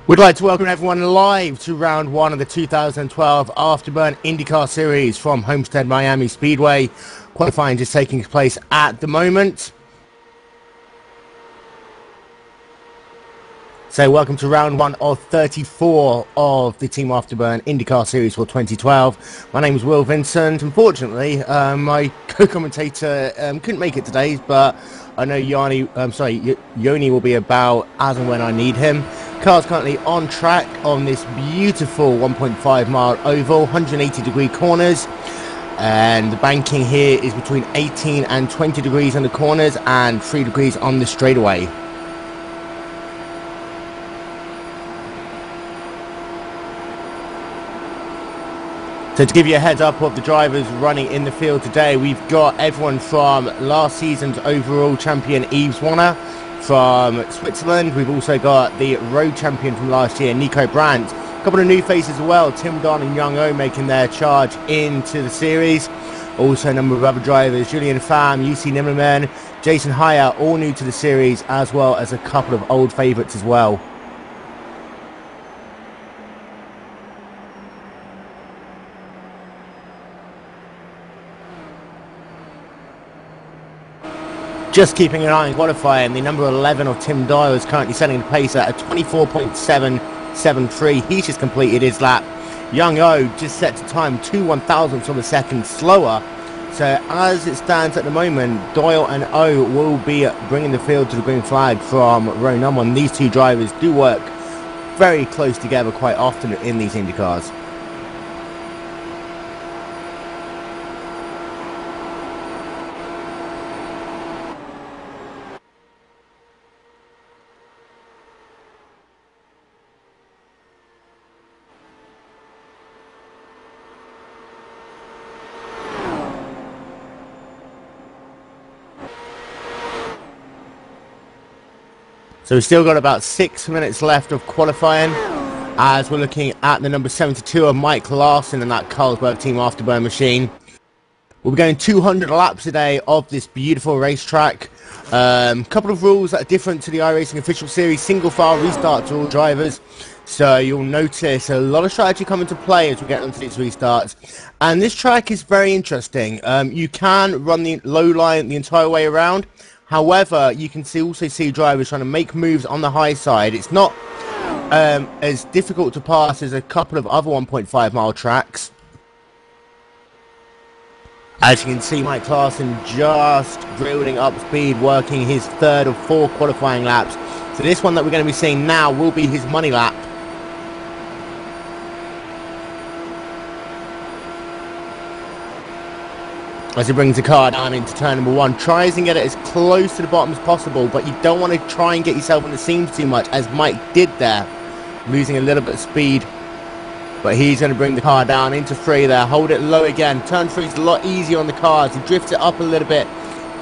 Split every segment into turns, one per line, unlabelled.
We'd like to welcome everyone live to round one of the 2012 Afterburn IndyCar Series from Homestead, Miami Speedway. Qualifying just taking place at the moment. So welcome to round one of 34 of the Team Afterburn IndyCar Series for 2012. My name is Vincent. Unfortunately, my co-commentator couldn't make it today, but I know Joni will be about as and when I need him. Car's currently on track on this beautiful 1.5 mile oval, 180 degree corners, and the banking here is between 18 and 20 degrees on the corners and 3 degrees on the straightaway. So to give you a heads up of the drivers running in the field today, we've got everyone from last season's overall champion Yves Warner from Switzerland. We've also got the road champion from last year, Nico Brandt. A couple of new faces as well, Tim Don and Young O making their charge into the series. Also a number of other drivers, Julian Pham, UC Nimmerman, Jason Haya, all new to the series, as well as a couple of old favourites as well. Just keeping an eye on qualifying, the number 11 of Tim Doyle is currently setting the pace at a 24.773. He's just completed his lap. Young O just set to time 2/1000ths of a second slower. So as it stands at the moment, Doyle and O will be bringing the field to the green flag from row number one. These two drivers do work very close together quite often in these IndyCars. So we've still got about 6 minutes left of qualifying as we're looking at the number 72 of Mike Larson in that Carlsberg Team Afterburn machine. We'll be going 200 laps a day of this beautiful racetrack. Couple of rules that are different to the iRacing official series. Single file restart to all drivers. So you'll notice a lot of strategy come into play as we get onto these restarts. And this track is very interesting. You can run the low line the entire way around. However, you can also see drivers trying to make moves on the high side. It's not as difficult to pass as a couple of other 1.5 mile tracks. As you can see, Mike Larson just building up speed, working his third of 4 qualifying laps. So this one that we're going to be seeing now will be his money lap. As he brings the car down into turn number 1, tries and get it as close to the bottom as possible, but you don't want to try and get yourself on the seams too much, as Mike did there, losing a little bit of speed. But he's going to bring the car down into 3 there, hold it low again. Turn 3 is a lot easier on the cars. He drifts it up a little bit,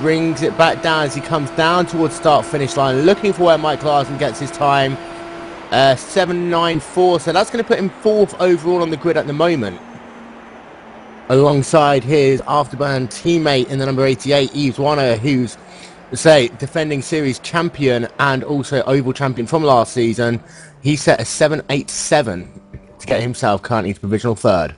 brings it back down as he comes down towards start-finish line, looking for where Mike Larson gets his time. 7.94, so that's going to put him 4th overall on the grid at the moment, alongside his Afterburn teammate in the number 88, Yves Warner, who's, defending series champion and also oval champion from last season. He set a 7.87 to get himself currently to provisional 3rd.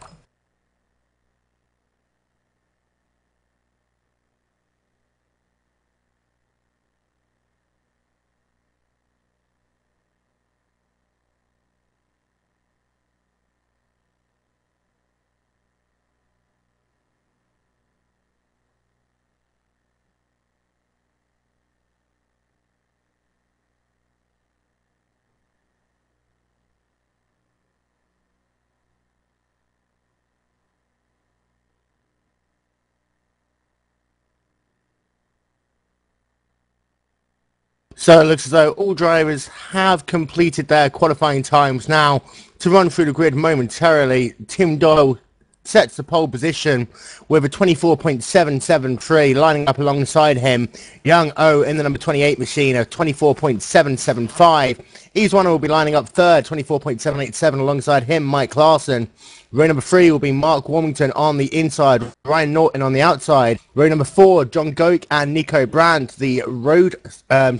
So it looks as though all drivers have completed their qualifying times now. To run through the grid momentarily, Tim Doyle sets the pole position with a 24.773, lining up alongside him. Young O in the number 28 machine, a 24.775. Yves Warner will be lining up 3rd, 24.787, alongside him, Mike Larson. Row number 3 will be Mark Warmington on the inside, Ryan Norton on the outside. Row number 4, John Goke and Nico Brandt, the road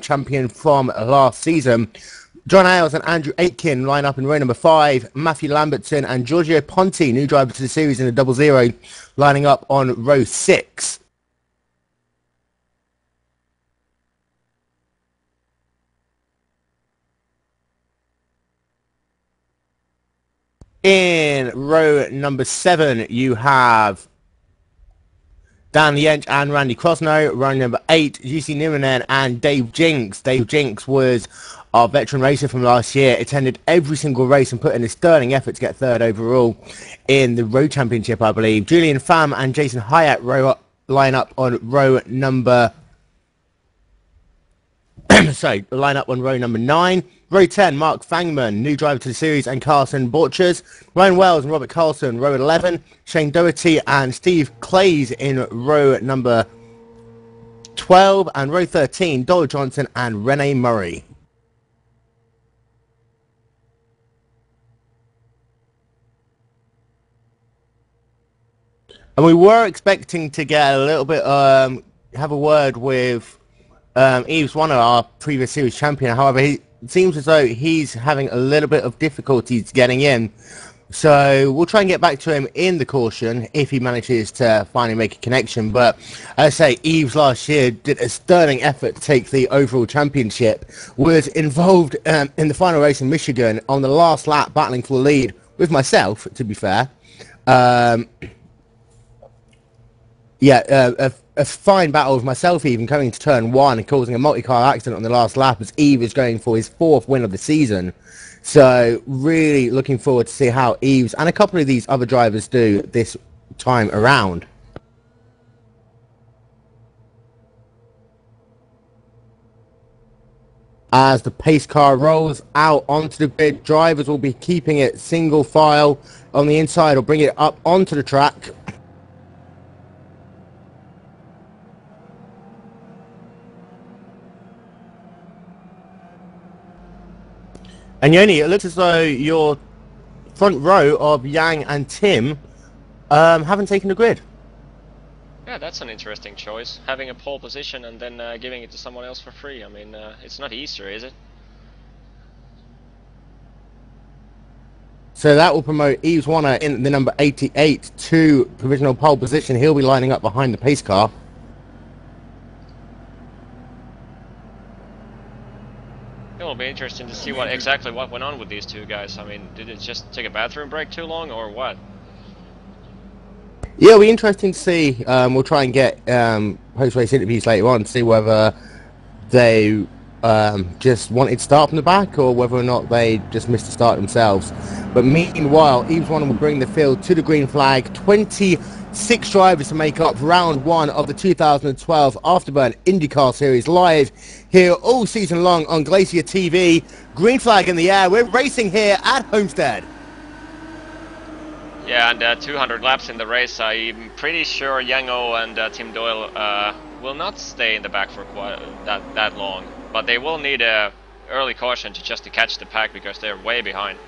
champion from last season. John Ailes and Andrew Aitken line up in row number 5. Matthew Lambertson and Giorgio Ponti, new driver to the series in the 00, lining up on row 6. In row number 7, you have Dan Liench and Randy Crosno. Row number 8, GC Nimanen and Dave Jinks. Dave Jinks was our veteran racer from last year, attended every single race and put in a sterling effort to get 3rd overall in the Road Championship, I believe. Julian Pham and Jason Hyatt line up on row number... line up on row number 9. Row 10, Mark Fangman, new driver to the series, and Carson Borchers. Ryan Wells and Robert Carlson, row 11. Shane Doherty and Steve Clays in row number 12. And row 13, Doyle Johnson and Renee Murray. And we were expecting to get a little bit, have a word with Yves Warner, our previous series champion. However, it seems as though he's having a little bit of difficulties getting in. So we'll try and get back to him in the caution if he manages to finally make a connection. But as I say, Yves last year did a sterling effort to take the overall championship, was involved in the final race in Michigan on the last lap, battling for the lead with myself, to be fair. A fine battle with myself even coming to turn 1 and causing a multi-car accident on the last lap as Yves is going for his 4th win of the season. So really looking forward to see how Yves and a couple of these other drivers do this time around. As the pace car rolls out onto the grid, drivers will be keeping it single file on the inside or bring it up onto the track. And Joni, it looks as though your front row of Yang and Tim haven't taken the grid.
Yeah, that's an interesting choice. Having a pole position and then giving it to someone else for free. I mean, it's not Easter, is it?
So that will promote Yves Warner in the number 88 to provisional pole position. He'll be lining up behind the pace car.
It'll be interesting to see what went on with these two guys. I mean, did it just take a bathroom break too long, or what?
Yeah, it'll be interesting to see. We'll try and get post-race interviews later on to see whether they just wanted to start from the back or whether or not they just missed the start themselves. But meanwhile, Yves Warner will bring the field to the green flag. 26 drivers to make up round 1 of the 2012 Afterburn IndyCar Series, live here all season long on Glacier TV. Green flag in the air. We're racing here at Homestead.
Yeah, and 200 laps in the race. I'm pretty sure Yang-O and Tim Doyle will not stay in the back for quite that long. But they will need a early caution just to catch the pack because they're way behind.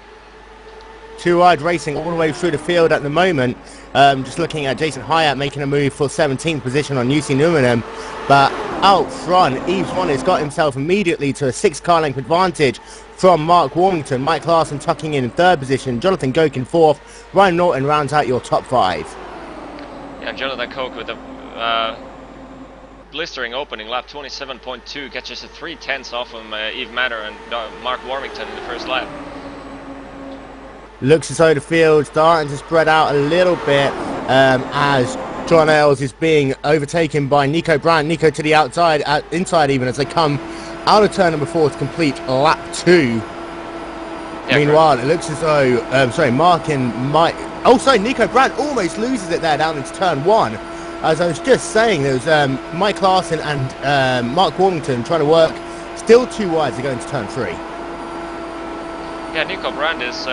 Two wide racing all the way through the field at the moment. Just looking at Jason Hyatt making a move for 17th position on UC Newman. But out front, Yves Warner's got himself immediately to a 6-car length advantage from Mark Warmington. Mike Larson tucking in 3rd position. Jonathan Goke in 4th. Ryan Norton rounds out your top 5.
Yeah, Jonathan Goke with a blistering opening lap, 27.2, catches a 3/10 off from Yves Matter and Mark Warmington in the first lap.
Looks as though the field starting to spread out a little bit as John Ailes is being overtaken by Nico Brandt. Nico to the outside, inside even, as they come out of turn number 4 to complete lap 2. Yeah, meanwhile, it looks as though, Mark and Mike... Oh, sorry, Nico Brandt almost loses it there down into turn 1. As I was just saying, there was Mike Larson and Mark Warmington trying to work still too wide to go into turn 3.
Yeah, Nico Brandt is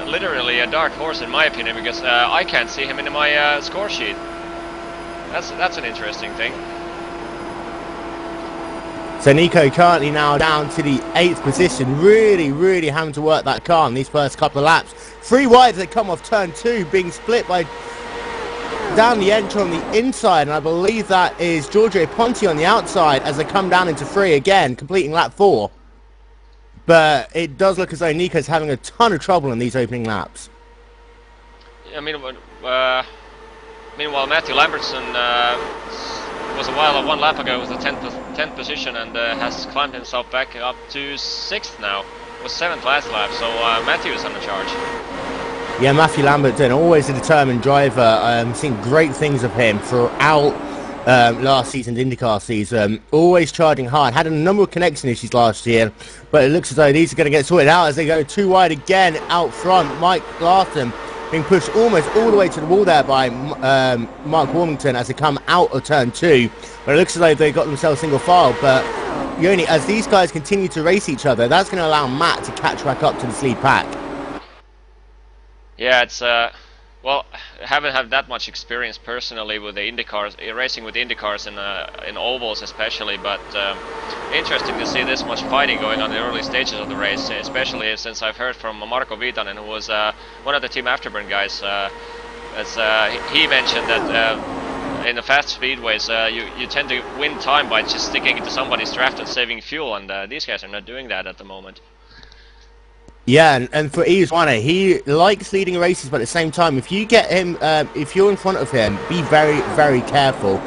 literally a dark horse in my opinion because I can't see him in my score sheet. That's an interesting thing.
So Nico currently now down to the 8th position, really having to work that car in these first couple of laps. 3 wide as they come off turn 2, being split by down the entry on the inside, and I believe that is Giorgio Ponti on the outside as they come down into 3 again, completing lap 4. but it does look as though Nico's having a ton of trouble in these opening laps.
I mean, meanwhile, Matthew Lambertson was one lap ago was the 10th position and has climbed himself back up to 6th now. Was 7th last lap, so Matthew is on the charge.
Yeah, Matthew Lambertson, always a determined driver. Seen great things of him throughout last season's IndyCar season. Always charging hard. Had a number of connection issues last year, but it looks as though these are going to get sorted out as they go too wide again out front. Mike Larson being pushed almost all the way to the wall there by Mark Warmington as they come out of turn 2. But it looks as though they got themselves single file. But Joni, as these guys continue to race each other, that's going to allow Matt to catch back up to the lead pack.
Yeah, it's well, I haven't had that much experience personally with the IndyCars, racing with IndyCars in ovals especially, but interesting to see this much fighting going on in the early stages of the race, especially since I've heard from Marko Viitanen, who was one of the Team Afterburn guys, he mentioned that in the fast speedways you tend to win time by just sticking into somebody's draft and saving fuel, and these guys are not doing that at the moment.
Yeah, and for Yves Warner, he likes leading races, but at the same time, if you get him, if you're in front of him, be very, very careful.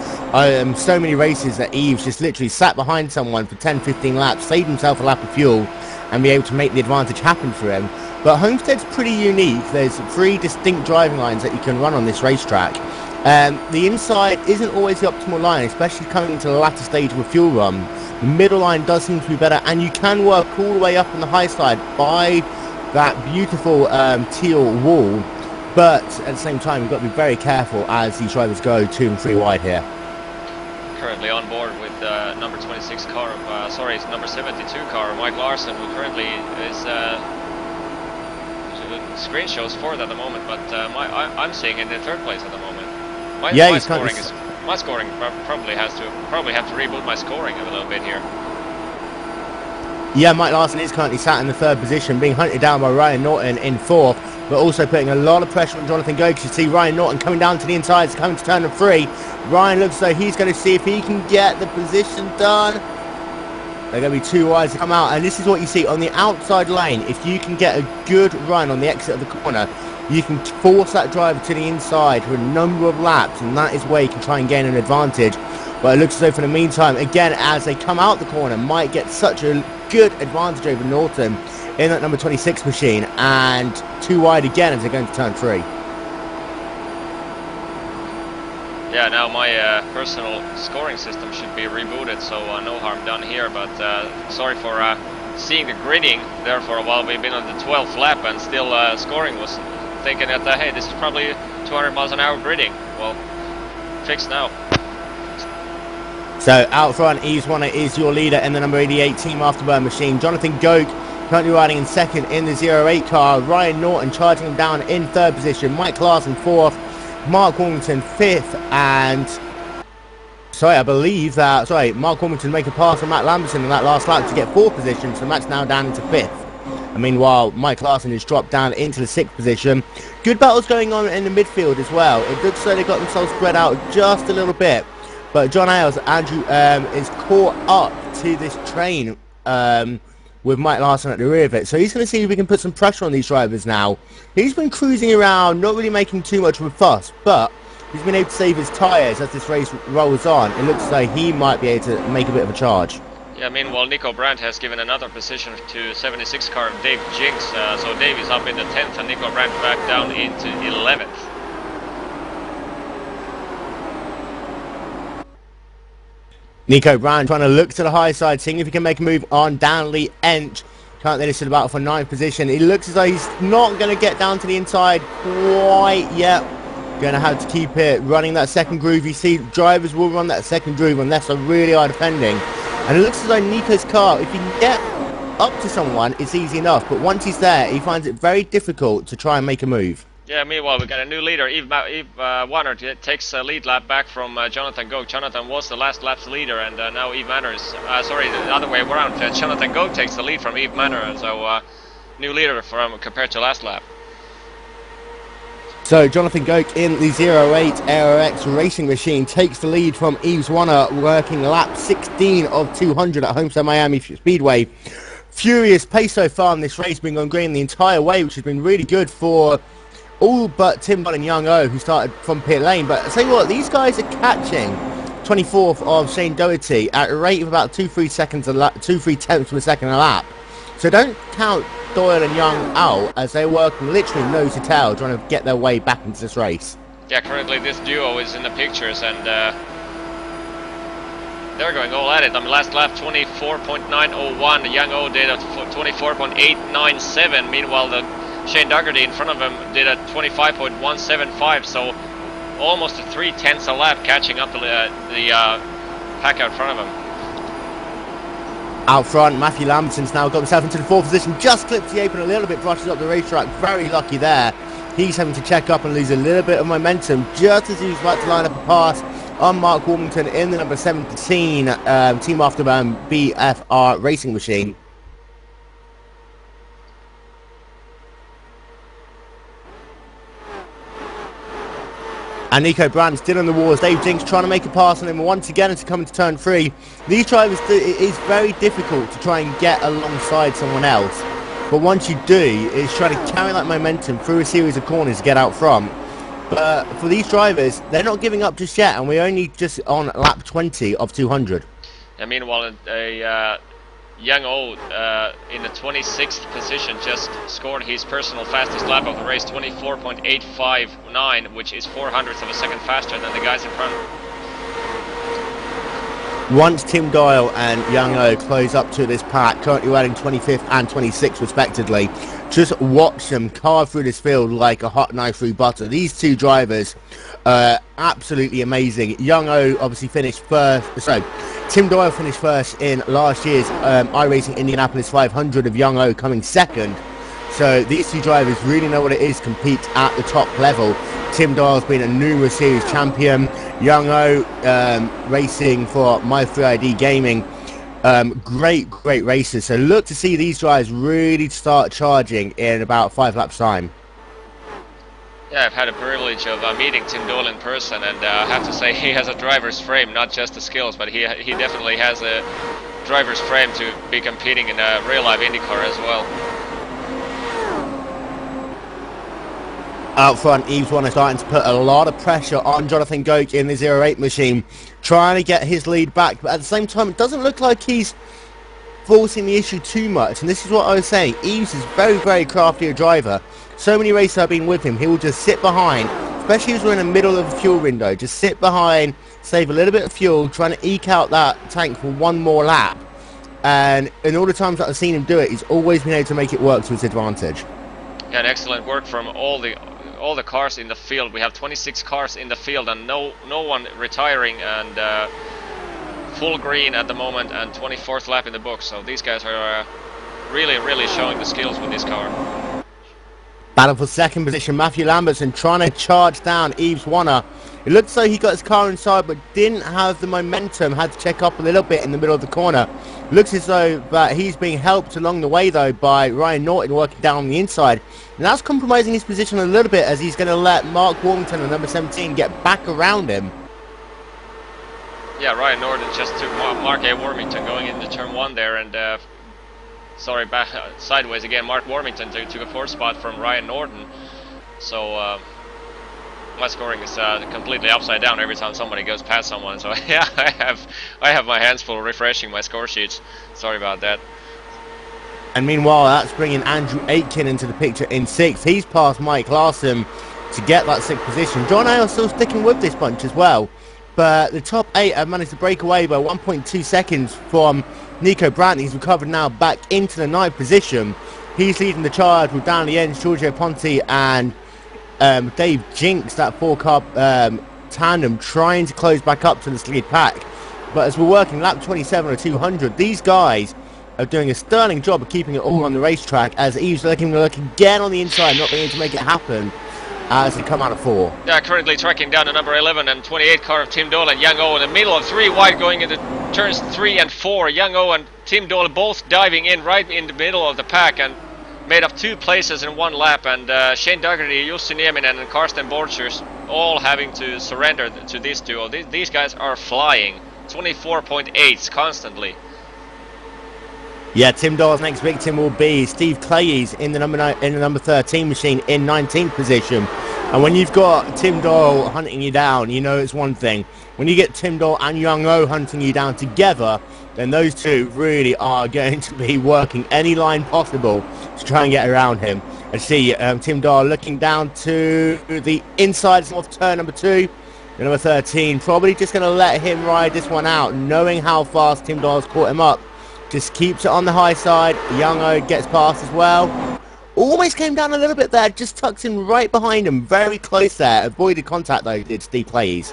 So many races that Yves just literally sat behind someone for 10, 15 laps, saved himself a lap of fuel, and be able to make the advantage happen for him. But Homestead's pretty unique. There's 3 distinct driving lines that you can run on this racetrack. The inside isn't always the optimal line, especially coming into the latter stage of a fuel run. The middle line does seem to be better, and you can work all the way up on the high side by that beautiful teal wall. But at the same time, you've got to be very careful as these drivers go 2 and 3 wide here.
Currently on board with number 26 car, it's number 72 car, Mike Larson, who currently is screen shows 4th at the moment, but I'm seeing it in 3rd place at the moment. My scoring probably have to reboot my scoring a little bit here.
Yeah, Mike Larson is currently sat in the 3rd position, being hunted down by Ryan Norton in 4th, but also putting a lot of pressure on Jonathan Goke. You see Ryan Norton coming down to the insides, coming to turn 3. Ryan looks as though he's going to see if he can get the position done. They're going to be 2 wide to come out, and this is what you see on the outside lane. If you can get a good run on the exit of the corner, you can force that driver to the inside for a number of laps, and that is where you can try and gain an advantage. But it looks as though for the meantime, again, as they come out the corner, might get such a good advantage over Norton in that number 26 machine, and 2 wide again as they're going to turn 3.
Yeah, now my personal scoring system should be rebooted, so no harm done here, but sorry for seeing the gridding there for a while. We've been on the 12th lap and still scoring was thinking that, hey, this is probably 200 miles an hour gridding. Well, fixed now.
So out front, Yves Warner is your leader in the number 88 Team Afterburn machine. Jonathan Goke currently riding in 2nd in the 08 car. Ryan Norton charging him down in 3rd position. Mike Larson 4th. Mark Warmington 5th. And I believe that Mark Warmington make a pass on Matt Lambertson in that last lap to get 4th position. So Matt's now down into 5th. And meanwhile, Mike Larson has dropped down into the 6th position. Good battles going on in the midfield as well. It looks like they got themselves spread out just a little bit. But John Ailes, Andrew, is caught up to this train with Mike Larson at the rear of it. So he's going to see if we can put some pressure on these drivers now. He's been cruising around, not really making too much of a fuss, but he's been able to save his tyres as this race rolls on. It looks like he might be able to make a bit of a charge.
Yeah, meanwhile, Nico Brandt has given another position to 76 car Dave Jinks. So Dave is up in the 10th and Nico Brandt back down into 11th.
Nico Brandt trying to look to the high side, seeing if he can make a move on Danley Ench. Currently this is about for 9th position. He looks as though he's not going to get down to the inside quite yet. Going to have to keep it running that 2nd groove. You see drivers will run that 2nd groove unless they really are defending. And it looks as though Nico's car, if he can get up to someone, it's easy enough. But once he's there, he finds it very difficult to try and make a move.
Yeah, meanwhile, we got a new leader. Yves Warner takes a lead lap back from Jonathan Goke. Jonathan was the last lap's leader, and now Yves Warner is... the other way around. Jonathan Goke takes the lead from Yves Warner, so new leader compared to last lap.
So Jonathan Goke in the 08 AeroX racing machine takes the lead from Yves Warner, working lap 16 of 200 at Homestead Miami Speedway. furious pace so far in this race, being on green the entire way, which has been really good for all but Tim Doyle and Young O, who started from pit lane. But I tell you what, these guys are catching 24th of Shane Doherty at a rate of about 2-3 seconds a lap, 2-3 tenths of a second a lap. So don't count Doyle and Young out, as they're working literally nose to tail trying to get their way back into this race.
Yeah, currently this duo is in the pictures, and they're going all at it. I mean, last lap 24.901, Young O did a 24.897. Meanwhile, the Shane Doherty in front of him did a 25.175. So almost a 3/10 a lap, catching up the pack out front of him.
Out front, Matthew Lambertson's now got himself into the 4th position, just clips the apron a little bit, brushes up the racetrack, very lucky there. He's having to check up and lose a little bit of momentum just as he was about to line up a pass on Mark Warmington in the number 17 Team Afterburn BFR racing machine. And Nico Brandt still on the wall as Dave Jinks trying to make a pass on him once again as he comes into turn 3. These drivers, it is very difficult to try and get alongside someone else. But once you do, it's trying to carry that momentum through a series of corners to get out front. But for these drivers, they're not giving up just yet, and we're only just on lap 20 of 200.
And meanwhile, Young O in the 26th position just scored his personal fastest lap of the race, 24.859, which is 0.04 of a second faster than the guys in front.
Once Tim Doyle and Young O close up to this pack, currently riding 25th and 26th respectively, just watch them carve through this field like a hot knife through butter. These two drivers are absolutely amazing. Young O obviously finished first, so Tim Doyle finished first in last year's iRacing Indianapolis 500, of Young O coming second. So these two drivers really know what it is to compete at the top level. Tim Doyle's been a numerous series champion. Young O racing for My3ID Gaming. Great racers. So look to see these guys really start charging in about 5 laps time.
Yeah, I've had the privilege of meeting Tim Doyle in person, and I have to say he has a driver's frame, not just the skills, but he definitely has a driver's frame to be competing in a real-life IndyCar as well.
Out front, Yves Warner starting to put a lot of pressure on Jonathan Goch in the 08 machine, trying to get his lead back, but at the same time it doesn't look like he's forcing the issue too much. And this is what I was saying, Yves is very crafty a driver. So many races I've been with him, he will just sit behind, especially as we're in the middle of the fuel window, just sit behind, save a little bit of fuel, trying to eke out that tank for one more lap. And in all the times that I've seen him do it, he's always been able to make it work to his advantage.
Yeah, and excellent work from all the cars in the field. We have 26 cars in the field, and no one retiring, and full green at the moment, and 24th lap in the book. So these guys are really showing the skills with this car.
Battle for second position, Matthew Lambertson trying to charge down Yves Warner. It looks like he got his car inside but didn't have the momentum, had to check up a little bit in the middle of the corner. Looks as though that he's being helped along the way though by Ryan Norton working down the inside. And that's compromising his position a little bit, as he's going to let Mark Warmington, the number 17, get back around him.
Yeah, Ryan Norton just took Mark A. Warmington going into turn 1 there, and sorry, back sideways again. Mark Warmington took a 4th spot from Ryan Norton. So my scoring is completely upside down every time somebody goes past someone. So yeah, I have my hands full refreshing my score sheets. Sorry about that.
And meanwhile, that's bringing Andrew Aitken into the picture in 6th. He's passed Mike Larson to get that 6th position. John Hale still sticking with this bunch as well. But the top 8 have managed to break away by 1.2 seconds from Nico Brandt. He's recovered now back into the 9th position. He's leading the charge with Dan Lienz, Giorgio Ponti and Dave Jinks, that 4-car tandem, trying to close back up to the lead pack. But as we're working lap 27 or 200, these guys are doing a sterling job of keeping it all on the racetrack, as Yves looking again on the inside, not being able to make it happen as they come out of 4.
Yeah, currently tracking down to number 11 and 28 car of Tim Doyle and Young O in the middle of 3 wide going into turns 3 and 4. Young O and Tim Doyle both diving in right in the middle of the pack and made up 2 places in 1 lap, and Shane Doherty, Jussi Nieminen and Karsten Borchers all having to surrender to this duo. These guys are flying 24.8s constantly.
Yeah, Tim Doyle's next victim will be Steve Clays in the number 13 machine in 19th position. And when you've got Tim Doyle hunting you down, you know it's one thing. When you get Tim Doyle and Young O hunting you down together, then those two really are going to be working any line possible to try and get around him. I see Tim Doyle looking down to the inside of turn number 2. The number 13 probably just going to let him ride this one out, knowing how fast Tim Doyle's caught him up. Just keeps it on the high side. Young O gets past as well. Almost came down a little bit there. Just tucks in right behind him. Very close there. Avoided contact though, did Steve Clays.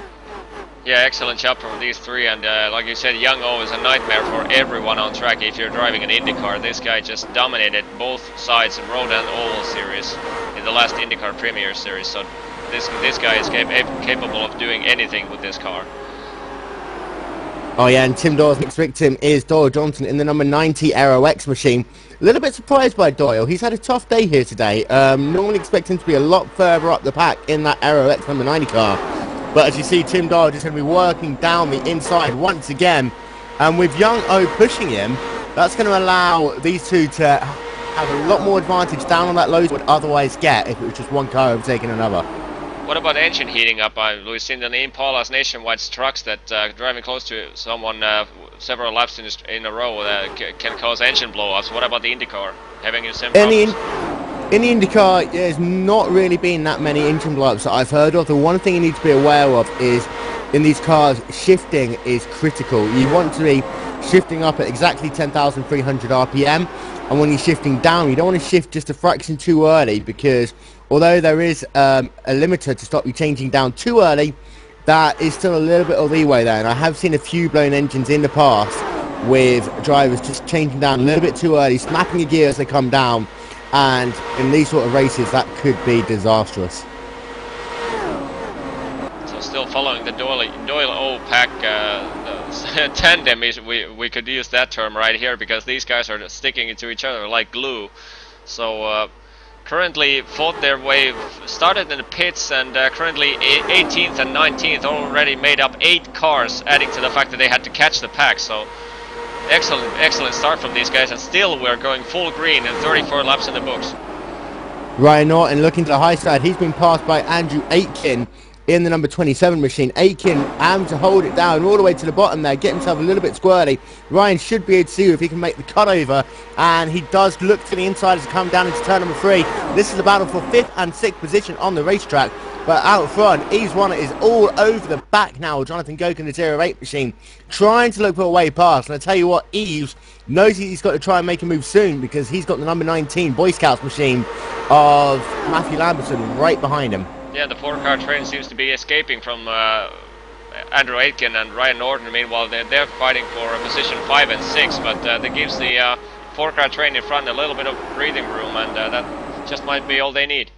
Yeah, excellent job from these three. And like you said, Young O is a nightmare for everyone on track if you're driving an IndyCar. This guy just dominated both sides in Road and Oval Series in the last IndyCar Premier Series. So this guy is capable of doing anything with this car.
Oh yeah, and Tim Doyle's next victim is Doyle Johnson in the number 90 Aero X machine. A little bit surprised by Doyle. He's had a tough day here today. Normally expect him to be a lot further up the pack in that Aero X number 90 car. But as you see, Tim Doyle just going to be working down the inside once again. And with Young O pushing him, that's going to allow these two to have a lot more advantage down on that low would otherwise get if it was just one car overtaking another.
What about engine heating up? We've seen the Impala's nationwide trucks that driving close to someone several laps in a row can cause engine blow-ups. What about the IndyCar? Having the same problems?
In the IndyCar, there's not really been that many engine blow-ups that I've heard of. The one thing you need to be aware of is, in these cars, shifting is critical. You want to be shifting up at exactly 10,300 RPM, and when you're shifting down, you don't want to shift just a fraction too early, because although there is a limiter to stop you changing down too early, that is still a little bit of leeway there. And I have seen a few blown engines in the past with drivers just changing down a little bit too early, snapping a gear as they come down, and in these sort of races that could be disastrous.
So still following the Doyle pack tandem, we could use that term right here, because these guys are sticking into each other like glue. So currently fought their way, started in the pits, and currently 18th and 19th already made up 8 cars, adding to the fact that they had to catch the pack. So excellent start from these guys, and still we're going full green and 34 laps in the books.
Ryan Norton looking to the high side. He's been passed by Andrew Aitken in the number 27 machine. Aitken aimed to hold it down all the way to the bottom there, get himself a little bit squirrely. Ryan should be able to see if he can make the cutover, and he does look to the inside as he comes down into turn number 3. This is a battle for 5th and 6th position on the racetrack, but out front, Eves Runner is all over the back now. Jonathan Goke in the 08 machine, trying to look for a way past. And I tell you what, Eves knows he's got to try and make a move soon, because he's got the number 19 Boy Scouts machine of Matthew Lamberson right behind him.
Yeah, the 4-car train seems to be escaping from Andrew Aitken and Ryan Norton. Meanwhile, they're fighting for position 5 and 6, but that gives the 4-car train in front a little bit of breathing room, and that just might be all they need.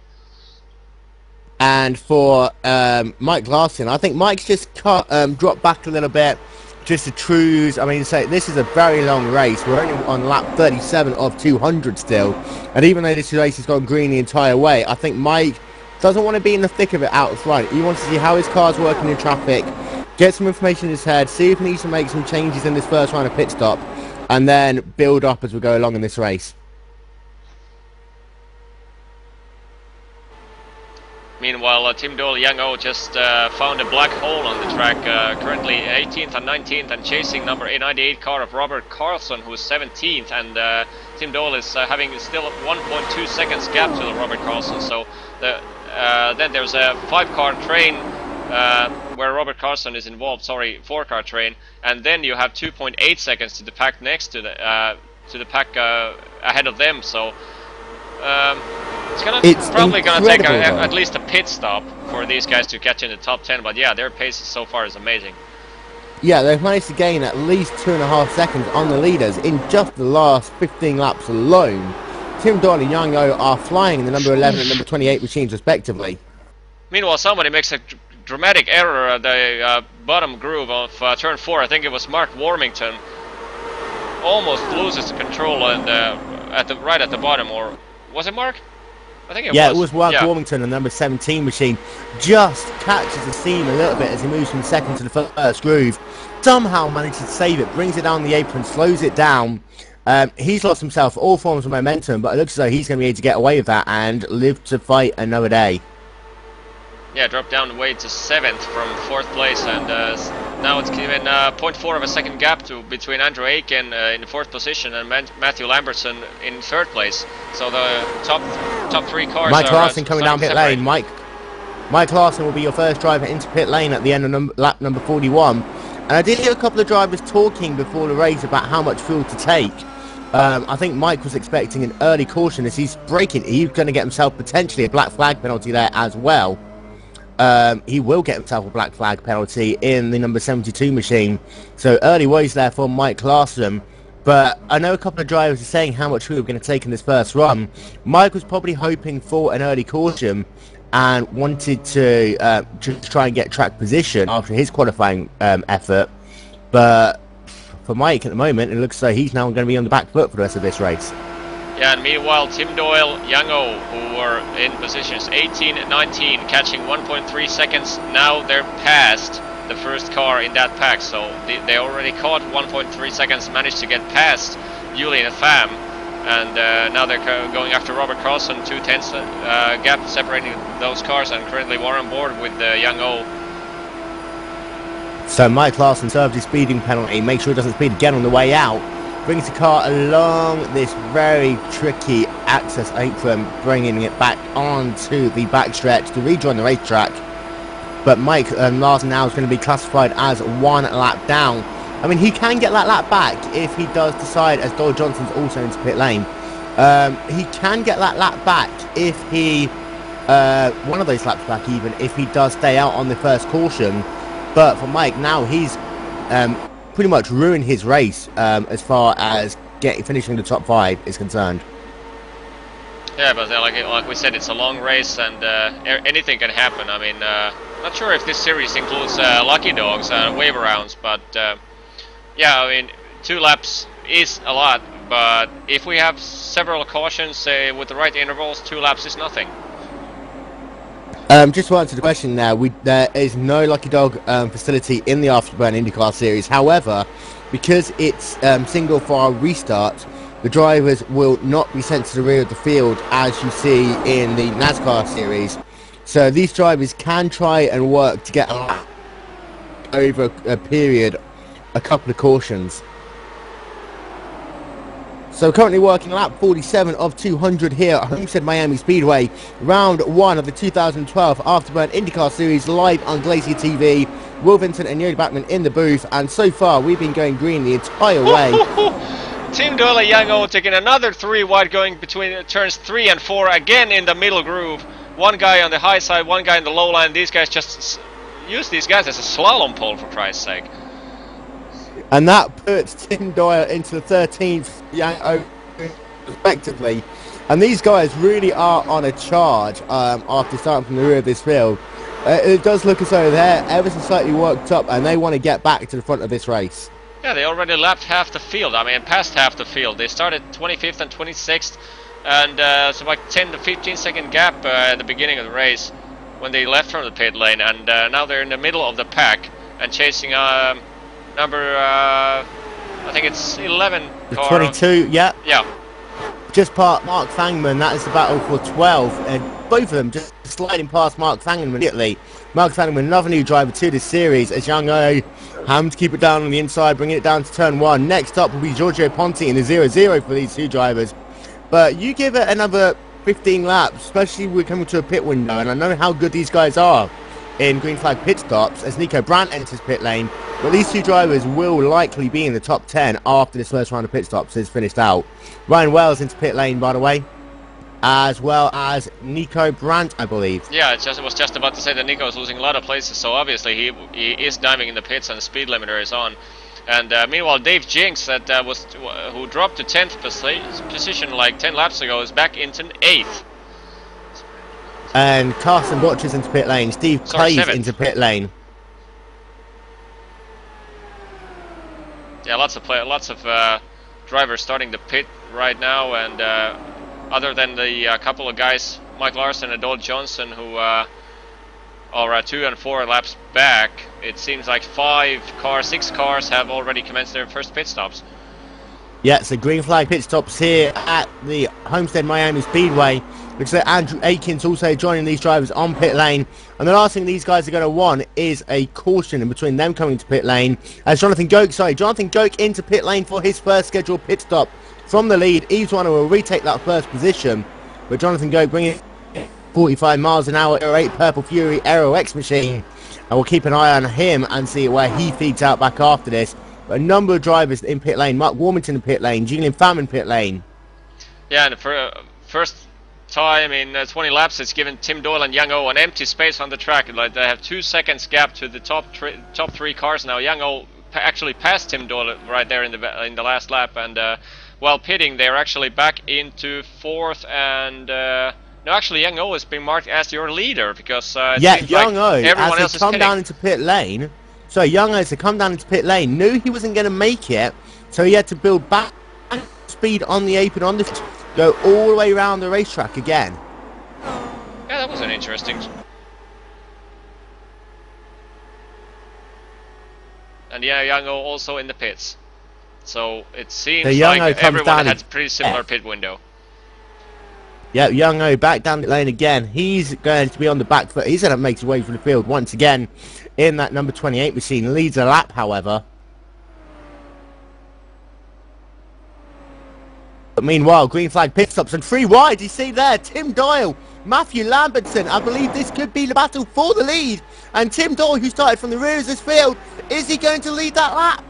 And for Mike Larson, I think Mike's just dropped back a little bit just to cruise. I mean, say this is a very long race. We're only on lap 37 of 200 still, and even though this race has gone green the entire way, I think Mike doesn't want to be in the thick of it out front. He wants to see how his car's working in traffic, get some information in his head, see if he needs to make some changes in this first round of pit stop, and then build up as we go along in this race.
Meanwhile, Tim Doyle Young O just found a black hole on the track, currently 18th and 19th, and chasing number 98 car of Robert Carlson, who is 17th, and Tim Doyle is having still 1.2 seconds gap to the Robert Carlson. So then there's a 5-car train where Robert Carlson is involved, 4-car train, and then you have 2.8 seconds to the pack next to the pack ahead of them. So it's probably gonna take at least a pit stop for these guys to catch in the top 10, but yeah, their pace so far is amazing.
Yeah, they've managed to gain at least 2.5 seconds on the leaders in just the last 15 laps alone. Tim Doyle and Young O are flying in the number 11 and number 28 machines respectively.
Meanwhile, somebody makes a dramatic error at the bottom groove of turn 4. I think it was Mark Warmington. Almost loses the control and right at the bottom, or was it Mark? I think it was.
Yeah, it was Mark Warmington, the number 17 machine. Just catches the seam a little bit as he moves from the second to the first groove. Somehow manages to save it, brings it down the apron, slows it down, He's lost himself all forms of momentum, but it looks as though he's going to be able to get away with that and live to fight another day.
Yeah, dropped down the way to 7th from 4th place, and now it's given 0.4 of a second gap between Andrew Aiken in the 4th position and Matthew Lambertson in 3rd place. So the top 3 cars
Mike
are
Larson coming down pit
separate.
lane. Mike Larson will be your first driver into pit lane at the end of lap number 41. And I did hear a couple of drivers talking before the race about how much fuel to take. I think Mike was expecting an early caution as he's braking. He's going to get himself potentially a black flag penalty there as well. He will get himself a black flag penalty in the number 72 machine. So early woes there for Mike Larson. But I know a couple of drivers are saying how much fuel we're going to take in this first run. Mike was probably hoping for an early caution and wanted to try and get track position after his qualifying effort. But for Mike at the moment, it looks like he's now going to be on the back foot for the rest of this race.
Yeah, and meanwhile, Tim Doyle, Young-O, who were in positions 18 and 19, catching 1.3 seconds. Now they're past the first car in that pack, so they already caught 1.3 seconds, managed to get past Julian and Pham, and now they're going after Robert Carlson, 2/10 gap separating those cars, and currently we're on board with Young-O.
So Mike Larson served his speeding penalty, make sure he doesn't speed again on the way out. Brings the car along this very tricky access apron, bringing it back onto the backstretch to rejoin the racetrack. But Mike Larson now is going to be classified as 1 lap down. I mean, he can get that lap back if he does decide, as Doyle Johnson's also into pit lane. He can get that lap back if he, one of those laps back even, if he does stay out on the first caution. But for Mike, now he's pretty much ruined his race as far as finishing the top 5 is concerned.
Yeah, but like we said, it's a long race and anything can happen. I mean, not sure if this series includes lucky dogs and waiver rounds, but yeah, I mean, 2 laps is a lot, but if we have several cautions, say with the right intervals, 2 laps is nothing.
Just to answer the question now, there is no Lucky Dog facility in the Afterburn IndyCar series. However, because it's single file restart, the drivers will not be sent to the rear of the field as you see in the NASCAR series. So these drivers can try and work to get over a period, a couple of cautions. So currently working lap 47 of 200 here at Homestead Miami Speedway, round 1 of the 2012 Afterburn IndyCar Series live on Glacier TV. Will Vincent and Joni Backmann in the booth, and so far we've been going green the entire way.
Tim Doyle and Young-O taking another 3 wide, going between turns 3 and 4, again in the middle groove. One guy on the high side, one guy in the low line. These guys just use these guys as a slalom pole, for Christ's sake.
And that puts Tim Doyle into the 13th, Young-O respectively. And these guys really are on a charge after starting from the rear of this field. It does look as though they're ever so slightly worked up and they want to get back to the front of this race.
Yeah, they already left half the field. I mean, past half the field. They started 25th and 26th, and so like 10 to 15 second gap at the beginning of the race when they left from the pit lane, and now they're in the middle of the pack and chasing number I think it's 11 car.
22, yeah.
Yeah.
Just past Mark Thangman. That is the battle for 12, and both of them just sliding past Mark Thangman immediately. Mark Thangman, another new driver to this series, as Young-O having to keep it down on the inside, bringing it down to turn 1. Next up will be Giorgio Ponti in the 0-0 for these 2 drivers. But you give it another 15 laps, especially we're coming to a pit window, and I know how good these guys are in green flag pit stops as Nico Brandt enters pit lane. But these 2 drivers will likely be in the top 10 after this first round of pit stops is finished out. Ryan Wells into pit lane, by the way, as well as Nico Brandt, I believe.
Yeah, I was just about to say that Nico is losing a lot of places, so obviously he is diving in the pits and the speed limiter is on. And meanwhile, Dave Jinks, who dropped to 10th position like 10 laps ago, is back into 8th.
And Carson Botches into pit lane. Steve Clays into pit lane.
Yeah, lots of drivers starting to pit right now, and other than the couple of guys, Mike Larson and Doyle Johnson, who are 2 and 4 laps back, it seems like 6 cars have already commenced their first pit stops.
Yeah, so green flag pit stops here at the Homestead Miami Speedway. Looks like Andrew Aikens also joining these drivers on pit lane. And the last thing these guys are going to want is a caution in between them coming to pit lane. As Jonathan Goke into pit lane for his first scheduled pit stop from the lead. Yves Warner will retake that first position. But Jonathan Goke bringing 45 miles an hour, 8 Purple Fury Aero X machine. And we'll keep an eye on him and see where he feeds out back after this. A number of drivers in pit lane. Mark Warmington in pit lane, Julian Pham in pit lane.
Yeah, and for first time in 20 laps, it's given Tim Doyle and Young O an empty space on the track. Like they have 2 seconds gap to the top 3 cars now. Young O actually passed Tim Doyle right there in the last lap, and while pitting, they're actually back into 4th. And no, actually, Young O is being marked as your leader because
yeah, Young O,
everyone else
as they come down into pit lane. So Young O, to come down into pit lane, knew he wasn't going to make it, so he had to build back speed on the apron, on the go all the way around the racetrack again.
Yeah, that was an interesting. And yeah, Young O also in the pits. So it seems like everyone had a pretty similar pit window.
Yeah, Young O back down the lane again. He's going to be on the back foot. He's going to make his way through the field once again in that number 28 machine. Leads a lap, however. But meanwhile, green flag pit stops and 3 wide. You see there, Tim Doyle, Matthew Lambertson. I believe this could be the battle for the lead. And Tim Doyle, who started from the rear of this field, is he going to lead that lap?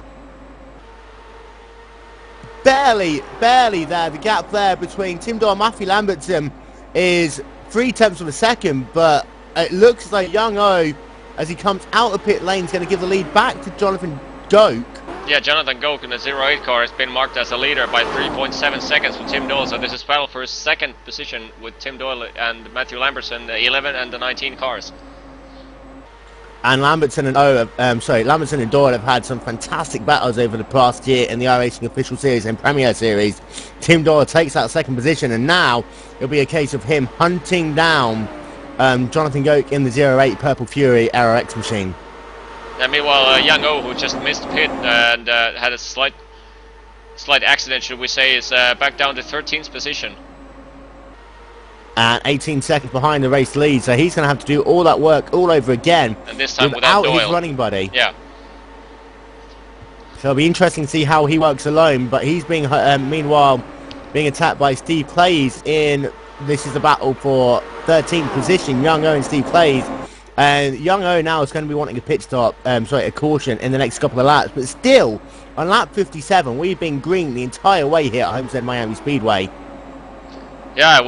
Barely there. The gap there between Tim Doyle and Matthew Lambertson is 0.3 of a second, but it looks like Young O, as he comes out of pit lane, is going to give the lead back to Jonathan Goke.
Yeah, Jonathan Goke in the 08 car has been marked as a leader by 3.7 seconds with Tim Doyle, so this is battle for his second position with Tim Doyle and Matthew Lambertson, the 11 and the 19 cars. And
Lambertson and Doyle have had some fantastic battles over the past year in the iRacing Official Series and Premier Series. Tim Doyle takes that second position, and now it'll be a case of him hunting down Jonathan Goke in the 08 Purple Fury Aero X machine.
And meanwhile, Young O, who just missed pit and had a slight accident, should we say, is back down to 13th position.
And 18 seconds behind the race lead, so he's going to have to do all that work all over again.
And this time without Doyle.
His running buddy.
Yeah.
So it'll be interesting to see how he works alone, but he's being, meanwhile, being attacked by Steve Clays in, this is the battle for 13th position, Young O and Steve Clays. And Young O now is going to be wanting a pit stop, a caution in the next couple of laps, but still, on lap 57, we've been green the entire way here at Homestead Miami Speedway.
Yeah, I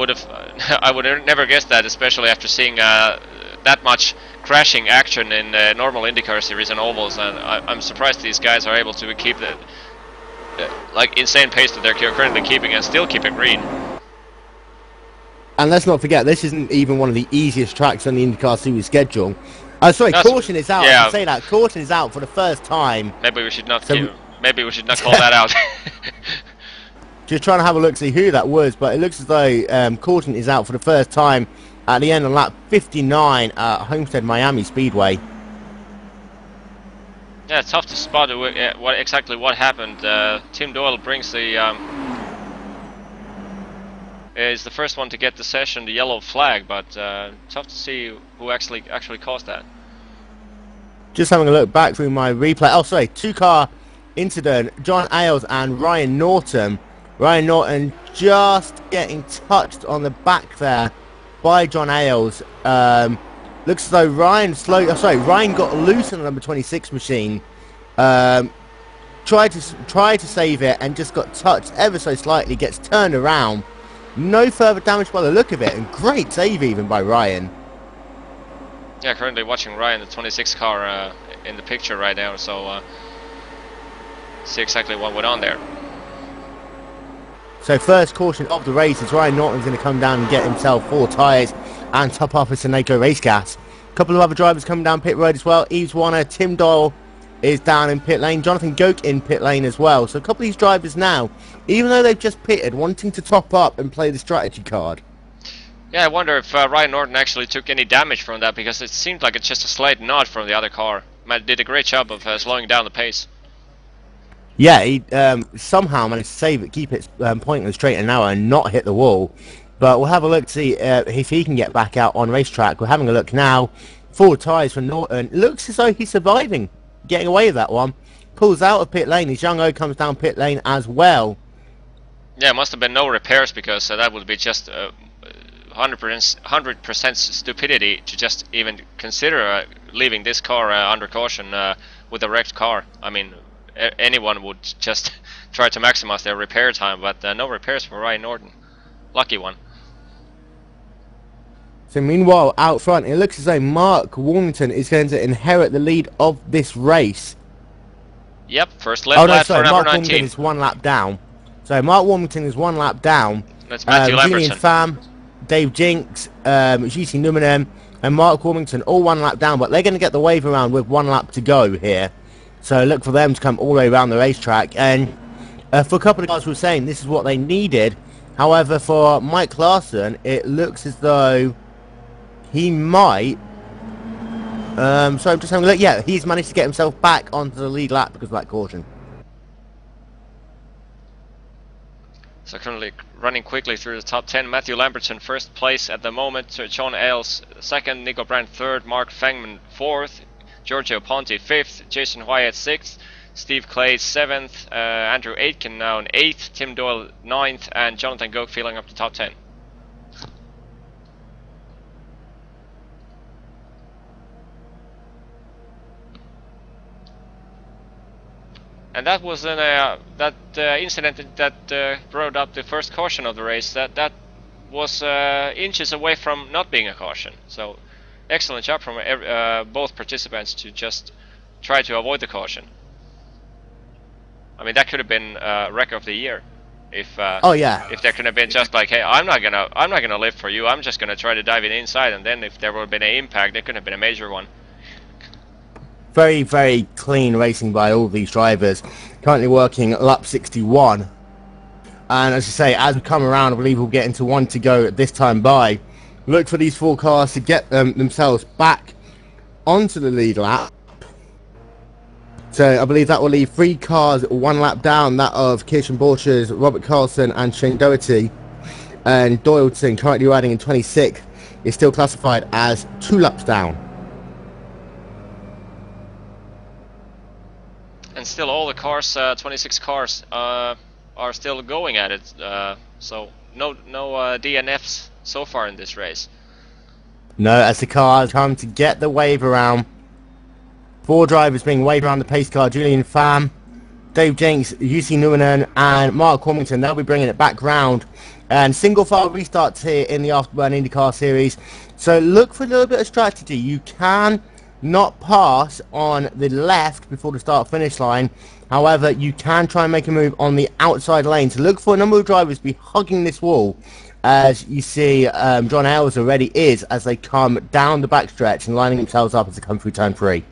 would have never guessed that, especially after seeing that much crashing action in normal IndyCar series and ovals, and I'm surprised these guys are able to keep the insane pace that they're currently keeping and still keep it green.
And let's not forget, this isn't even one of the easiest tracks on the IndyCar series schedule. Caution is out.
Yeah.
I say that caution is out for the first time.
Maybe we should not. Maybe we should not call that out.
Just trying to have a look, see who that was, but it looks as though caution is out for the first time at the end of lap 59 at Homestead Miami Speedway.
Yeah, it's tough to spot exactly what happened. Tim Doyle brings the is the first one to get the session, the yellow flag, but tough to see who actually caused that.
Just having a look back through my replay. Oh, sorry, 2-car incident. John Ailes and Ryan Norton. Ryan Norton just getting touched on the back there by John Ailes. Looks as though Ryan got loose on the number 26 machine. Tried to save it and just got touched ever so slightly. Gets turned around. No further damage by the look of it, and great save even by Ryan.
Yeah, currently watching Ryan, the 26 car, in the picture right now, so see exactly what went on there.
So first caution of the race is Ryan Norton's going to come down and get himself 4 tyres and top off with Seneco race gas. A couple of other drivers coming down pit road as well. Yves Warner, Tim Doyle is down in pit lane. Jonathan Goke in pit lane as well. So a couple of these drivers now, even though they've just pitted, wanting to top up and play the strategy card.
Yeah, I wonder if Ryan Norton actually took any damage from that, because it seemed like it's just a slight nod from the other car. Did a great job of slowing down the pace.
Yeah, he somehow managed to save it, keep it pointing straight and narrow and not hit the wall. But we'll have a look to see if he can get back out on racetrack. We're having a look now. 4 tyres for Norton. Looks as though he's surviving, getting away with that one. Pulls out of pit lane. His young O comes down pit lane as well.
Yeah, must have been no repairs, because that would be just 100% stupidity to just even consider leaving this car under caution with a wrecked car. I mean, anyone would just try to maximize their repair time, but no repairs for Ryan Norton. Lucky one.
So meanwhile, out front, it looks as though Mark Warmington is going to inherit the lead of this race.
Yep, first lap for number
Mark
19.
Warmington is 1 lap down. So Mark Warmington is 1 lap down.
That's Matthew
Julian
Lambertson.
Pham, Dave Jinks, GC Numanen, and Mark Warmington all 1 lap down, but they're going to get the wave around with 1 lap to go here. So look for them to come all the way around the racetrack. And for a couple of guys who were saying this is what they needed. However, for Mike Larson, it looks as though he might... so I'm just having a look. Yeah, he's managed to get himself back onto the lead lap because of that caution.
So currently running quickly through the top 10. Matthew Lambertson first place at the moment. John Ailes second. Nico Brandt third. Mark Fengman fourth. Giorgio Ponti fifth. Jason Wyatt sixth. Steve Clay 7th, Andrew Aitken now in 8th, Tim Doyle 9th, and Jonathan Goke filling up the top 10. And that was an, incident that brought up the first caution of the race. That was inches away from not being a caution. So excellent job from both participants to just try to avoid the caution. I mean, that could have been wreck of the year, if if there could have been just like, hey, I'm not gonna live for you. I'm just gonna try to dive in inside, and then if there would have been an impact, it could have been a major one.
Very, very clean racing by all these drivers. Currently working lap 61, and as I say, as we come around, I believe we'll get into 1 to go at this time by. Look for these 4 cars to get themselves back onto the lead lap. So I believe that will leave 3 cars 1 lap down, that of Kirsten Borchers, Robert Carlson and Shane Doherty. And Doyleton, currently riding in 26th, is still classified as 2 laps down.
And still all the cars, 26 cars, are still going at it. So no DNFs so far in this race.
No, as the cars come to get the wave around. 4 drivers being waved around the pace car: Julian Pham, Dave Jenks, UC Numanen, and Mark Warmington. They'll be bringing it back round. And single file restarts here in the Afterburn IndyCar series. So look for a little bit of strategy. You can not pass on the left before the start finish line. However, you can try and make a move on the outside lane. So look for a number of drivers to be hugging this wall. As you see, John Ailes already is, as they come down the backstretch and lining themselves up as they come through turn 3.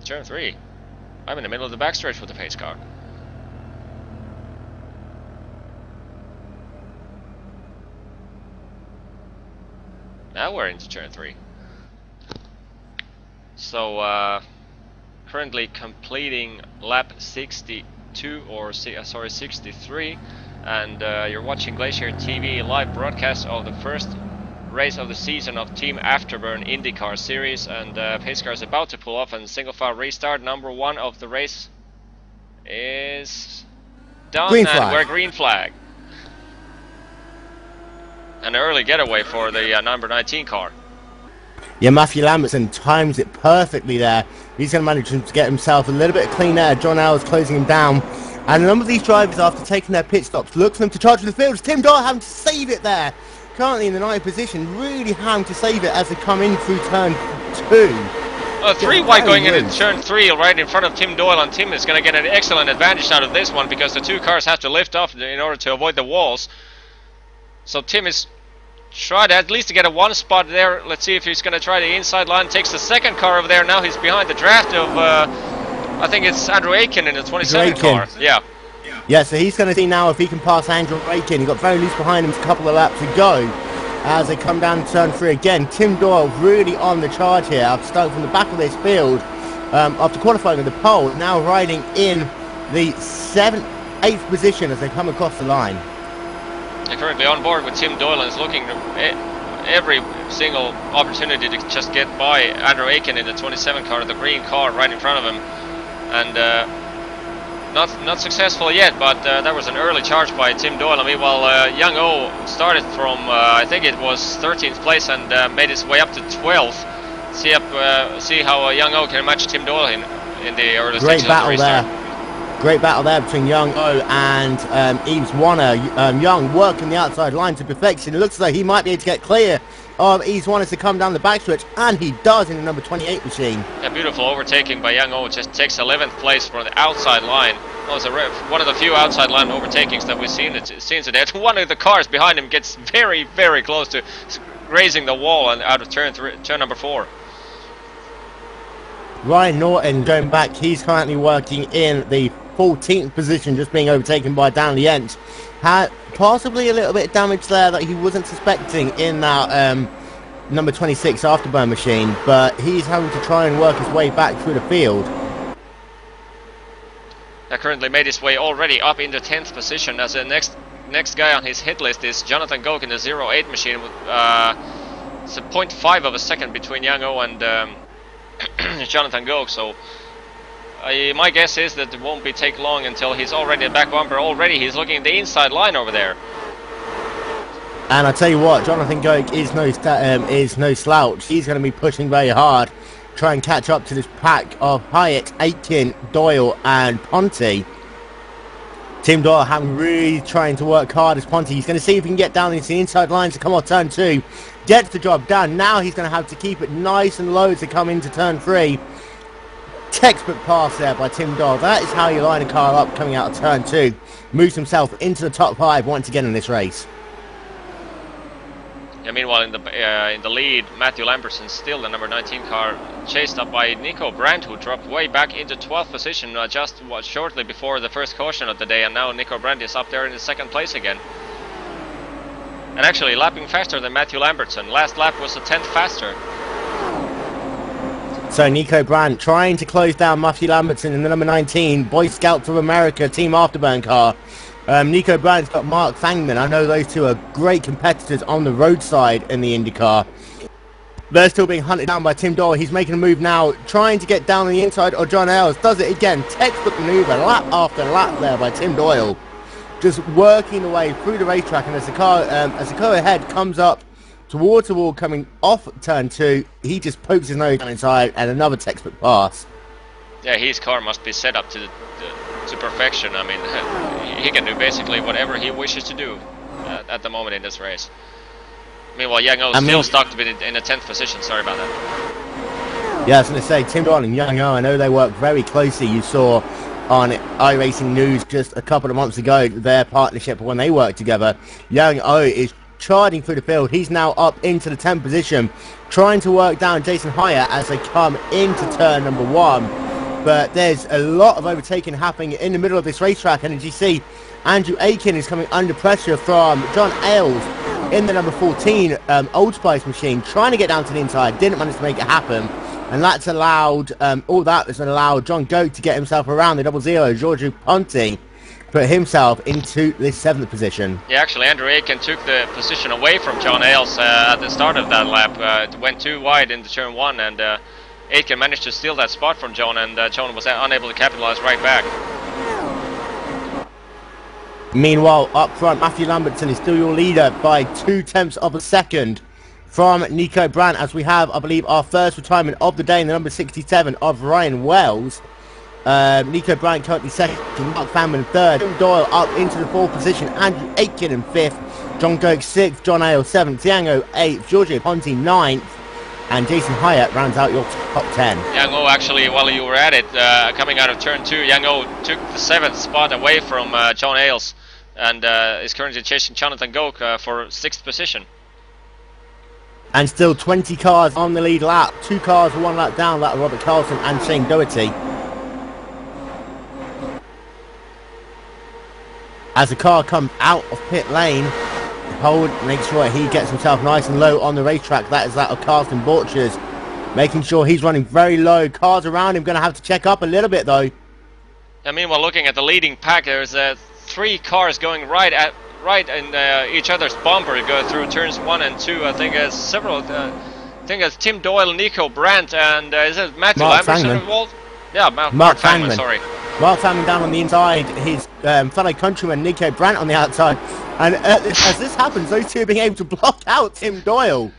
Turn 3. I'm in the middle of the backstretch with the pace car. Now we're into turn 3. So currently completing lap 62 or 63, and you're watching Glacier TV live broadcast of the first race of the season of Team Afterburn IndyCar series, and pace car is about to pull off and single file restart. Number 1 of the race is done,
green
and
flag.
we're green flag. An early getaway for the number 19 car.
Yeah, Matthew Lambertson times it perfectly there. He's going to manage to get himself a little bit of clean air. John Ailes closing him down. And a number of these drivers, after taking their pit stops, look for them to charge for the fields. Tim Doyle having to save it there. Currently in the 9th position, really having to save it as they come in through turn 2.
3 wide going into turn 3 right in front of Tim Doyle, and Tim is going to get an excellent advantage out of this one because the 2 cars have to lift off in order to avoid the walls. So Tim is trying at least to get a 1 spot there. Let's see if he's going to try the inside line. Takes the 2nd car over there. Now he's behind the draft of, I think it's Andrew Aitken in the 27 car. Yeah.
Yeah, so he's going to see now if he can pass Andrew Aitken. He got very loose behind him, a couple of laps to go. as they come down turn 3 again. Tim Doyle really on the charge here. I've started from the back of this field after qualifying at the pole, now riding in the 8th position as they come across the line.
They're currently on board with Tim Doyle and is looking every single opportunity to just get by Andrew Aiken in the 27 car, the green car right in front of him, and not successful yet, but that was an early charge by Tim Doyle. I mean, while Young O started from I think it was 13th place and made his way up to 12th. See how Young O can match Tim Doyle in the early stages of the restart.
Great battle there between Young O and Yves Warner. Young working the outside line to perfection. It looks like he might be able to get clear of Yves Warner to come down the backstretch, and he does in the number 28 machine. A
beautiful overtaking by Young O, just takes 11th place from the outside line. That was one of the few outside line overtakings that we've seen today. One of the cars behind him gets very, very close to grazing the wall and out of turn number 4.
Ryan Norton going back, he's currently working in the 14th position, just being overtaken by Dan Lient. Had possibly a little bit of damage there that he wasn't suspecting in that number 26 Afterburn machine, but he's having to try and work his way back through the field.
That currently made his way already up in the 10th position, as the next guy on his hit list is Jonathan Goke in the 08 machine with it's a 0.5 of a second between Young O and Jonathan Goke, so my guess is that it won't take long until he's already at back bumper. Already he's looking at the inside line over there.
And I tell you what, Jonathan Goke is no slouch. He's going to be pushing very hard, try and catch up to this pack of Hyatt, Aitken, Doyle and Ponte. Tim Doyle having really trying to work hard as Ponte. He's going to see if he can get down into the inside lines to come off turn 2. Gets the job done. Now he's going to have to keep it nice and low to come into turn 3. Textbook pass there by Tim Doyle. That is how you line a car up coming out of turn 2. Moves himself into the top 5 once again in this race.
Yeah, meanwhile in the lead, Matthew Lambertson, still the number 19 car, chased up by Nico Brandt, who dropped way back into 12th position just shortly before the first caution of the day, and now Nico Brandt is up there in the 2nd place again. And actually lapping faster than Matthew Lambertson. Last lap was a 10th faster.
So Nico Brandt trying to close down Matthew Lambertson in the number 19 Boy Scouts of America Team Afterburn car. Nico Brandt's got Mark Fangman. I know those two are great competitors on the roadside in the IndyCar. They're still being hunted down by Tim Doyle. He's making a move now, trying to get down the inside of John Ailes. Does it again. Textbook maneuver, lap after lap there by Tim Doyle. Just working the way through the racetrack, and as the car ahead comes up towards the wall coming off turn 2, he just pokes his nose down inside, and another textbook pass.
Yeah, his car must be set up to perfection. I mean, he can do basically whatever he wishes to do at the moment in this race. Meanwhile, Young O still stuck to be in the 10th position. Sorry about that.
Yeah, I was going to say, Tim Doyle and Young O, I know they work very closely. You saw on iRacing News just a couple of months ago their partnership when they worked together. Young O is charging through the field. He's now up into the 10th position, trying to work down Jason Hyatt as they come into turn number 1. But there's a lot of overtaking happening in the middle of this racetrack, and as you see, Andrew Aiken is coming under pressure from John Ailes in the number 14 Old Spice machine, trying to get down to the inside. Didn't manage to make it happen, and that's allowed all that has allowed John Goke to get himself around the 00 Giorgio Ponte, put himself into this 7th position.
Yeah, actually Andrew Aiken took the position away from John Ailes at the start of that lap. It went too wide into turn 1, and Aiken managed to steal that spot from John, and John was unable to capitalize right back.
Meanwhile, up front, Matthew Lambertson is still your leader by 0.2 of a second from Nico Brandt, as we have, I believe, our first retirement of the day in the number 67 of Ryan Wells. Nico Brandt currently second, Mark Fangman third, Tim Doyle up into the 4th position, Andrew Aiken in 5th, John Goke 6th, John Ailes 7th, Young O 8th, Giorgio Ponte 9th, and Jason Hyatt rounds out your top 10.
Young O, actually, while you were at it, coming out of turn 2, Young O took the 7th spot away from John Ailes, and is currently chasing Jonathan Goke for 6th position.
And still 20 cars on the lead lap, 2 cars 1 lap down, that of Robert Carlson and Shane Doherty. As the car comes out of pit lane, hold, make sure he gets himself nice and low on the racetrack. That is that of Carsten Borchers, making sure he's running very low. Cars around him going to have to check up a little bit though.
I mean, while looking at the leading pack, there's 3 cars going right in each other's bumper, go through turns 1 and 2. I think there's several. I think it's Tim Doyle, Nico Brandt, and is it Matthew Lamberson involved? Yeah, Mark Fangman, sorry.
Mark Fangman down on the inside, his fellow countryman Nico Brandt on the outside. And as this happens, those two are being able to block out Tim Doyle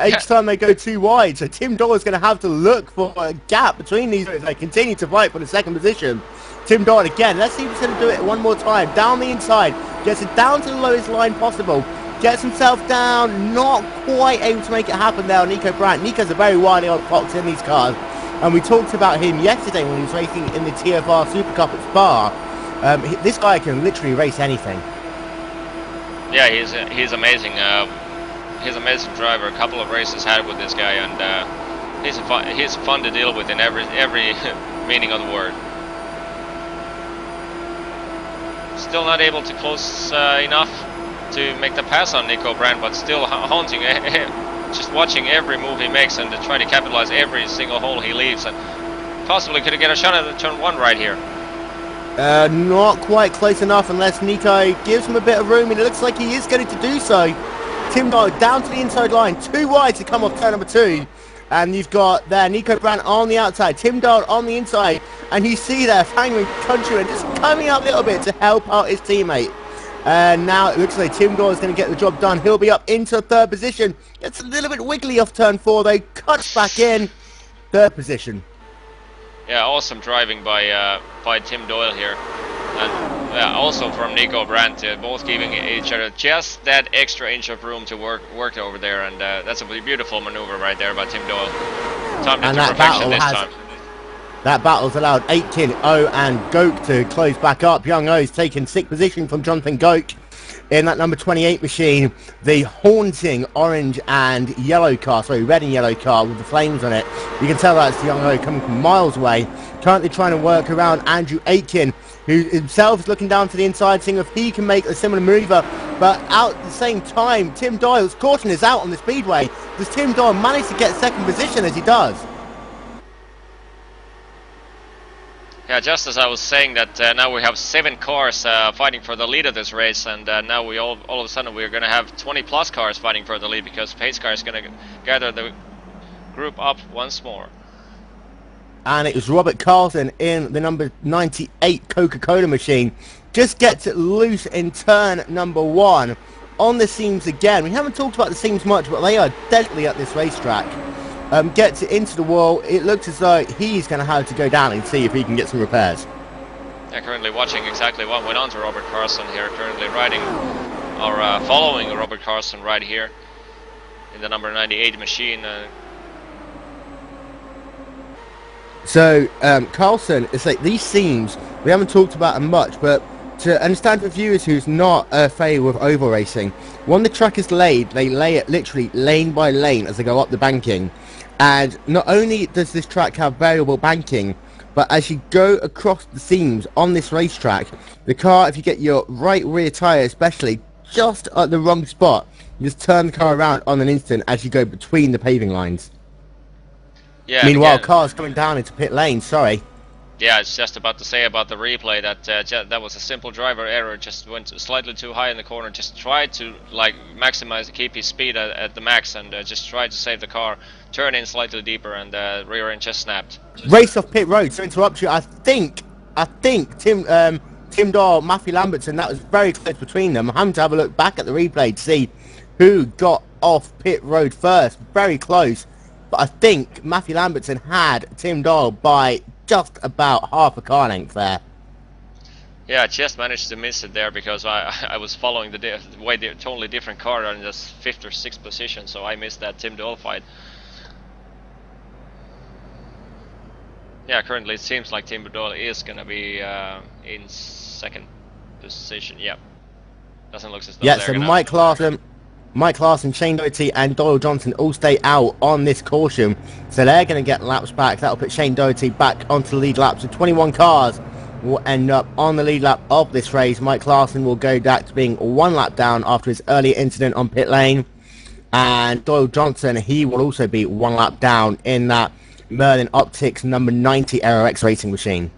each time they go too wide. So Tim Doyle is going to have to look for a gap between these as they continue to fight for the second position. Tim Doyle again, let's see if he's going to do it one more time. Down the inside, gets it down to the lowest line possible. Gets himself down, not quite able to make it happen there on Nico Brandt. Nico's a very wily old fox in these cars. And we talked about him yesterday when he was racing in the TFR Super Cup at Spa. This guy can literally race anything.
Yeah, he's amazing. He's an amazing driver. A couple of races had with this guy, and he's fun to deal with in every meaning of the word. Still not able to close enough to make the pass on Nico Brandt, but still haunting, just watching every move he makes and to try to capitalize every single hole he leaves, and possibly could get a shot at the turn 1 right here.
Not quite close enough unless Nico gives him a bit of room, and it looks like he is going to do so. Tim Doyle down to the inside line, too wide to come off turn number 2. And you've got there Nico Brandt on the outside, Tim Doyle on the inside, and you see there Fangman countryman just coming up a little bit to help out his teammate. And now it looks like Tim Doyle is going to get the job done. He'll be up into 3rd position. It's a little bit wiggly off turn 4 though, cuts back in 3rd position.
Yeah, awesome driving by Tim Doyle here, and also from Nico Brandt, both giving each other just that extra inch of room to work over there, and that's a beautiful maneuver right there by Tim Doyle. Timed it to perfection this time.
That battle's allowed Aitken, O and Goke to close back up. Young O's taking 6th position from Jonathan Goke in that number 28 machine. The haunting orange and yellow car, sorry, red and yellow car with the flames on it. You can tell that's the Young O coming from miles away. Currently trying to work around Andrew Aitken, who himself is looking down to the inside, seeing if he can make a similar maneuver. But out at the same time, Tim Doyle's caution is out on the speedway. Does Tim Doyle manage to get 2nd position as he does?
Yeah, just as I was saying that now we have 7 cars fighting for the lead of this race, and now we all of a sudden we're going to have 20 plus cars fighting for the lead, because Pace Car is going to gather the group up once more.
And it was Robert Carlson in the number 98 Coca-Cola machine. Just gets it loose in turn number 1 on the seams again. We haven't talked about the seams much, but they are deadly at this racetrack. Gets it into the wall. It looks as though he's going to have to go down and see if he can get some repairs.
Yeah, currently watching exactly what went on to Robert Carson here. Currently riding or following Robert Carson right here in the number 98 machine.
So Carlson, it's like these seams we haven't talked about them much, but to understand for viewers who's not familiar with oval racing, when the track is laid, they lay it literally lane by lane as they go up the banking. And not only does this track have variable banking, but as you go across the seams on this racetrack, the car, if you get your right rear tyre especially just at the wrong spot, you just turn the car around on an instant as you go between the paving lines.
Yeah.
Meanwhile, cars coming down into pit lane, sorry.
Yeah, it's just about to say about the replay that that was a simple driver error. Just went slightly too high in the corner. Just tried to like maximize, keep his speed at the max, and just tried to save the car. Turn in slightly deeper, and rear end just snapped.
Race off pit road. To interrupt you, I think Tim Doyle, Matthew Lambertson. That was very close between them. I'm having to have a look back at the replay to see who got off pit road first. Very close, but I think Matthew Lambertson had Tim Doyle by just about half a car length there.
Yeah, I just managed to miss it there because I was following the totally different car in this 5th or 6th position, so I missed that Tim Doyle fight. Yeah, currently it seems like Tim Doyle is gonna be in 2nd position. Yeah, doesn't look as though.
Yeah, so Mike Larson, Shane Doherty and Doyle Johnson all stay out on this caution. So they're going to get laps back. That'll put Shane Doherty back onto the lead laps with 21 cars will end up on the lead lap of this race. Mike Larson will go back to being 1 lap down after his earlier incident on pit lane. And Doyle Johnson, he will also be 1 lap down in that Merlin Optics number 90 Aero X racing machine.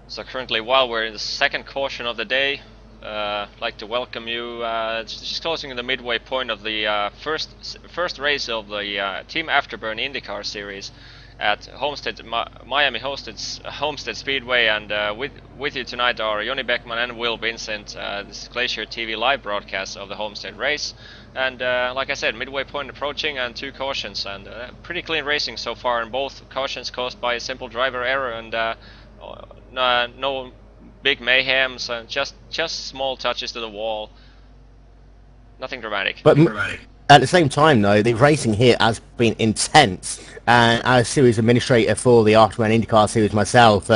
So currently, while we're in the second caution of the day, I'd like to welcome you. Just closing the midway point of the first race of the Team Afterburn IndyCar series at Homestead, Miami Homestead Speedway, and with you tonight are Joni Backmann and Vincent. This is Glacier TV live broadcast of the Homestead race, and like I said, midway point approaching and 2 cautions, and pretty clean racing so far, and both cautions caused by a simple driver error, and no big mayhems, just small touches to the wall. Nothing dramatic.
But at the same time, though, the racing here has been intense. And as series administrator for the Afterburn IndyCar series myself,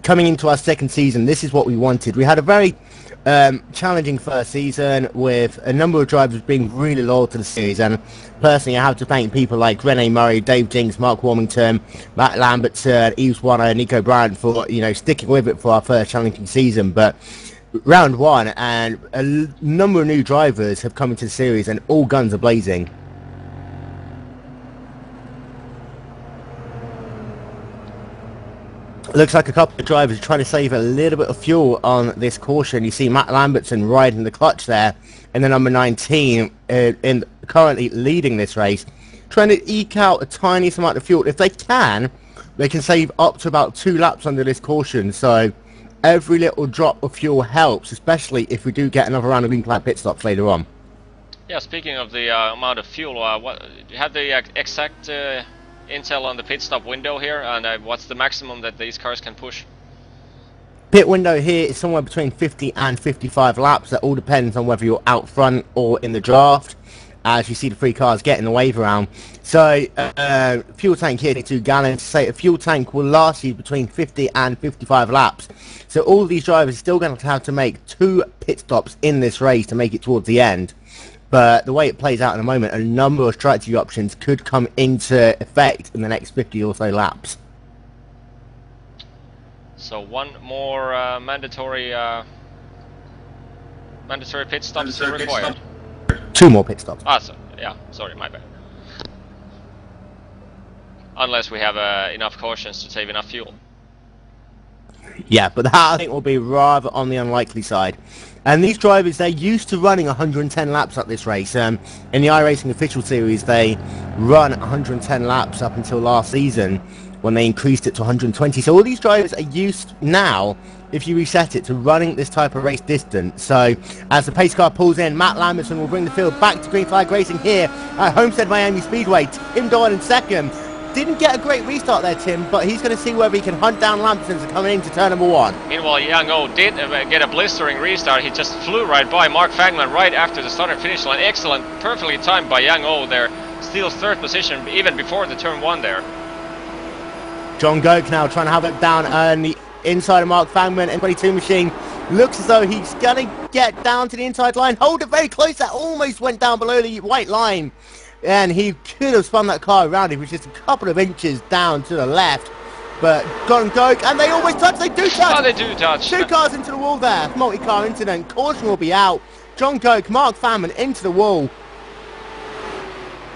coming into our second season, this is what we wanted. We had a very challenging first season with a number of drivers being really loyal to the series. And personally, I have to thank people like Rene Murray, Dave Jinks, Mark Warmington, Matt Lambertson, Yves Warner, Nico Bryant for sticking with it for our first challenging season. But round 1 and a number of new drivers have come into the series and all guns are blazing. Looks like a couple of drivers are trying to save a little bit of fuel on this caution. You see Matt Lambertson riding the clutch there in the number 19 currently leading this race, trying to eke out a tiniest amount of fuel. If they can save up to about 2 laps under this caution, so every little drop of fuel helps, especially if we do get another round of green flag pit stops later on.
Yeah, speaking of the amount of fuel, do you have the exact intel on the pit stop window here, and what's the maximum that these cars can push?
Pit window here is somewhere between 50 and 55 laps. That all depends on whether you're out front or in the draft, as you see the 3 cars getting the wave around. So fuel tank here, 2 gallons. Say a fuel tank will last you between 50 and 55 laps. So all of these drivers are still going to have to make 2 pit stops in this race to make it towards the end. But the way it plays out in a moment, a number of strategy options could come into effect in the next 50 or so laps.
So 1 more mandatory pit stop still required.
2 more pit stops.
Sorry, my bad. Unless we have enough cautions to save enough fuel.
Yeah, but that I think will be rather on the unlikely side. And these drivers, they're used to running 110 laps at this race. In the iRacing Official Series, they run 110 laps up until last season when they increased it to 120. So all these drivers are used now, if you reset it, to running this type of race distance. So as the pace car pulls in, Matt Lambertson will bring the field back to green flag racing here at Homestead Miami Speedway. Tim Doyle in second. Didn't get a great restart there, Tim, but he's going to see whether he can hunt down Lambertson coming into turn number 1.
Meanwhile, Young O did get a blistering restart. He just flew right by Mark Fagman right after the start and finish line. Excellent, perfectly timed by Young O there. Steals 3rd position even before the turn 1 there.
John Goke now trying to have it down on the inside of Mark Fagman and 22 machine. Looks as though he's going to get down to the inside line. Hold it very close. That almost went down below the white line. And he could have spun that car around. He was just a couple of inches down to the left. But John Goke, and they always touch. They do touch.
Oh, they do touch.
2 cars into the wall there. Multi-car incident. Caution will be out. John Goke, Mark Fagman into the wall.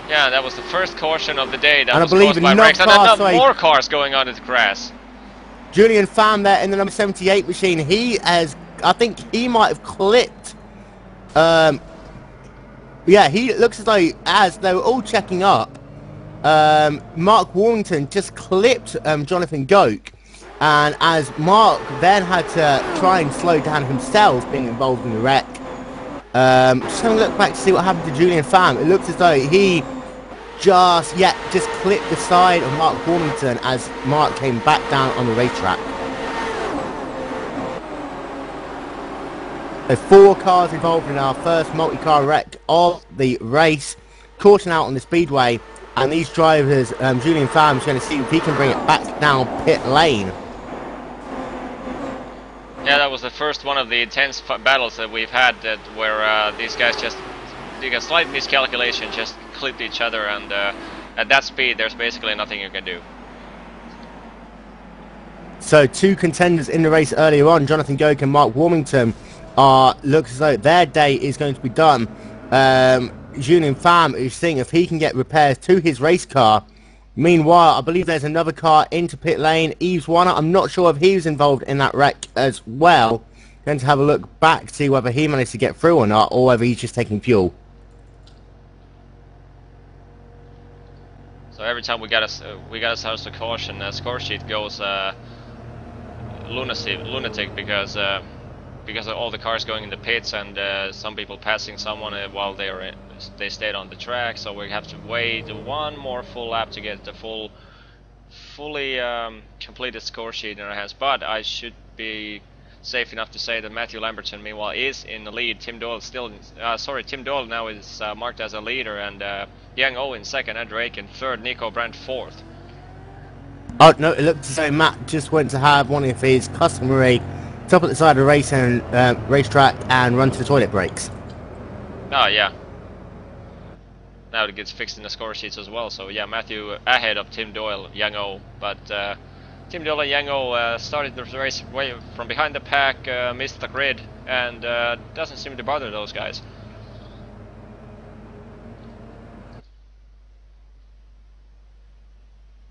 Yeah, that was the first caution of the day. That
and
was
I believe
caused by Rex. And more cars going onto the grass.
Julian Pham there in the number 78 machine. He has, I think he might have clipped. Yeah, he looks as though, as they were all checking up, Mark Warrington just clipped Jonathan Goke, and as Mark then had to try and slow down himself being involved in the wreck. Just having a look back to see what happened to Julian Pham. It looks as though he just clipped the side of Mark Warrington as Mark came back down on the racetrack. So 4 cars involved in our first multi-car wreck of the race. Caution out on the speedway, and these drivers, Julian Pham is going to see if he can bring it back down pit lane.
Yeah, that was the first one of the intense battles that we've had, where these guys just did a slight miscalculation, just clipped each other, and at that speed there's basically nothing you can do.
So two contenders in the race earlier on, Jonathan Goke and Mark Warmington, looks as though their day is going to be done. Julien Pham is seeing if he can get repairs to his race car. Meanwhile, I believe there's another car into pit lane. Yves Warner, I'm not sure if he was involved in that wreck as well. Going to have a look back to see whether he managed to get through or not, or whether he's just taking fuel.
So every time we got ourselves a caution, score sheet goes lunatic because of all the cars going in the pits and some people passing someone while they stayed on the track. So we have to wait one more full lap to get the fully completed score sheet in our hands. But I should be safe enough to say that Matthew Lamberton, meanwhile, is in the lead. Tim Doyle now is marked as a leader, and Yang O in second, and Drake in third, Nico Brandt fourth.
Oh no, it looked as though Matt just went to have one of his customary stop at the side of the racetrack and run to the toilet breaks.
Oh yeah. Now it gets fixed in the score sheets as well. So yeah, Matthew ahead of Tim Doyle, Yang O, but Tim Doyle and Yang O started the race way from behind the pack, missed the grid, and doesn't seem to bother those guys.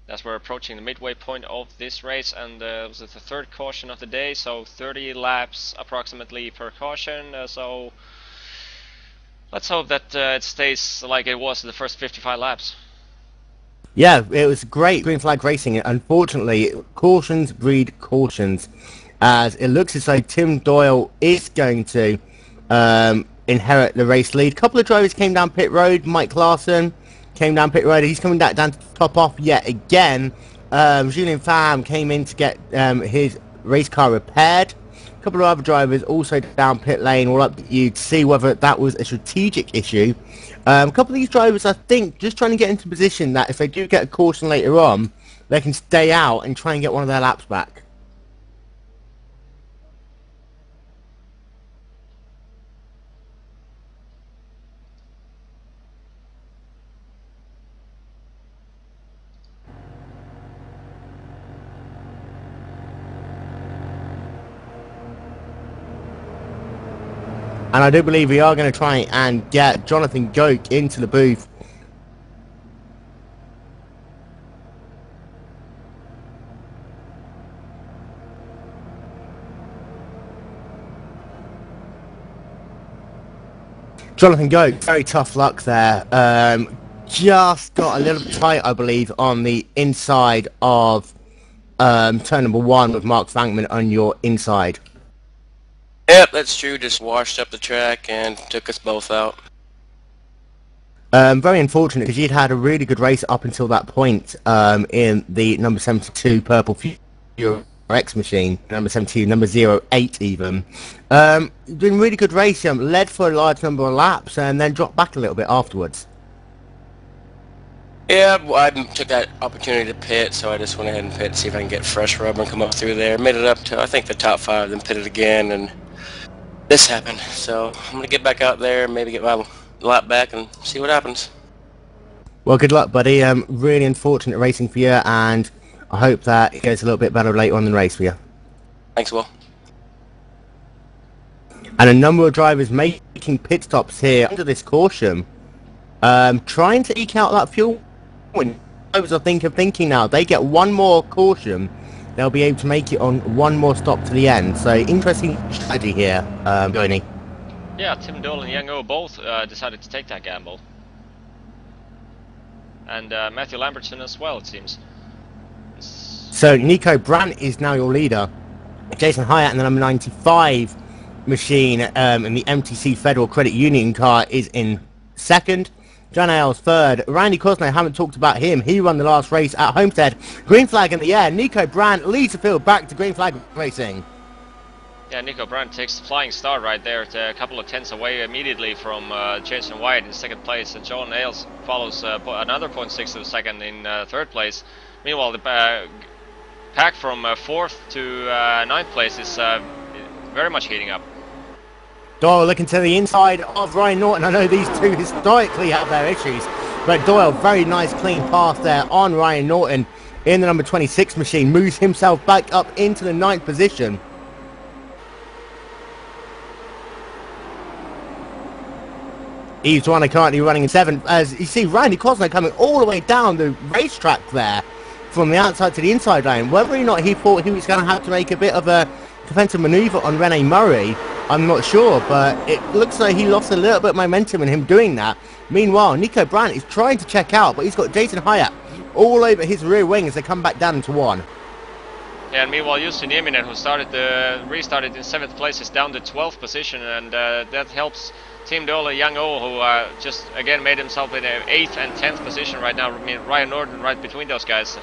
As we're approaching the midway point of this race, and it was the third caution of the day, so 30 laps approximately per caution. So let's hope that it stays like it was the first 55 laps.
Yeah, it was great green flag racing. Unfortunately, cautions breed cautions, as it looks as though Tim Doyle is going to inherit the race lead. A couple of drivers came down pit road. Mike Larson came down pit road. He's coming down to top off yet again. Julien Pham came in to get his race car repaired. A couple of other drivers also down pit lane. We'll update you to see whether that was a strategic issue. A couple of these drivers, I think, just trying to get into position that if they do get a caution later on, they can stay out and try and get one of their laps back. And I do believe we are going to try and get Jonathan Goke into the booth. Jonathan Goke, very tough luck there. Just got a little bit tight, I believe, on the inside of turn number one with Mark Backmann on your inside.
Yep, that's true. Just washed up the track and took us both out.
Very unfortunate, because you'd had a really good race up until that point in the number 72 Purple Fury X machine, number 72, number 08 even. Doing really good race, led for a large number of laps and then dropped back a little bit afterwards.
Yeah, well, I took that opportunity to pit, so I just went ahead and pit to see if I can get fresh rubber and come up through there. Made it up to, I think, the top 5, then pitted again, and this happened. So I'm going to get back out there, maybe get my lap back and see what happens.
Well, good luck, buddy. Really unfortunate racing for you, and I hope that it goes a little bit better later on in the race for you.
Thanks, Will.
And a number of drivers making pit stops here under this caution, trying to eke out that fuel. Drivers are thinking now, they get one more caution, they'll be able to make it on one more stop to the end. So interesting strategy here, Joni.
Yeah, Tim Doyle and Yang O both decided to take that gamble. And Matthew Lamberton as well, it seems.
So Nico Brandt is now your leader. Jason Hyatt and the number 95 machine in the MTC Federal Credit Union car is in second. John Ailes third. Randy Cosno, haven't talked about him. He won the last race at Homestead. Green flag in the air. Nico Brandt leads the field back to green flag racing.
Yeah, Nico Brandt takes the flying start right there, a couple of tenths away immediately from Jason Wyatt in second place. And John Ailes follows another 0.6 of a second in third place. Meanwhile, the pack from 4th to 9th place is very much heating up.
Doyle looking to the inside of Ryan Norton. I know these two historically have their issues, but Doyle, very nice clean pass there on Ryan Norton. in the number 26 machine, moves himself back up into the 9th position. Yves Warner currently running in 7th. As you see, Randy Cosno coming all the way down the racetrack there from the outside to the inside lane. Whether or not he thought he was going to have to make a bit of a defensive manoeuvre on Rene Murray, I'm not sure, but it looks like he lost a little bit of momentum in him doing that. Meanwhile, Nico Brandt is trying to check out, but he's got Jason Hyatt all over his rear wing as they come back down into 1.
Yeah, and meanwhile, Jussi Nieminen, who restarted in 7th place, is down to 12th position, and that helps Tim Doyle, Young O, who just again made himself in 8th and 10th position right now. I mean, Ryan Norton right between those guys.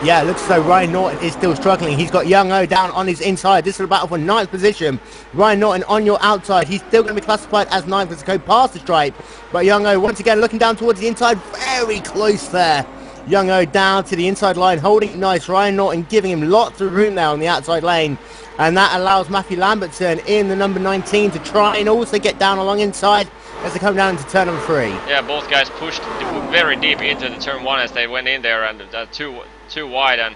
Yeah, it looks as though Ryan Norton is still struggling. He's got Young O down on his inside. This is a battle for 9th position. Ryan Norton on your outside. He's still going to be classified as 9th as they go past the stripe. But Young O once again looking down towards the inside. Very close there. Young O down to the inside line, holding it nice. Ryan Norton giving him lots of room there on the outside lane. And that allows Matthew Lambertson in the number 19 to try and also get down along inside as they come down into turn number 3.
Yeah, both guys pushed very deep into the turn 1 as they went in there, and too wide, and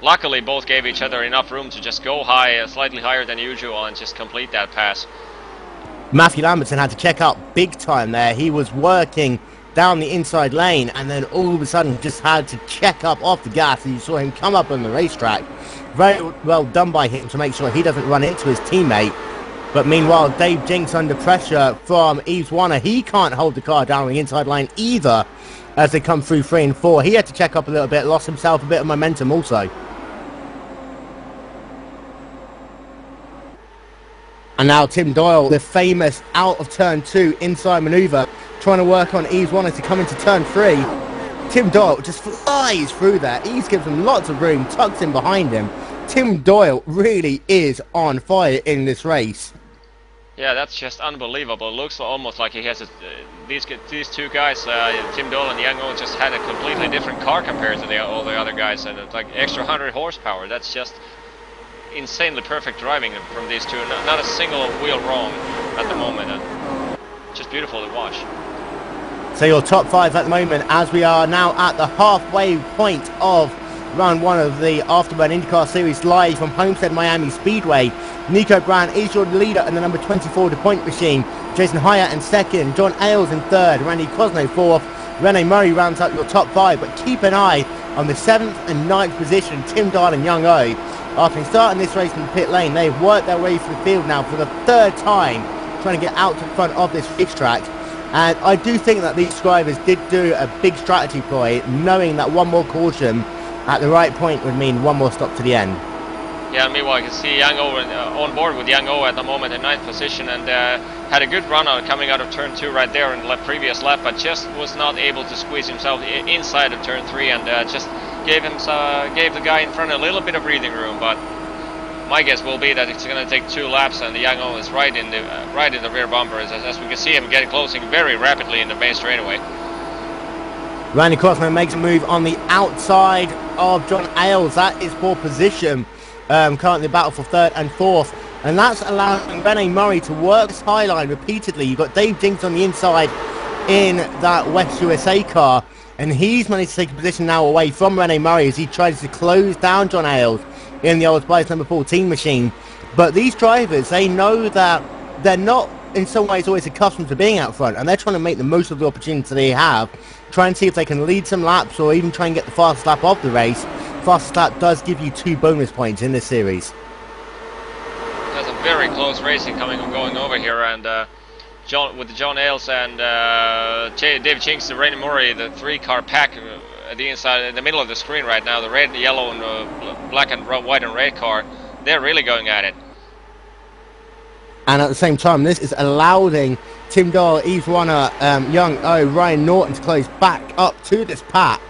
luckily both gave each other enough room to just go high, slightly higher than usual, and just complete that pass.
Matthew Lambertson had to check out big time there. He was working down the inside lane and then all of a sudden just had to check up off the gas, and you saw him come up on the racetrack. Very well done by him to make sure he doesn't run into his teammate. But meanwhile, Dave Jinks under pressure from Yves Warner. He can't hold the car down the inside line either as they come through 3 and 4. He had to check up a little bit, lost himself a bit of momentum also. And now Tim Doyle, the famous out of turn 2 inside manoeuvre, trying to work on Yves Warner to come into turn 3. Tim Doyle just flies through there. Yves gives him lots of room, tucks in behind him. Tim Doyle really is on fire in this race.
Yeah, that's just unbelievable. It looks almost like he has these two guys, Tim Doyle and Young O, just had a completely different car compared to all the other guys, and it's like extra 100 horsepower. That's just insanely perfect driving from these two. Not a single wheel wrong at the moment, and just beautiful to watch.
So your top 5 at the moment, as we are now at the halfway point of round 1 of the Afterburn IndyCar Series live from Homestead Miami Speedway. Nico Brandt is your leader in the number 24 point machine. Jason Hyatt in 2nd, John Ailes in 3rd, Randy Cosno 4th, Rene Murray rounds up your top 5, but keep an eye on the 7th and 9th position, Tim Doyle and Young O. After starting this race in the pit lane, they've worked their way through the field now for the 3rd time, trying to get out to the front of this racetrack. And I do think that these drivers did do a big strategy ploy, knowing that one more caution at the right point would mean one more stop to the end.
Yeah, meanwhile, you can see Young O on board with Young O at the moment in 9th position, and had a good run out coming out of turn 2 right there in the previous lap, but just was not able to squeeze himself inside of turn 3, and just gave the guy in front a little bit of breathing room. But my guess will be that it's going to take 2 laps, and the Young O is right in the rear bumper, as we can see him closing very rapidly in the main straightaway.
Randy Cosno makes a move on the outside of John Ailes. That is for position. Currently battle for 3rd and 4th. And that's allowing Rene Murray to work this high line repeatedly. You've got Dave Jinks on the inside in that West USA car. And he's managed to take a position now away from Rene Murray as he tries to close down John Ailes in the Old Spice number 14 machine. But these drivers, they know that they're not in some ways always accustomed to being out front, and they're trying to make the most of the opportunity they have, try and see if they can lead some laps or even try and get the fastest lap of the race. Fastest lap does give you 2 bonus points in this series.
There's a very close racing going over here, and with John Ailes and Dave Jinks and Rene Murray, the 3-car pack at the inside, in the middle of the screen right now, the red, yellow, and black and white and red car, they're really going at it.
And at the same time, this is allowing Tim Doyle, Yves Warner, Young O, Ryan Norton to close back up to this pack.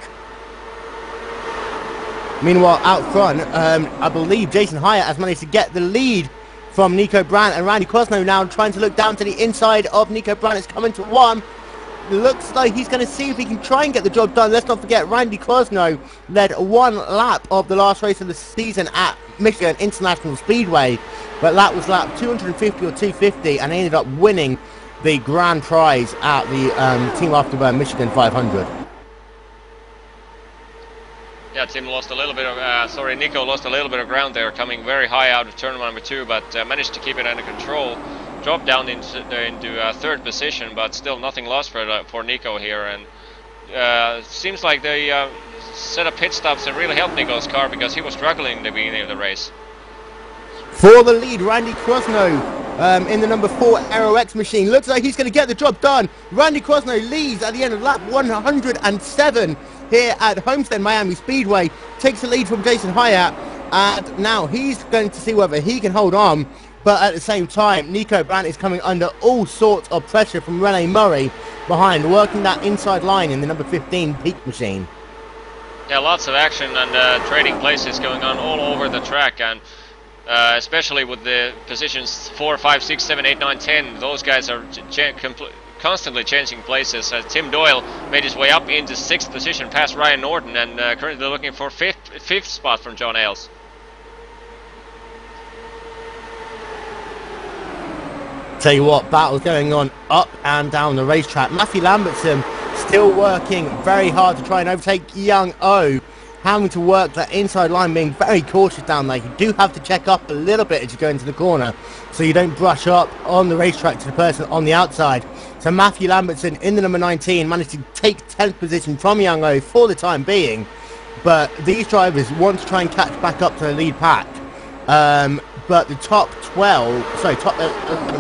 Meanwhile, out front, I believe Jason Hyatt has managed to get the lead from Nico Brandt, and Randy Cosno now trying to look down to the inside of Nico Brandt. It's coming to 1. Looks like he's going to see if he can try and get the job done. Let's not forget, Randy Cosno led 1 lap of the last race of the season at Michigan International Speedway, but that was lap 250 or 250, and he ended up winning the grand prize at the Team Afterburn Michigan 500.
Yeah, Tim lost a little bit of, Nico lost a little bit of ground there, coming very high out of turn number 2, but managed to keep it under control. Dropped down into third position, but still nothing lost for Nico here. And seems like they set up pit stops and really helped Nico's car because he was struggling in the beginning of the race.
For the lead, Randy Krosno in the number 4 Aero X machine. Looks like he's going to get the job done. Randy Krosno leads at the end of lap 107 here at Homestead Miami Speedway. Takes the lead from Jason Hyatt, and now he's going to see whether he can hold on. But at the same time, Nico Brandt is coming under all sorts of pressure from Rene Murray behind, working that inside line in the number 15 Peak machine.
Yeah, lots of action and trading places going on all over the track, and especially with the positions 4, 5, 6, 7, 8, 9, 10, those guys are constantly changing places. Tim Doyle made his way up into 6th position past Ryan Norton, and currently looking for 5th spot from John Ailes.
Tell you what, battles going on up and down the racetrack. Matthew Lambertson still working very hard to try and overtake Young O, having to work that inside line, being very cautious down there. You do have to check up a little bit as you go into the corner, so you don't brush up on the racetrack to the person on the outside. So Matthew Lambertson in the number 19 managed to take 10th position from Young O for the time being, but these drivers want to try and catch back up to the lead pack. But the top 11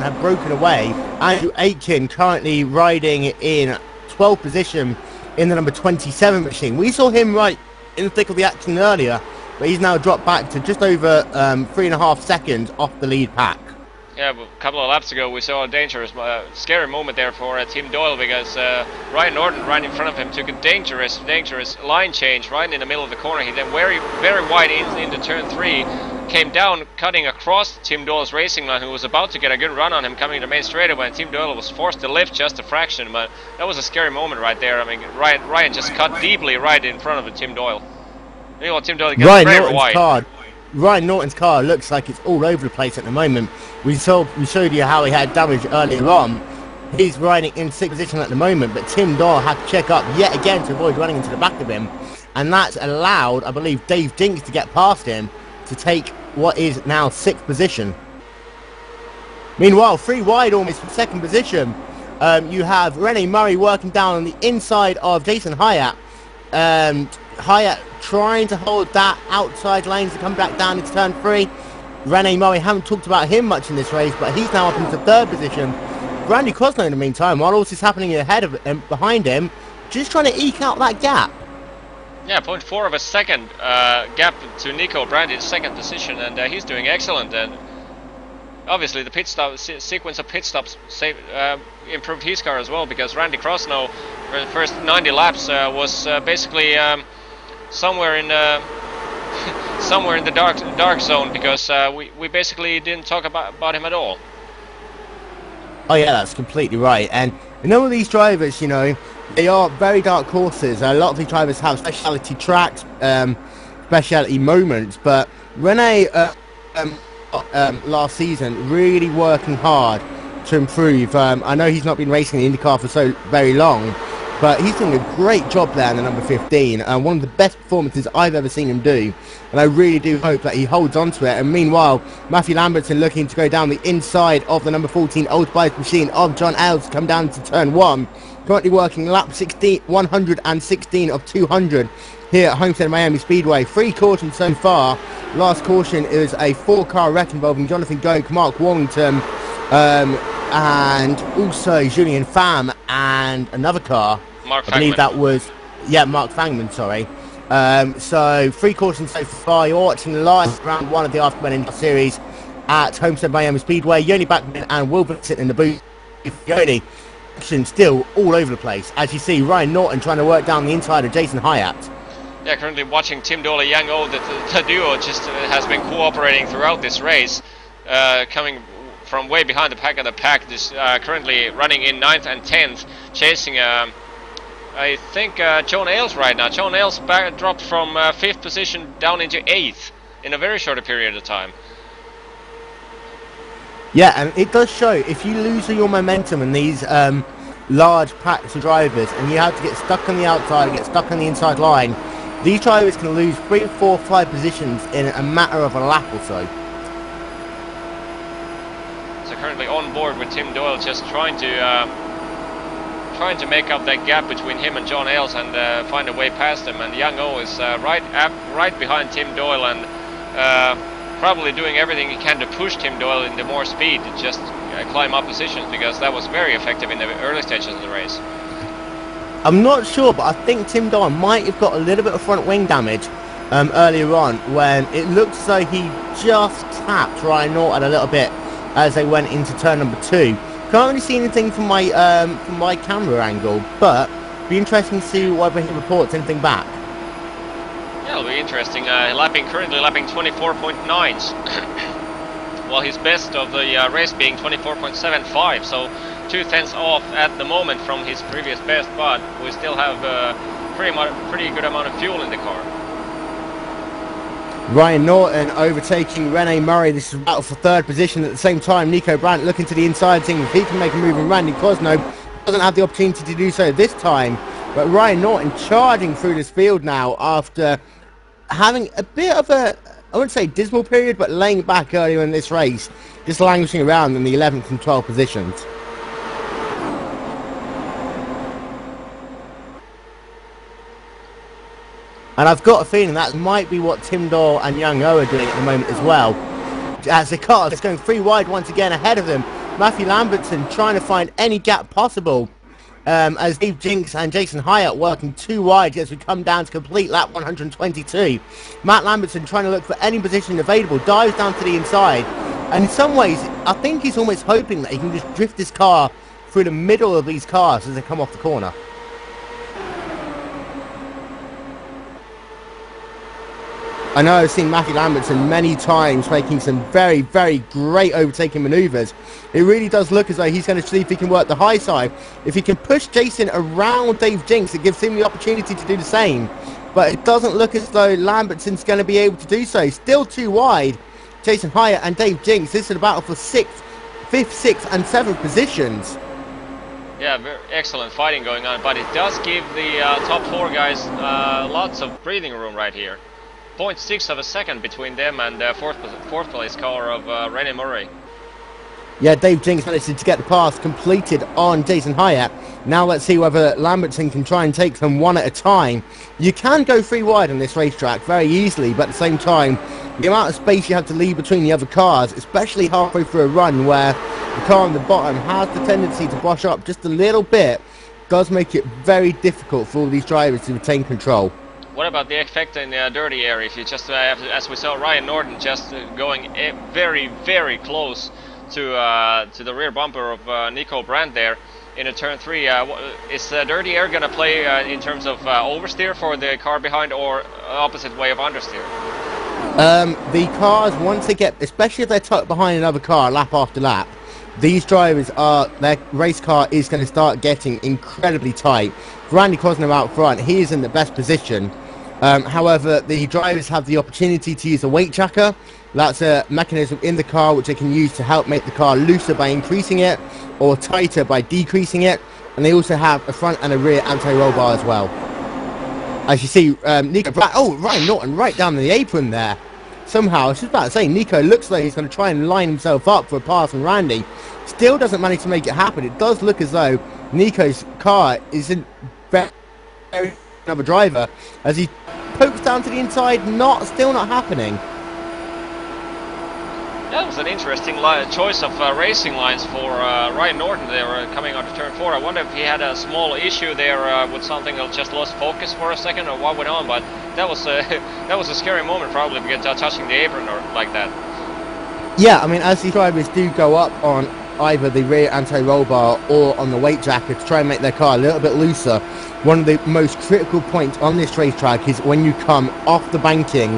have broken away. Andrew Aitken currently riding in 12th position in the number 27 machine. We saw him right in the thick of the action earlier, but he's now dropped back to just over 3.5 seconds off the lead pack.
Yeah, but a couple of laps ago we saw a dangerous, scary moment there for Tim Doyle, because Ryan Norton right in front of him took a dangerous line change right in the middle of the corner. He then very wide into turn 3, came down, cutting across Tim Doyle's racing line, who was about to get a good run on him coming to the main straightaway, and Tim Doyle was forced to lift just a fraction. But that was a scary moment right there. I mean, Ryan just cut deeply right in front of Tim Doyle. Meanwhile, Tim Doyle got very wide.
Ryan Norton's car looks like it's all over the place at the moment. We showed you how he had damage earlier on. He's riding in 6th position at the moment, but Tim Doyle had to check up yet again to avoid running into the back of him, and that's allowed, I believe, Dave Dinks to get past him to take what is now 6th position. Meanwhile, 3 wide almost from 2nd position. You have Rene Murray working down on the inside of Jason Hyatt. Hyatt trying to hold that outside lane to come back down into turn 3. Rene Murray, haven't talked about him much in this race, but he's now up into 3rd position. Randy Krosno in the meantime, while all this is happening ahead of him, behind him, just trying to eke out that gap.
Yeah, 0.4 of a second gap to Nico Brandt in 2nd position, and he's doing excellent. And obviously the pit stop sequence of pit stops improved his car as well, because Randy Krosno for the first 90 laps was basically somewhere in the dark zone, because we basically didn't talk about him at all.
Oh yeah, that's completely right. And you know, these drivers, you know, they are very dark courses. A lot of these drivers have specialty tracks, specialty moments, but Rene last season really working hard to improve. I know he's not been racing in IndyCar for so very long, but he's doing a great job there in the number 15, and one of the best performances I've ever seen him do, and I really do hope that he holds on to it. And meanwhile, Matthew Lambertson looking to go down the inside of the number 14 Old Spice machine of John Ailes to come down to turn 1, currently working lap 116 of 200 here at Homestead Miami Speedway. 3 cautions so far. Last caution is a 4-car wreck involving Jonathan Goke, Mark Warrington, and also Julian Pham and another car.
Mark
I believe
Fangman.
that was, yeah, Mark Fangman, sorry. So 3 cautions so far. You're watching the last round 1 of the Afterburn IndyCar series at Homestead Miami Speedway. Joni Backmann and Will Vincent in the booth. Joni, action still all over the place. As you see, Ryan Norton trying to work down the inside of Jason Hyatt.
Yeah, currently watching Tim Doyle and Young O, the duo just has been cooperating throughout this race, coming from way behind the pack of the pack. This currently running in 9th and 10th, chasing I think John Ailes right now. John Ailes dropped from 5th position down into 8th in a very short period of time.
Yeah, and it does show, if you lose your momentum in these large packs of drivers and you have to get stuck on the outside, get stuck on the inside line, these drivers can lose 3, 4, 5 positions in a matter of a lap or so.
So currently on board with Tim Doyle, just trying to make up that gap between him and John Ailes and find a way past him. And Young O is right behind Tim Doyle and probably doing everything he can to push Tim Doyle into more speed to just climb up positions, because that was very effective in the early stages of the race.
I'm not sure, but I think Tim Doyle might have got a little bit of front wing damage earlier on, when it looked as though he just tapped Ryan Norton a little bit as they went into turn number 2. Can't really see anything from my camera angle, but be interesting to see whether he reports anything back.
Yeah, it'll be interesting. Currently lapping 24.9s, while his best of the race being 24.75. So 2/10 off at the moment from his previous best, but we still have pretty good amount of fuel in the car.
Ryan Norton overtaking Rene Murray. This is a battle for third position. At the same time, Nico Brandt looking to the inside, seeing if he can make a move, and Randy Cosno doesn't have the opportunity to do so this time. But Ryan Norton charging through this field now after having a bit of a, I wouldn't say dismal period, but laying back earlier in this race, just languishing around in the 11th and 12th positions. And I've got a feeling that might be what Tim Doyle and Young O are doing at the moment as well. As the car is going 3 wide once again ahead of them. Matthew Lambertson trying to find any gap possible. As Steve Jinks and Jason Hyatt working 2 wide as we come down to complete lap 122. Matt Lambertson trying to look for any position available. Dives down to the inside. And in some ways, I think he's almost hoping that he can just drift his car through the middle of these cars as they come off the corner. I know I've seen Matthew Lambertson many times making some very, very great overtaking manoeuvres. It really does look as though he's going to see if he can work the high side. If he can push Jason around Dave Jinks, it gives him the opportunity to do the same. But it doesn't look as though Lambertson's going to be able to do so. Still 2 wide. Jason Hyatt and Dave Jinks. This is a battle for 5th, 6th and 7th positions.
Yeah, very excellent fighting going on. But it does give the top 4 guys lots of breathing room right here. 0.6 of a second between them and fourth place car of Rene Murray.
Yeah, Dave Jinks managed to get the pass completed on Jason Hyatt. Now let's see whether Lambertson can try and take them one at a time. You can go 3 wide on this racetrack very easily, but at the same time, the amount of space you have to leave between the other cars, especially halfway through a run where the car on the bottom has the tendency to brush up just a little bit, does make it very difficult for all these drivers to retain control.
What about the effect in the dirty area? If you just, as we saw Ryan Norton just going very, very close to the rear bumper of Nico Brandt there in a turn 3, is dirty air going to play in terms of oversteer for the car behind, or opposite way of understeer?
The cars, once they get, especially if they're tucked behind another car lap after lap, these drivers their race car is going to start getting incredibly tight. Randy Cosno out front, he is in the best position. However, the drivers have the opportunity to use a weight tracker. That's a mechanism in the car which they can use to help make the car looser by increasing it, or tighter by decreasing it. And they also have a front and a rear anti-roll bar as well. As you see, Nico, Ryan Norton right down the apron there. Somehow, I was just about to say, Nico looks like he's going to try and line himself up for a pass on Randy. Still doesn't manage to make it happen. It does look as though Nico's car is in very another driver as he pokes down to the inside. Still not happening.
That was an interesting choice of racing lines for Ryan Norton. They were coming onto turn 4. I wonder if he had a small issue there with something that just lost focus for a second, or what went on. But that was that was a scary moment, probably, because touching the apron or like that. Yeah,
I mean, as these drivers do go up on either the rear anti-roll bar or on the weight jacket to try and make their car a little bit looser, one of the most critical points on this racetrack is when you come off the banking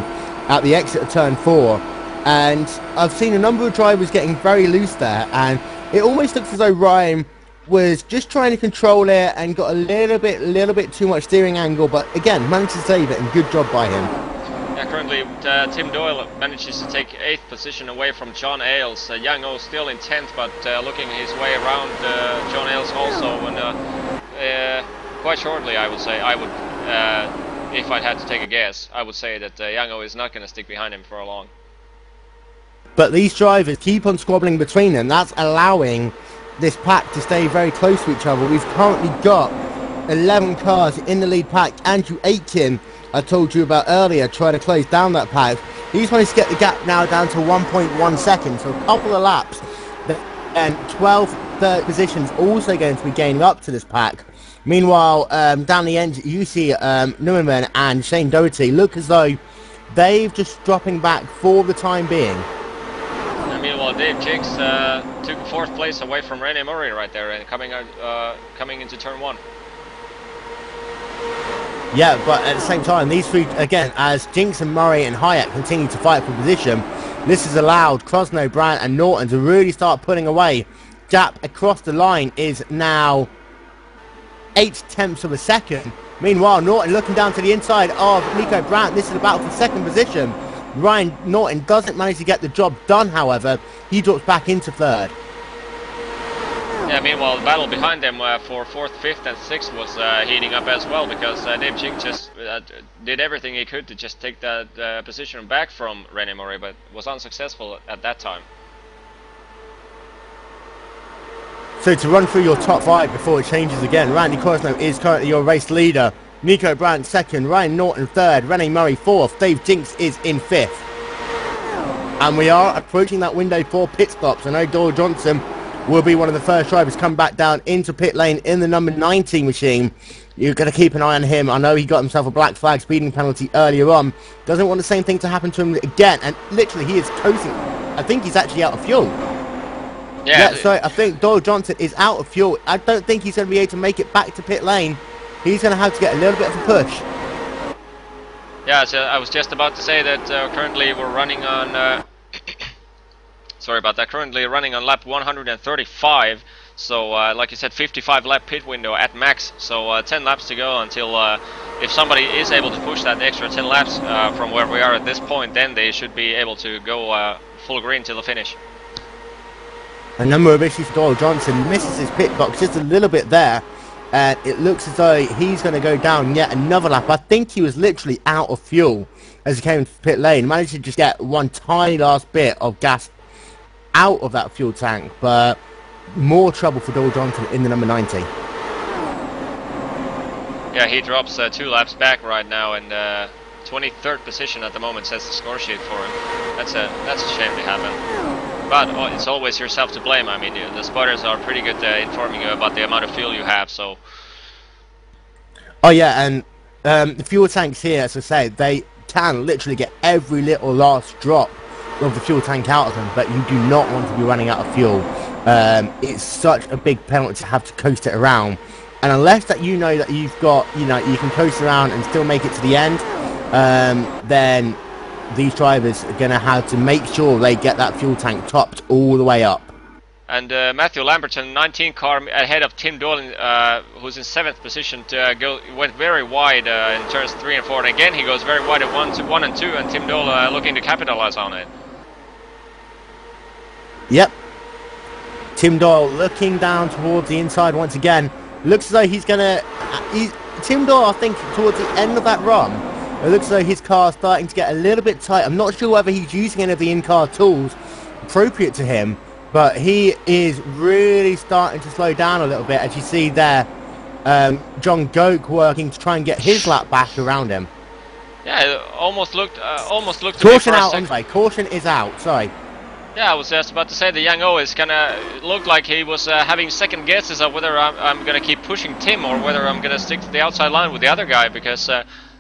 at the exit of turn 4. And I've seen a number of drivers getting very loose there, and it almost looks as though Ryan was just trying to control it and got a little bit too much steering angle, but again managed to save it, and good job by him.
Yeah, currently Tim Doyle manages to take 8th position away from John Ailes. Young O still in 10th, but looking his way around John Ailes also, and quite shortly, I would say. I would if I'd had to take a guess, I would say that Yango is not going to stick behind him for long.
But these drivers keep on squabbling between them. That's allowing this pack to stay very close to each other. We've currently got 11 cars in the lead pack. Andrew Aitken, I told you about earlier, trying to close down that pack. He's managed to get the gap now down to 1.1 seconds, so a couple of laps. And 12 third positions also going to be gaining up to this pack. Meanwhile, down the end, you see Newman and Shane Doherty look as though they've just dropping back for the time being.
And meanwhile, Dave Jinks took 4th place away from Rene Murray right there and coming into turn 1.
Yeah, but at the same time, these three, again, as Jinks and Murray and Hayek continue to fight for position, this has allowed Crosno, Brandt and Norton to really start pulling away. Gap across the line is now 0.8 of a second. Meanwhile, Norton looking down to the inside of Nico Brandt. This is a battle for 2nd position. Ryan Norton doesn't manage to get the job done, however. He drops back into 3rd.
Yeah, meanwhile, the battle behind them for 4th, 5th and 6th was heating up as well, because Dave Jink just did everything he could to just take that position back from Rene Murray, but was unsuccessful at that time.
So to run through your top 5 before it changes again, Randy Crosno is currently your race leader. Nico Brandt 2nd, Ryan Norton 3rd, Rene Murray 4th, Dave Jinks is in 5th. And we are approaching that window for pit stops. I know Doyle Johnson will be one of the first drivers come back down into pit lane in the number 19 machine. You're going to keep an eye on him. I know he got himself a black flag speeding penalty earlier on. Doesn't want the same thing to happen to him again. And literally he is coasting. I think he's actually out of fuel. Yeah, so I think Doyle Johnson is out of fuel. I don't think he's going to be able to make it back to pit lane. He's going to have to get a little bit of a push.
Yeah, so I was just about to say that currently we're running on... sorry about that. Currently running on lap 135. So, like you said, 55 lap pit window at max. So, 10 laps to go until if somebody is able to push that extra 10 laps from where we are at this point, then they should be able to go full green till the finish.
A number of issues for Doyle Johnson. Misses his pit box just a little bit there. And it looks as though he's going to go down yet another lap. I think he was literally out of fuel as he came into pit lane. Managed to just get one tiny last bit of gas out of that fuel tank. But more trouble for Doyle Johnson in the number 90.
Yeah, he drops 2 laps back right now, and 23rd position at the moment says the score sheet for him. That's a shame to happen. But it's always yourself to blame. I mean, the spotters are pretty good informing you about the amount of fuel you have, so...
Oh yeah, and the fuel tanks here, as I say, they can literally get every little last drop of the fuel tank out of them, but you do not want to be running out of fuel. It's such a big penalty to have to coast it around. And unless that you know that you've got, you can coast around and still make it to the end, then these drivers are going to have to make sure they get that fuel tank topped all the way up.
And Matthew Lamberton, 19 car ahead of Tim Dolan, who's in 7th position, went very wide in turns 3 and 4. And again, he goes very wide at 1 and 2, and Tim Dolan looking to capitalize on it.
Yep. Tim Doyle looking down towards the inside once again. Looks as though he's going to... Tim Doyle, I think, towards the end of that run, it looks as though his car's starting to get a little bit tight. I'm not sure whether he's using any of the in-car tools appropriate to him, but he is really starting to slow down a little bit, as you see there. John Goke working to try and get his lap back around him.
Yeah, it almost looked
Caution out, Andre. Caution is out, sorry.
Yeah, I was just about to say the young O is gonna look like he was having second guesses of whether I'm gonna keep pushing Tim or whether I'm gonna stick to the outside line with the other guy, because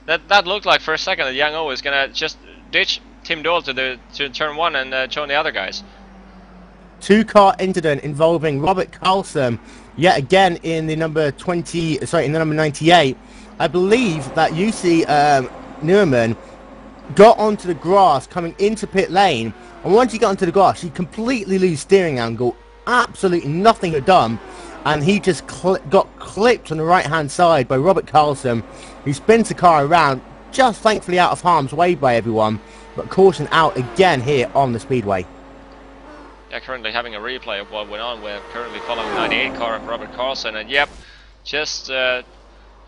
that looked like for a second the young O is gonna just ditch Tim Doyle to turn 1 and join the other guys. 2-car
incident involving Robert Carlson yet again in the number 98. I believe that you see Newman got onto the grass coming into pit lane, and once he got onto the grass he completely lose steering angle, absolutely nothing had done, and he just got clipped on the right hand side by Robert Carlson, who spins the car around, just thankfully out of harm's way by everyone, but caution out again here on the speedway.
Yeah, currently having a replay of what went on. We're currently following the 98 car of Robert Carlson, and yep, just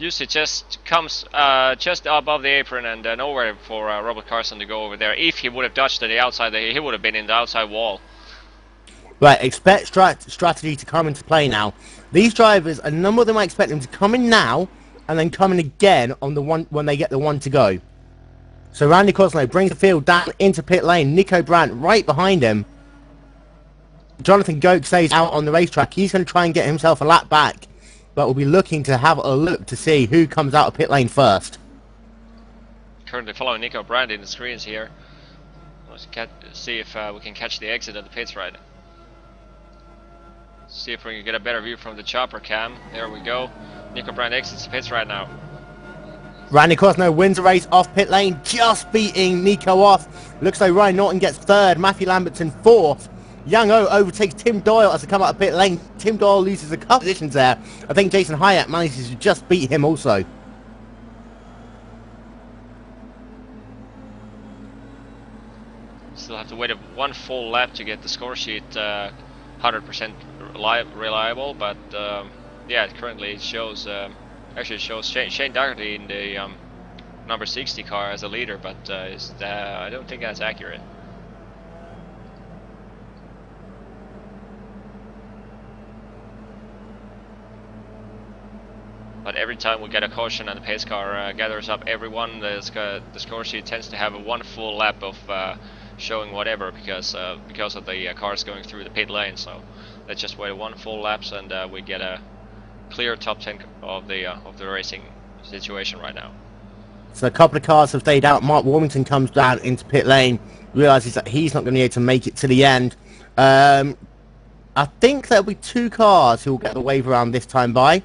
usually just comes just above the apron and nowhere for Robert Carson to go over there. If he would have dodged to the outside, he would have been in the outside wall.
Right, expect strategy to come into play now. These drivers, a number of them I expect them to come in now and then come in again on the one when they get the one to go. So Randy Cosno brings the field down into pit lane. Nico Brandt right behind him. Jonathan Goke stays out on the racetrack. He's going to try and get himself a lap back, but we'll be looking to have a look to see who comes out of pit lane first.
Currently following Nico Brandt in the screens here. Let's see if we can catch the exit of the pits right. See if we can get a better view from the chopper cam. There we go. Nico Brandt exits the pits right now.
Randy Cosno wins the race off pit lane, just beating Nico off. Looks like Ryan Norton gets third, Matthew Lambertson fourth. Young O overtakes Tim Doyle as they come out of pit lane. Tim Doyle loses a couple positions there. I think Jason Hyatt manages to just beat him also.
Still have to wait one full lap to get the score sheet 100% reliable, but yeah, currently it shows actually it shows Shane Doherty in the number 60 car as a leader, but I don't think that's accurate. But every time we get a caution and the pace car gathers up everyone, the score sheet tends to have one full lap of showing whatever because of the cars going through the pit lane. So let's just wait one full laps and we get a clear top 10 of the racing situation right now.
So a couple of cars have stayed out. Mark Warmington comes down into pit lane, realises that he's not going to be able to make it to the end. I think there'll be two cars who will get the wave around this time by.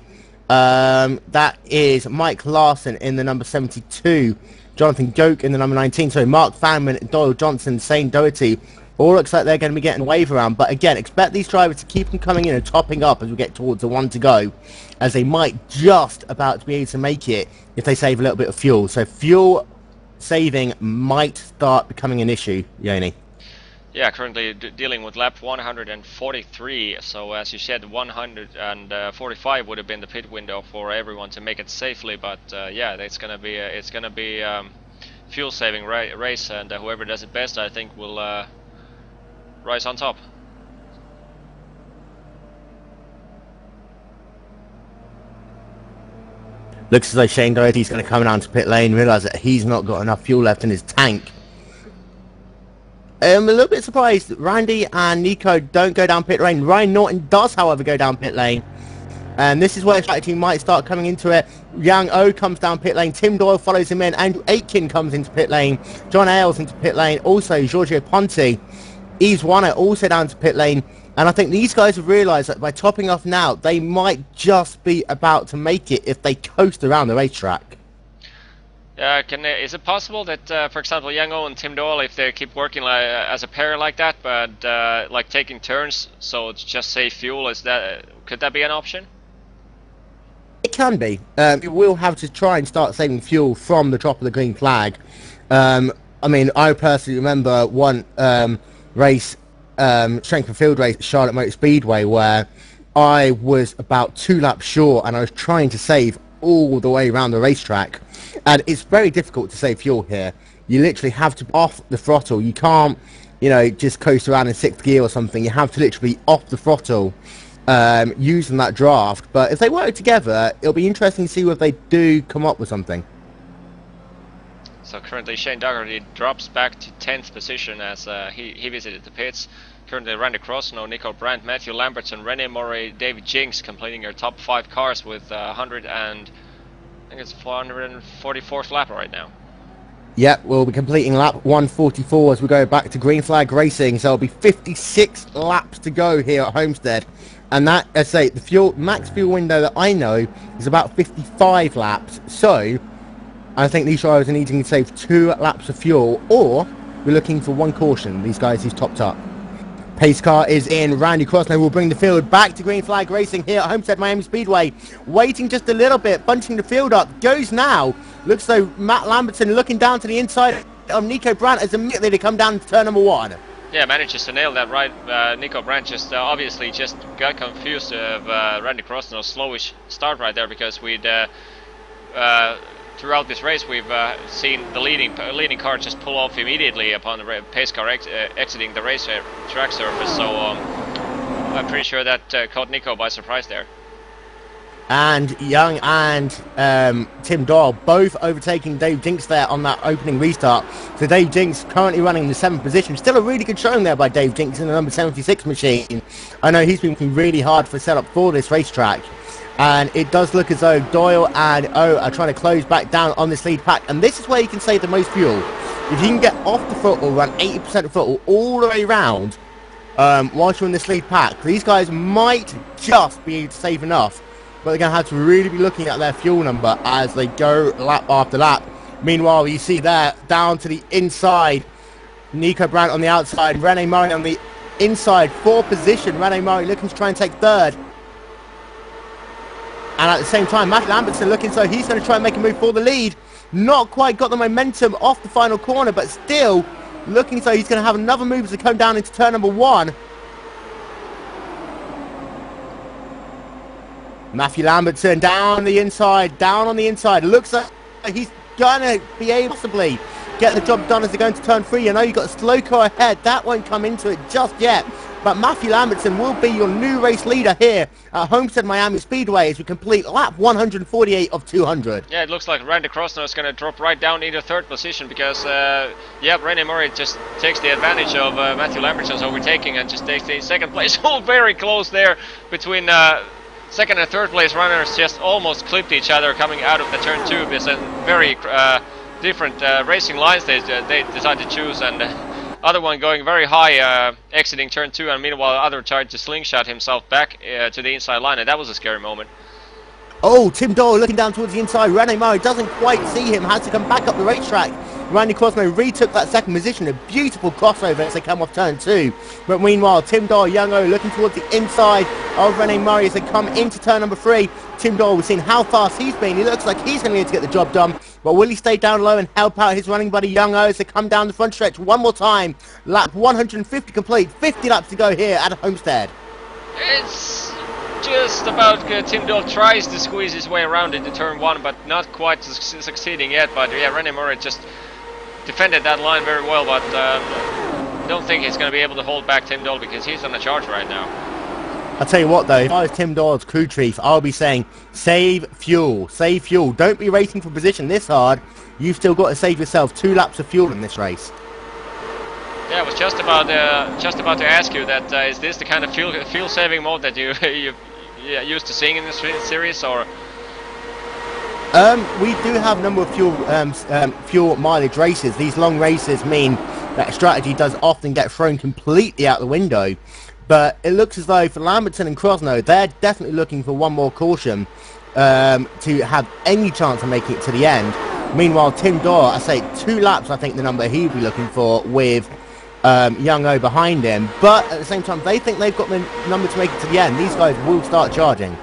That is Mike Larson in the number 72, Jonathan Goke in the number 19, sorry, Mark Fanman, Doyle Johnson, Shane Doherty. All looks like they're going to be getting wave around, but again, expect these drivers to keep them coming in and topping up as we get towards the one to go, as they might just about to be able to make it if they save a little bit of fuel. So fuel saving might start becoming an issue, Joni.
Yeah, currently dealing with lap 143, so as you said, 145 would have been the pit window for everyone to make it safely, but yeah, it's gonna be fuel saving race, and whoever does it best, I think, will rise on top.
Looks as though Shane Doherty's going to come down to pit lane, realise that he's not got enough fuel left in his tank. I'm a little bit surprised that Randy and Nico don't go down pit lane. Ryan Norton does, however, go down pit lane. And this is where strategy might start coming into it. Yang O comes down pit lane. Tim Doyle follows him in. Andrew Aitken comes into pit lane. John Ailes into pit lane. Also, Giorgio Ponte. Yves Warner also down to pit lane. And I think these guys have realised that by topping off now, they might just be about to make it if they coast around the racetrack.
Is it possible that, for example, Young O and Tim Doyle, if they keep working as a pair like that, but like taking turns, so it's just save fuel, could that be an option?
It can be. You will have to try and start saving fuel from the drop of the green flag. I mean, I personally remember one race, strength and field race at Charlotte Motor Speedway, where I was about 2 laps short and I was trying to save all the way around the racetrack, and it's very difficult to save fuel here. You literally have to off the throttle. You can't, you know, just coast around in 6th gear or something. You have to literally be off the throttle using that draft. But if they work together, it'll be interesting to see if they do come up with something.
So currently Shane Doherty drops back to 10th position as he visited the pits. Currently Randy Crosno, Nico Brandt, Matthew Lambertson, Rene Murray, David Jinks completing their top 5 cars with 444th lap right now.
Yep, we'll be completing lap 144 as we go back to green flag racing. So it'll be 56 laps to go here at Homestead. And that, as I say, the max fuel window that I know is about 55 laps. So I think these drivers are needing to save 2 laps of fuel, or we're looking for 1 caution, these guys who's topped up. Pace car is in. Randy Crosno will bring the field back to green flag racing here at Homestead Miami Speedway. Waiting just a little bit, bunching the field up. Goes now. Looks though Matt Lambertson looking down to the inside of Nico Brandt as immediately they come down to turn number 1. Yeah,
manages to nail that right. Nico Brandt just obviously just got confused of Randy Crosno's slowish start right there, because we'd throughout this race we've seen the leading car just pull off immediately upon the pace car exiting the race track surface. So I'm pretty sure that caught Nico by surprise there.
And Young and Tim Doyle both overtaking Dave Jinks there on that opening restart. So Dave Jinks currently running in the 7th position. Still a really good showing there by Dave Jinks in the number 76 machine. I know he's been working really hard for setup for this racetrack. And it does look as though Doyle and O are trying to close back down on this lead pack. And this is where you can save the most fuel. If you can get off the throttle, run 80% of throttle all the way around whilst you're in this lead pack, these guys might just be able to save enough. But they're going to have to really be looking at their fuel number as they go lap after lap. Meanwhile, you see there, down to the inside, Nico Brandt on the outside, Rene Murray on the inside, 4th position. Rene Murray looking to try and take 3rd. And at the same time, Matthew Lambertson looking so he's going to try and make a move for the lead. Not quite got the momentum off the final corner, but still looking so he's going to have another move as they come down into turn number 1. Matthew Lambertson down the inside, down on the inside. Looks like he's going to be able to possibly get the job done as they go into turn 3. I know you've got a slow car ahead. That won't come into it just yet. But Matthew Lambertson will be your new race leader here at Homestead Miami Speedway as we complete lap 148 of 200.
Yeah, it looks like Randy Crosno is going to drop right down into 3rd position because, yeah, Rene Murray just takes the advantage of Matthew Lambertson's overtaking and just takes the 2nd place. All very close there between 2nd and 3rd place runners, just almost clipped each other coming out of the turn 2. It's a very different racing lines they decided to choose, and other one going very high exiting turn 2, and meanwhile the other tried to slingshot himself back to the inside line, and that was a scary moment.
Oh, Tim Doyle looking down towards the inside. Rene Murray doesn't quite see him, has to come back up the racetrack. Randy Crosno retook that 2nd position, a beautiful crossover as they come off turn 2. But meanwhile, Tim Doyle, Young O looking towards the inside of Rene Murray as they come into turn number 3. Tim Doyle, we've seen how fast he's been. He looks like he's going to be able to get the job done. But will he stay down low and help out his running buddy Young O as they come down the front stretch one more time? Lap 150 complete, 50 laps to go here at Homestead.
It's just about Tim Doyle tries to squeeze his way around into turn 1, but not quite succeeding yet. But yeah, Rene Murray just defended that line very well, but don't think he's going to be able to hold back Tim Doyle because he's on a charge right now.
I'll tell you what though, if I was Tim Doyle's crew chief, I'll be saying, save fuel, save fuel. Don't be racing for position this hard. You've still got to save yourself 2 laps of fuel in this race.
Yeah, I was just about to ask you that, is this the kind of fuel saving mode that you're used to seeing in this series, or?
We do have a number of fuel mileage races. These long races mean that strategy does often get thrown completely out the window. But it looks as though for Lambertson and Crosno, they're definitely looking for one more caution to have any chance of making it to the end. Meanwhile, Tim Doyle, I say 2 laps, I think the number he'd be looking for with Young O behind him. But at the same time, they think they've got the number to make it to the end. These guys will start charging.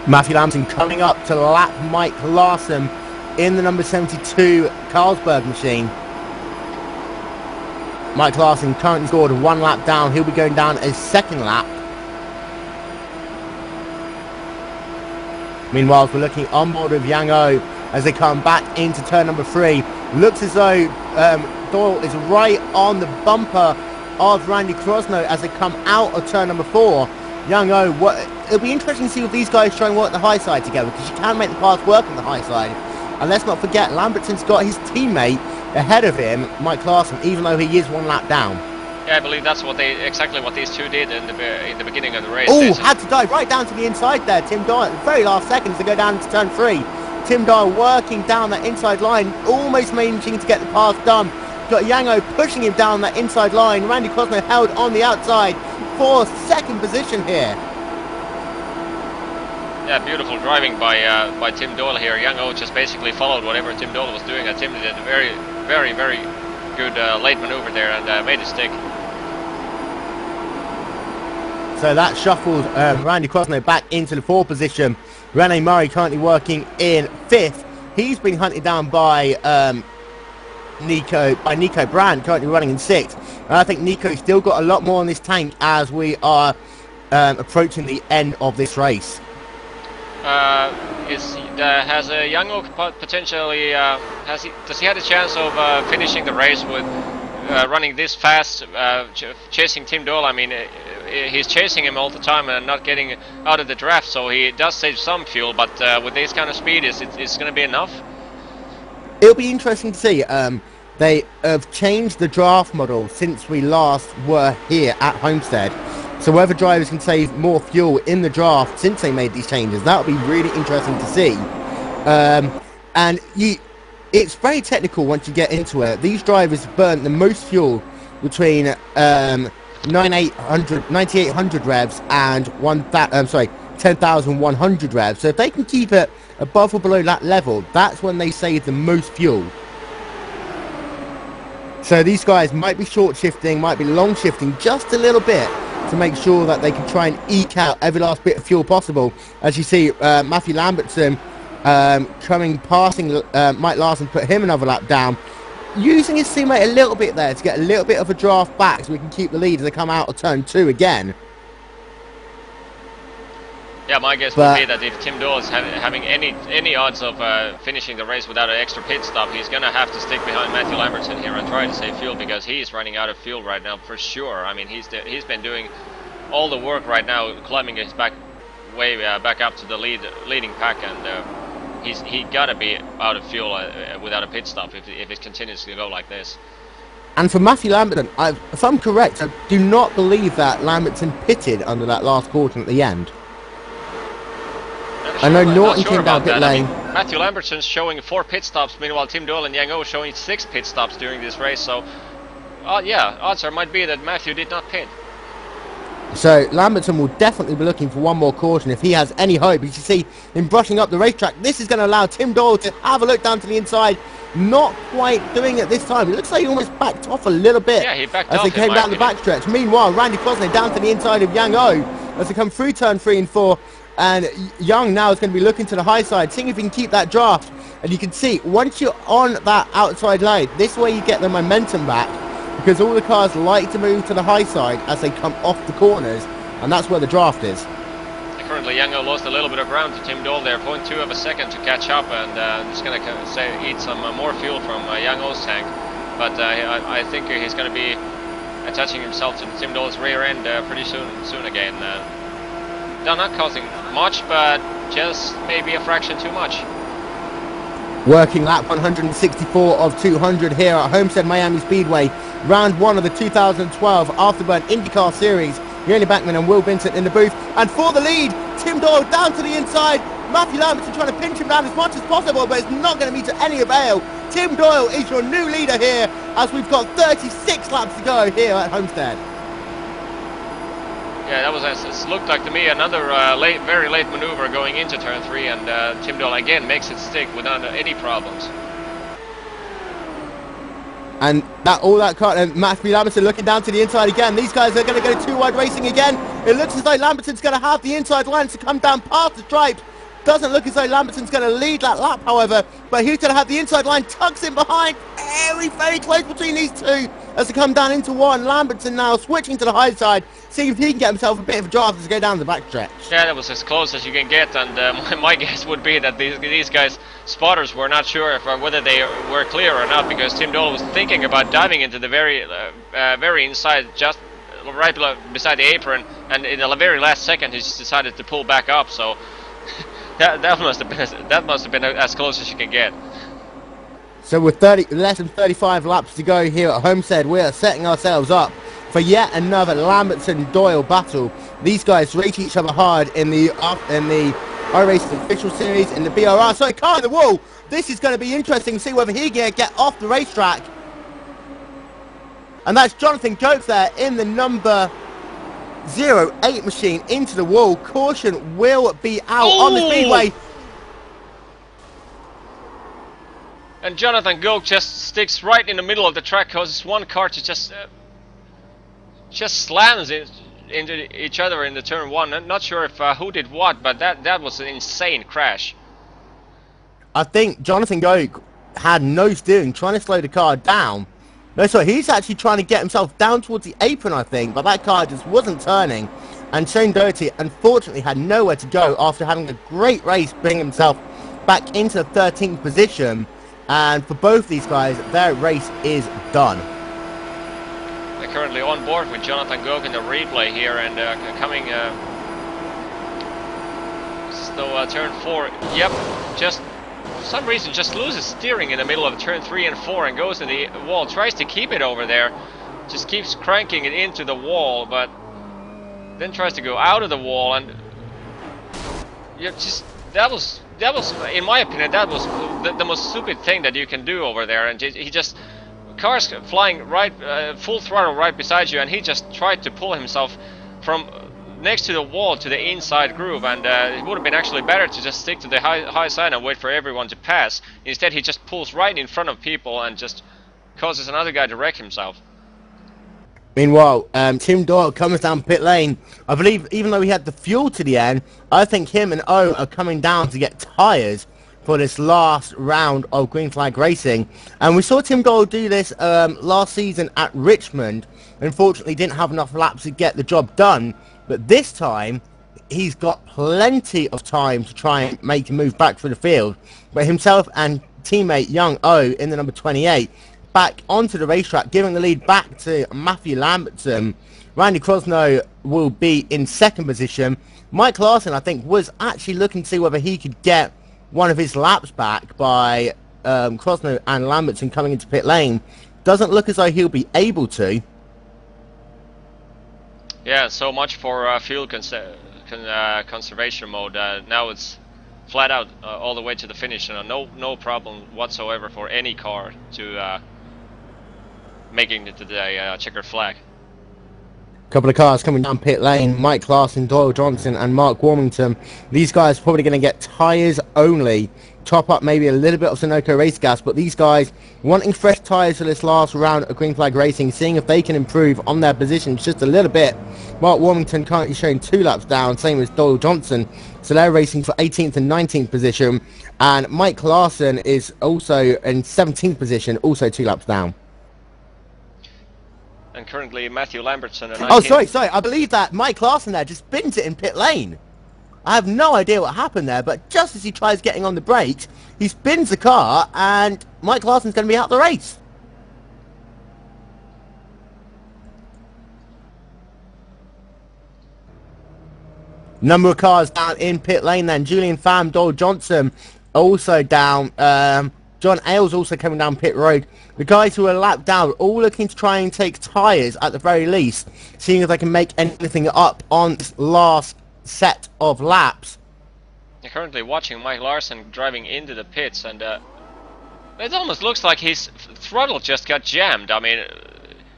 Matthew Lambertson coming up to lap Mike Larson in the number 72 Carlsberg machine. Mike Larson currently scored 1 lap down. He'll be going down a 2nd lap. Meanwhile, we're looking on board with Yang O as they come back into turn number 3. Looks as though Doyle is right on the bumper of Randy Crosno as they come out of turn number 4. Young O, it'll be interesting to see if these guys try and work the high side together, because you can make the path work on the high side. And let's not forget, Lambertson's got his teammate ahead of him, Mike Larson, even though he is 1 lap down.
Yeah, I believe that's exactly what these two did in the beginning of the race.
Oh, had to dive right down to the inside there, Tim Doyle, at the very last seconds to go down to turn 3. Tim Doyle working down that inside line, almost managing to get the pass done. Got Yango pushing him down that inside line. Randy Crosno held on the outside for 2nd position here.
Yeah, beautiful driving by Tim Doyle here. Yango just basically followed whatever Tim Doyle was doing, and Tim did a very, very, very good late maneuver there and made it stick.
So that shuffled Randy Crosno back into the 4th position. Rene Murray currently working in 5th. He's been hunted down by Nico Brandt, currently running in 6th. And I think Nico's still got a lot more in this tank as we are approaching the end of this race.
Has Young potentially does he have a chance of finishing the race with running this fast, chasing Tim Doyle? I mean, he's chasing him all the time and not getting out of the draft, so he does save some fuel. But with this kind of speed, it's going to be enough.
It'll be interesting to see. They have changed the draft model since we last were here at Homestead. So whether drivers can save more fuel in the draft since they made these changes, that'll be really interesting to see. And it's very technical once you get into it. These drivers burn the most fuel between 9,800 revs and 10,100 revs. So if they can keep it above or below that level, that's when they save the most fuel. So these guys might be short shifting, might be long shifting just a little bit to make sure that they can try and eke out every last bit of fuel possible. As you see, Matthew Lambertson passing Mike Larson, put him another lap down, using his teammate a little bit there to get a little bit of a draft back so we can keep the lead as they come out of turn 2 again.
Yeah, my guess would be that if Tim Doyle is having any odds of finishing the race without an extra pit stop, he's going to have to stick behind Matthew Lambertson here and try to save fuel, because he's running out of fuel right now for sure. I mean, he's been doing all the work right now, climbing his back up to the leading pack, and he got to be out of fuel without a pit stop if it continues to go like this.
And for Matthew Lambertson, if I'm correct, I do not believe that Lambertson pitted under that last caution at the end. I know Norton came down pit lane.
I mean, Matthew Lambertson's showing 4 pit stops, meanwhile Tim Doyle and Yang O showing 6 pit stops during this race. So, yeah, odds might be that Matthew did not pit.
So Lambertson will definitely be looking for one more caution if he has any hope. As you see him brushing up the racetrack, this is going to allow Tim Doyle to have a look down to the inside. Not quite doing it this time. It looks like he almost backed off a little bit.
Yeah, he backed
as
off
they came down the backstretch. Meanwhile, Randy Crosney down to the inside of Yang O as they come through turn 3 and 4. And Young now is going to be looking to the high side, seeing if he can keep that draft. And you can see, once you're on that outside line, this way you get the momentum back, because all the cars like to move to the high side as they come off the corners, and that's where the draft is.
Currently, Yang O lost a little bit of ground to Tim Doyle there, 0.2 of a second to catch up, and just going to eat some more fuel from Yang O's tank. But I think he's going to be attaching himself to Tim Doyle's rear end pretty soon again. They're not causing much, but just maybe a fraction too much.
Working lap 164 of 200 here at Homestead Miami Speedway, round 1 of the 2012 Afterburn IndyCar Series. Joni Backmann and Vincent in the booth, and for the lead, Tim Doyle down to the inside. Matthew Lambertson trying to pinch him down as much as possible, but it's not going to be to any avail. Tim Doyle is your new leader here, as we've got 36 laps to go here at Homestead.
Yeah, that was, it looked like to me, another very late maneuver going into turn 3, and Tim Doyle again makes it stick without any problems.
And Matthew Lambertson looking down to the inside again. These guys are going to go 2 wide racing again. It looks as though Lambertson's going to have the inside line to come down past the stripes. Doesn't look as though Lambertson's going to lead that lap, however, but he's going to have the inside line, tucks in behind. Very close between these two as they come down into 1. Lambertson now switching to the high side, seeing if he can get himself a bit of a draft as they go down the backstretch.
Yeah, that was as close as you can get, and my guess would be that these guys, spotters, were not sure if, whether they were clear or not, because Tim Doyle was thinking about diving into the very inside, just right beside the apron, and in the very last second he just decided to pull back up. So that must have been as close as you can get.
So with less than 35 laps to go here at Homestead, we are setting ourselves up for yet another Lambertson-Doyle battle. These guys race each other hard in the iRacing official series, in the BRR. So car in the wall. This is going to be interesting to see whether he can get off the racetrack. And that's Jonathan Goetz there in the number 08 machine into the wall. Caution will be out on the speedway.
And Jonathan Goetz just sticks right in the middle of the track, causes one car to just slams into each other in the turn 1. I'm not sure if who did what, but that was an insane crash.
I think Jonathan Goetz had no steering, trying to slow the car down. No, sorry, he's actually trying to get himself down towards the apron, I think, but that car just wasn't turning. And Shane Doherty, unfortunately, had nowhere to go after having a great race, bringing himself back into the 13th position. And for both these guys, their race is done.
They're currently on board with Jonathan Goke in the replay here, and coming... turn 4, yep, just for some reason just loses steering in the middle of turn 3 and 4 and goes to the wall, tries to keep it over there, just keeps cranking it into the wall, but then tries to go out of the wall, and that was in my opinion that was the most stupid thing that you can do over there. And he just, cars flying right full throttle right beside you, and he just tried to pull himself from next to the wall to the inside groove, and it would have been actually better to just stick to the high side and wait for everyone to pass. Instead he just pulls right in front of people and just causes another guy to wreck himself.
Meanwhile, Tim Doyle comes down pit lane. I believe even though he had the fuel to the end, I think him and O are coming down to get tyres for this last round of green flag racing. And we saw Tim Doyle do this last season at Richmond. Unfortunately didn't have enough laps to get the job done. But this time, he's got plenty of time to try and make a move back through the field. But himself and teammate Young O in the number 28 back onto the racetrack, giving the lead back to Matthew Lambertson. Randy Crosno will be in second position. Mike Larson, I think, was actually looking to see whether he could get one of his laps back by Crosno and Lambertson coming into pit lane. Doesn't look as though he'll be able to.
Yeah, so much for fuel conservation mode. Now it's flat out all the way to the finish, and no problem whatsoever for any car to making it to the checkered flag.
Couple of cars coming down pit lane. Mike Larson, Doyle Johnson and Mark Warmington. These guys are probably going to get tyres only. Top up maybe a little bit of Sunoco race gas, but these guys wanting fresh tyres for this last round of green flag racing, seeing if they can improve on their positions just a little bit. Mark Warmington currently showing 2 laps down, same as Doyle Johnson, so they're racing for 18th and 19th position. And Mike Larson is also in 17th position, also 2 laps down.
And currently Matthew Lambertson and
oh, sorry, I believe that Mike Larson there just spins it in pit lane. I have no idea what happened there, but just as he tries getting on the brakes, he spins the car, and Mike Larson's going to be out the race. Number of cars down in pit lane then. Julian Pham, Doyle Johnson also down. John Ailes also coming down pit road. The guys who are lapped down all looking to try and take tyres at the very least, seeing if they can make anything up on this last set of laps.
You're currently watching Mike Larson driving into the pits, and it almost looks like his throttle just got jammed. I mean,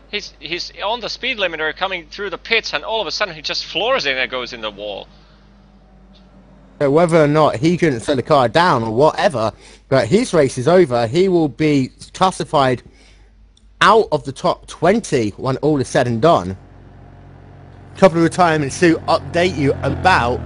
he's on the speed limiter coming through the pits, and all of a sudden he just floors it and goes in the wall.
So whether or not he couldn't slow the car down or whatever, but his race is over. He will be classified out of the top 20 when all is said and done. Couple of retirements to update you about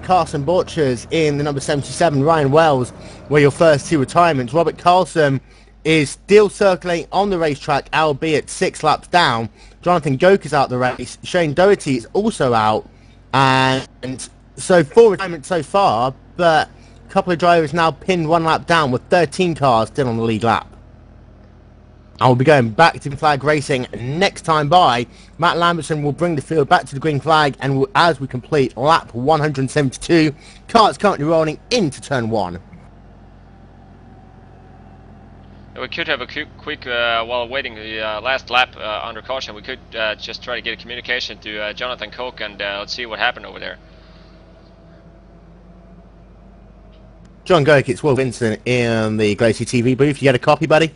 Carson Borchers in the number 77, Ryan Wells were your first 2 retirements. Robert Carlson is still circulating on the racetrack, albeit 6 laps down. Jonathan Goke is out the race. Shane Doherty is also out, and so 4 retirements so far, but a couple of drivers now pinned 1 lap down with 13 cars still on the lead lap. I will be going back to flag racing next time by. Matt Lambertson will bring the field back to the green flag, and as we complete lap 172, cars currently rolling into turn 1.
We could have a quick while waiting the last lap under caution, we could just try to get a communication to Jonathan Koch, and let's see what happened over there.
John Goke, it's Will Vincent in the Glacier TV booth. You get a copy, buddy?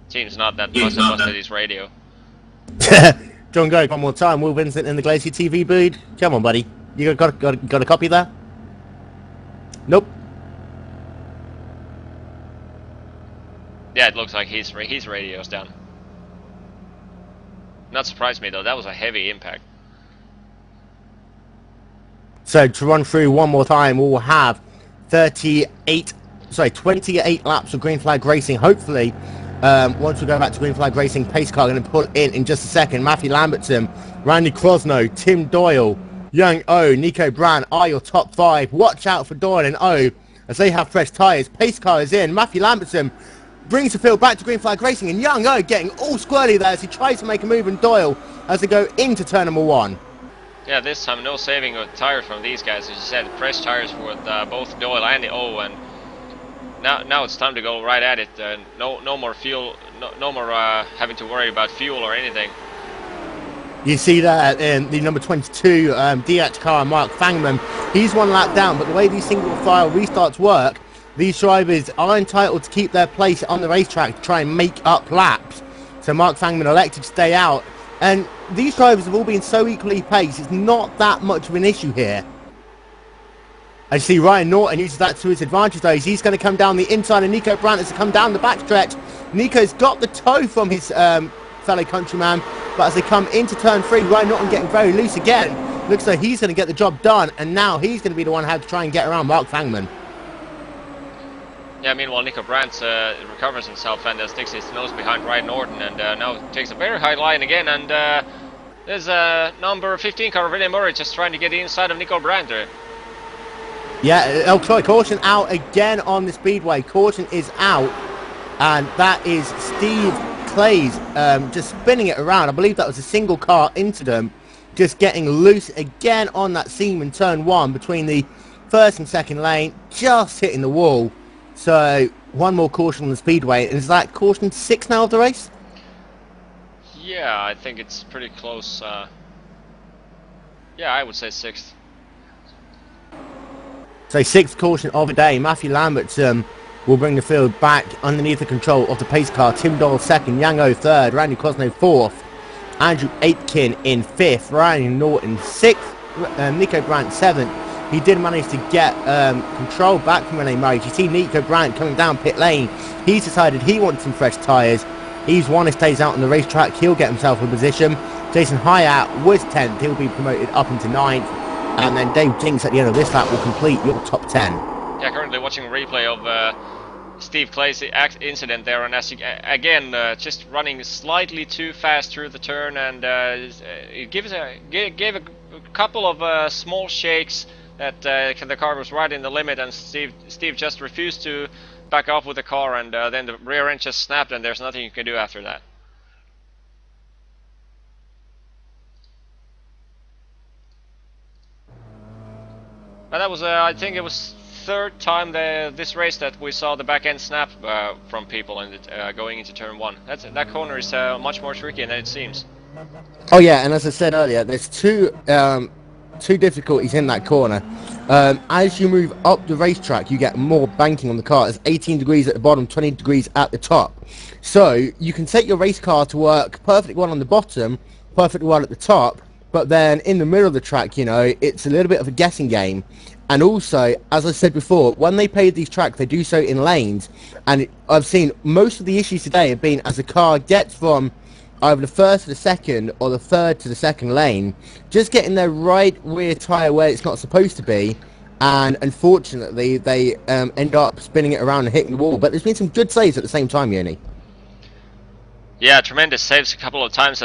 Seems not that busted his radio.
John Goke, one more time. Will Vincent in the Glacier TV booth. Come on, buddy. You got a copy there? Nope.
Yeah, it looks like his radio's down. Not surprised me though. That was a heavy impact. So
to run through one more time, we'll have 38 28 laps of green flag racing. Hopefully, once we go back to green flag racing, pace car going to pull in just a second. Matthew Lambertson, Randy Crosno, Tim Doyle, Young O, Nico Brand are your top 5. Watch out for Doyle and O as they have fresh tyres. Pace car is in. Matthew Lambertson brings the field back to green flag racing, and Young O getting all squirrely there as he tries to make a move, and Doyle as they go into turn number 1.
Yeah, this time no saving of tires from these guys. As you said, fresh tires with both Doyle and the O, and now it's time to go right at it. No more fuel, no more having to worry about fuel or anything.
You see that in the number 22 DH car, Mark Fangman. He's 1 lap down, but the way these single file restarts work, these drivers are entitled to keep their place on the racetrack to try and make up laps. So Mark Fangman elected to stay out. And these drivers have all been so equally paced, it's not that much of an issue here. I see Ryan Norton uses that to his advantage though. He's going to come down the inside, and Nico Brandt has to come down the backstretch. Nico's got the toe from his fellow countryman, but as they come into turn 3, Ryan Norton getting very loose again. Looks like he's going to get the job done, and now he's going to be the one who has to try and get around Mark Fangman.
Yeah, meanwhile Nico Brandt recovers himself and sticks his nose behind Ryan Norton, and now takes a very high line again, and there's number 15 car, William Murray, just trying to get inside of Nico Brandt.
Yeah, sorry, caution out again on the Speedway. Caution is out, and that is Steve Clays just spinning it around. I believe that was a single car incident, just getting loose again on that seam in turn 1 between the first and second lane, just hitting the wall. So, 1 more caution on the Speedway. Is that caution 6 now of the race?
Yeah, I think it's pretty close. Yeah, I would say 6th.
So, 6th caution of the day. Matthew Lambertson will bring the field back underneath the control of the pace car. Tim Doyle 2nd, Yang O 3rd, Randy Cosno 4th, Andrew Aitken in 5th, Ryan Norton 6th, Nico Brandt 7th. He did manage to get control back from Rene Murray. You see Nico Brandt coming down pit lane. He's decided he wants some fresh tyres. He's one who stays out on the racetrack. He'll get himself a position. Jason Hyatt was 10th. He'll be promoted up into 9th. And then Dave Jinks at the end of this lap will complete your top 10.
Yeah, currently watching a replay of Steve Clay's incident there, and as you, again, just running slightly too fast through the turn, and it gave a couple of small shakes. That the car was right in the limit, and Steve just refused to back off with the car, and then the rear end just snapped, and there's nothing you can do after that. But that was, I think it was 3rd time this race that we saw the back end snap from people and going into turn 1. That corner is much more tricky than it seems.
Oh yeah, and as I said earlier, there's two difficulties in that corner. As you move up the racetrack, you get more banking on the car. It's 18 degrees at the bottom, 20 degrees at the top. So you can set your race car to work perfectly well on the bottom, perfectly well at the top, but then in the middle of the track, you know, it's a little bit of a guessing game. And also, as I said before, when they paved these tracks, they do so in lanes. And I've seen most of the issues today have been as the car gets from either the first to the second or the third to the second lane, just getting their right rear tyre where it's not supposed to be, and unfortunately they end up spinning it around and hitting the wall. But there's been some good saves at the same time, Joni.
Yeah, tremendous saves a couple of times.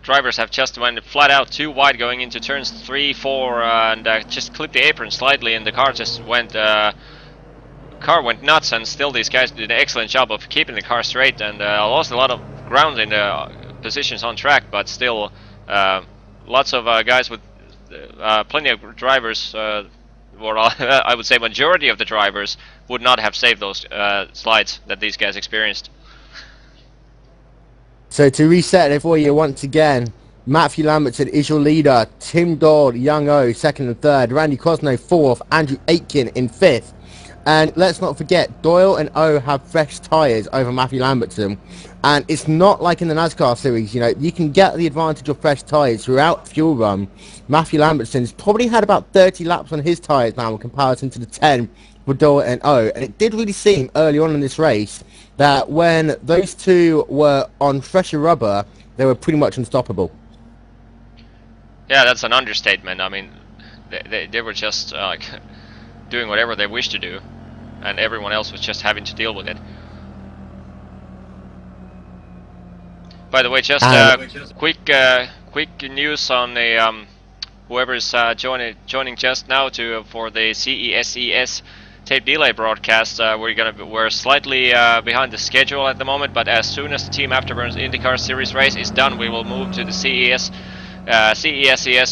Drivers have just went flat out too wide going into turns 3, 4, and just clipped the apron slightly, and the car just went went nuts. And still, these guys did an excellent job of keeping the car straight, and lost a lot of ground in the positions on track. But still, lots of guys with plenty of drivers, or I would say majority of the drivers, would not have saved those slides that these guys experienced.
So to reset it for you once again, Matthew Lambertson is your leader, Tim Dodd, Young O, 2nd and 3rd, Randy Cosno 4th, Andrew Aitken in 5th. And let's not forget, Doyle and O have fresh tyres over Matthew Lambertson. And it's not like in the NASCAR series, you know, you can get the advantage of fresh tyres throughout fuel run. Matthew Lambertson's probably had about 30 laps on his tyres now in comparison to the 10 for Doyle and O. And it did really seem early on in this race that when those two were on fresher rubber, they were pretty much unstoppable.
Yeah, that's an understatement. I mean, they were just like doing whatever they wished to do. and everyone else was just having to deal with it. By the way, just quick news on the whoever's joining just now for the CESES tape delay broadcast. We're slightly behind the schedule at the moment, but as soon as the Team Afterburn's IndyCar Series race is done, we will move to the CESES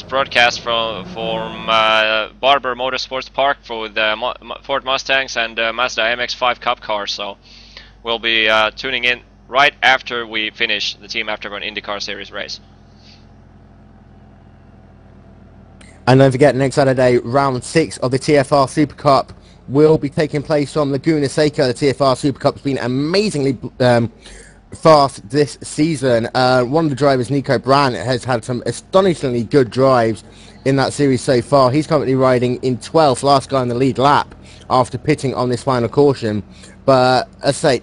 broadcast from Barber Motorsports Park for the Ford Mustangs and Mazda MX-5 Cup cars. So we'll be tuning in right after we finish the Team Afterburn IndyCar Series race.
And don't forget, next Saturday, round 6 of the TFR Super Cup will be taking place from Laguna Seca. The TFR Super Cup's been amazingly fast this season. One of the drivers, Nico Brandt, has had some astonishingly good drives in that series so far. He's currently riding in 12th, last guy on the lead lap after pitting on this final caution. But as I say,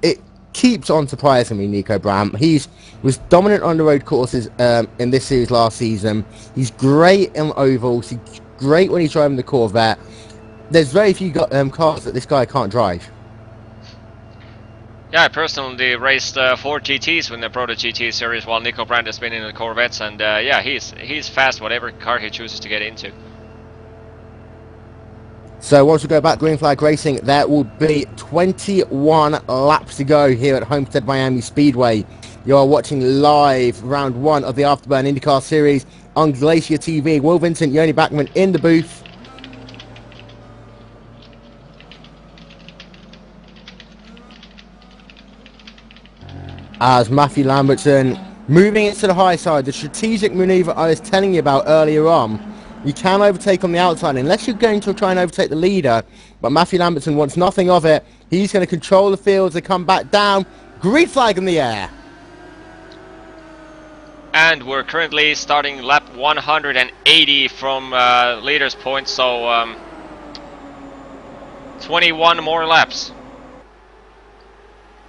it keeps on surprising me, Nico Brandt. He was dominant on the road courses in this series last season. He's great in ovals. He's great when he's driving the Corvette. There's very few cars that this guy can't drive.
Yeah, I personally raced 4 GTs in the Proto GT series while Nico Brandt has been in the Corvettes, and yeah, he's fast whatever car he chooses to get into.
So once we go back green flag racing, there will be 21 laps to go here at Homestead Miami Speedway. You are watching live round 1 of the Afterburn IndyCar Series on Glacier TV. Will Vincent, Joni Backmann in the booth. As Matthew Lambertson moving into the high side, the strategic maneuver I was telling you about earlier on. You can overtake on the outside unless you're going to try and overtake the leader, but Matthew Lambertson wants nothing of it. He's going to control the field as they come back down. Green flag in the air.
And we're currently starting lap 180 from leader's point, so 21 more laps.